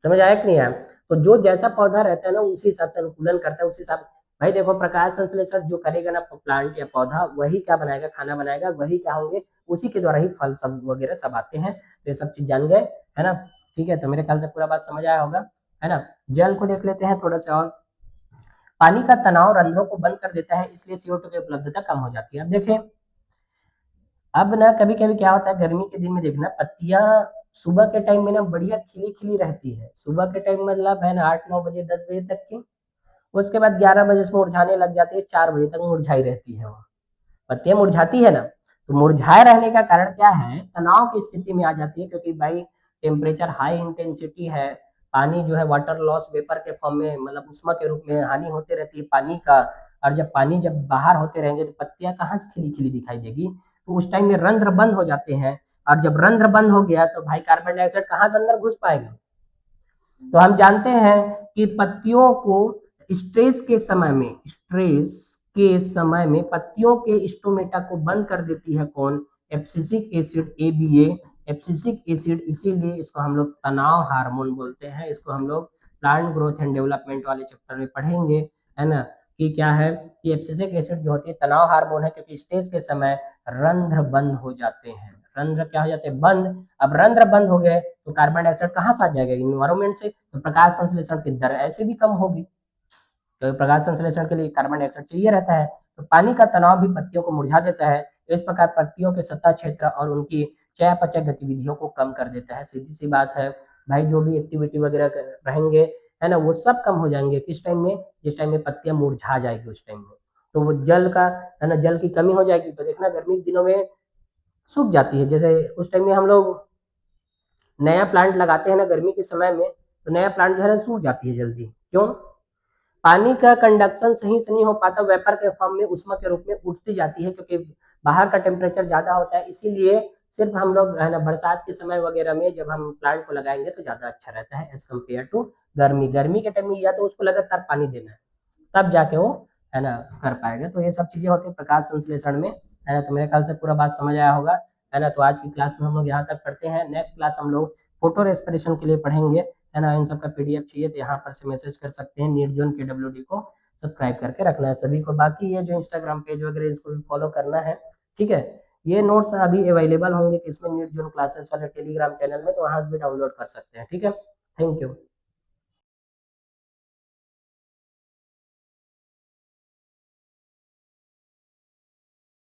समझ आया कि नहीं आया, तो जो जैसा पौधा रहता है ना उसी हिसाब से अनुकूलन करता है, उसी हिसाब। भाई देखो प्रकाश संश्लेषण जो करेगा ना प्लांट या पौधा, वही क्या बनाएगा, खाना बनाएगा, वही क्या होंगे, उसी के द्वारा ही फल सब वगैरह सब आते हैं। तो ये सब चीज जान गए, है ना। ठीक है, तो मेरे ख्याल से पूरा बात समझ आया होगा, है ना। जल को देख लेते हैं थोड़ा सा और। पानी का तनाव रंध्रों को बंद कर देता है, इसलिए CO2 की उपलब्धता कम हो जाती है। अब देखें, अब ना कभी कभी क्या होता है गर्मी के दिन में, देखना पत्तियां सुबह के टाइम में ना बढ़िया खिली खिली रहती है, सुबह के टाइम मतलब है ना 8, 9 बजे 10 बजे तक की। उसके बाद 11 बजे से मुरझाने लग जाती है, 4 बजे तक मुरझाई रहती है वहाँ, पत्तियां मुरझाती है ना। तो मुरझाए रहने का कारण क्या है, तनाव की स्थिति में आ जाती है, क्योंकि भाई टेम्परेचर हाई इंटेंसिटी है, पानी जो है वाटर लॉस वेपर के फॉर्म में मतलब उष्मा के रूप में हानि होती रहती है पानी का। और जब पानी जब बाहर होते रहेंगे तो पत्तियां कहाँ से खिली खिली दिखाई देगी, तो उस टाइम में रंध्र बंद हो जाते हैं। और जब रंध्र बंद हो गया तो भाई कार्बन डाइऑक्साइड कहाँ से अंदर घुस पाएगा। तो हम जानते हैं कि पत्तियों को स्ट्रेस के समय में पत्तियों के स्टोमेटा को बंद कर देती है कौन, abscisic acid ABA. Abscisic acid, इसीलिए इसको हम लोग तनाव हार्मोन बोलते हैं। इसको हम लोग प्लांट ग्रोथ एंड डेवलपमेंट वाले चैप्टर में पढ़ेंगे, है ना, कि क्या है कि एब्सिसिक एसिड जो होती है तनाव हार्मोन है, क्योंकि स्ट्रेस के समय रंध्र बंद हो जाते हैं। रंध्र क्या हो जाते हैं, बंद। अब रंध्र बंद हो गए तो कार्बन डाइऑक्साइड कहाँ से आ जाएगा, इन्वायरमेंट से। तो प्रकाश संश्लेषण की दर ऐसे भी कम होगी, तो प्रकाश संश्लेषण के लिए कार्बन डाइऑक्साइड चाहिए रहता है। तो पानी का तनाव भी पत्तियों को मुरझा देता है। तो इस प्रकार पत्तियों के सतह क्षेत्र और उनकी चयापचय गतिविधियों को कम कर देता है। सीधी सी बात है भाई, जो भी एक्टिविटी वगैरह रहेंगे, है ना, वो सब कम हो जाएंगे। किस टाइम में, जिस टाइम में पत्तियां मुरझा जाएगी उस टाइम में। तो वो जल का, है ना, जल की कमी हो जाएगी। तो देखना गर्मी के दिनों में सूख जाती है। जैसे उस टाइम में हम लोग नया प्लांट लगाते हैं ना गर्मी के समय में, तो नया प्लांट जो है ना सूख जाती है जल्दी। क्यों, पानी का कंडक्शन सही से नहीं हो पाता, वेपर के फॉर्म में उष्मा के रूप में उठती जाती है, क्योंकि बाहर का टेम्परेचर ज़्यादा होता है। इसीलिए सिर्फ हम लोग, है ना, बरसात के समय वगैरह में जब हम प्लांट को लगाएंगे तो ज़्यादा अच्छा रहता है एज कम्पेयर टू गर्मी। गर्मी के टाइम में या तो उसको लगातार पानी देना है, तब जाके वो, है ना, कर पाएगा। तो ये सब चीज़ें होती है प्रकाश संश्लेषण में, है ना। तो मेरे ख्याल से पूरा बात समझ आया होगा, है ना। तो आज की क्लास में हम लोग यहाँ तक पढ़ते हैं। नेक्स्ट क्लास हम लोग फोटो रेस्पिरेशन के लिए पढ़ेंगे, है ना। इन सब का पीडीएफ चाहिए तो यहाँ पर से मैसेज कर सकते हैं। नीट जोन KWD को सब्सक्राइब करके रखना है सभी को। बाकी ये जो इंस्टाग्राम पेज वगैरह इसको भी फॉलो करना है, ठीक है। ये नोट्स अभी अवेलेबल होंगे किसमें, नीट जोन क्लासेस वाले टेलीग्राम चैनल में, तो वहाँ से भी डाउनलोड कर सकते हैं, ठीक है। Thank you.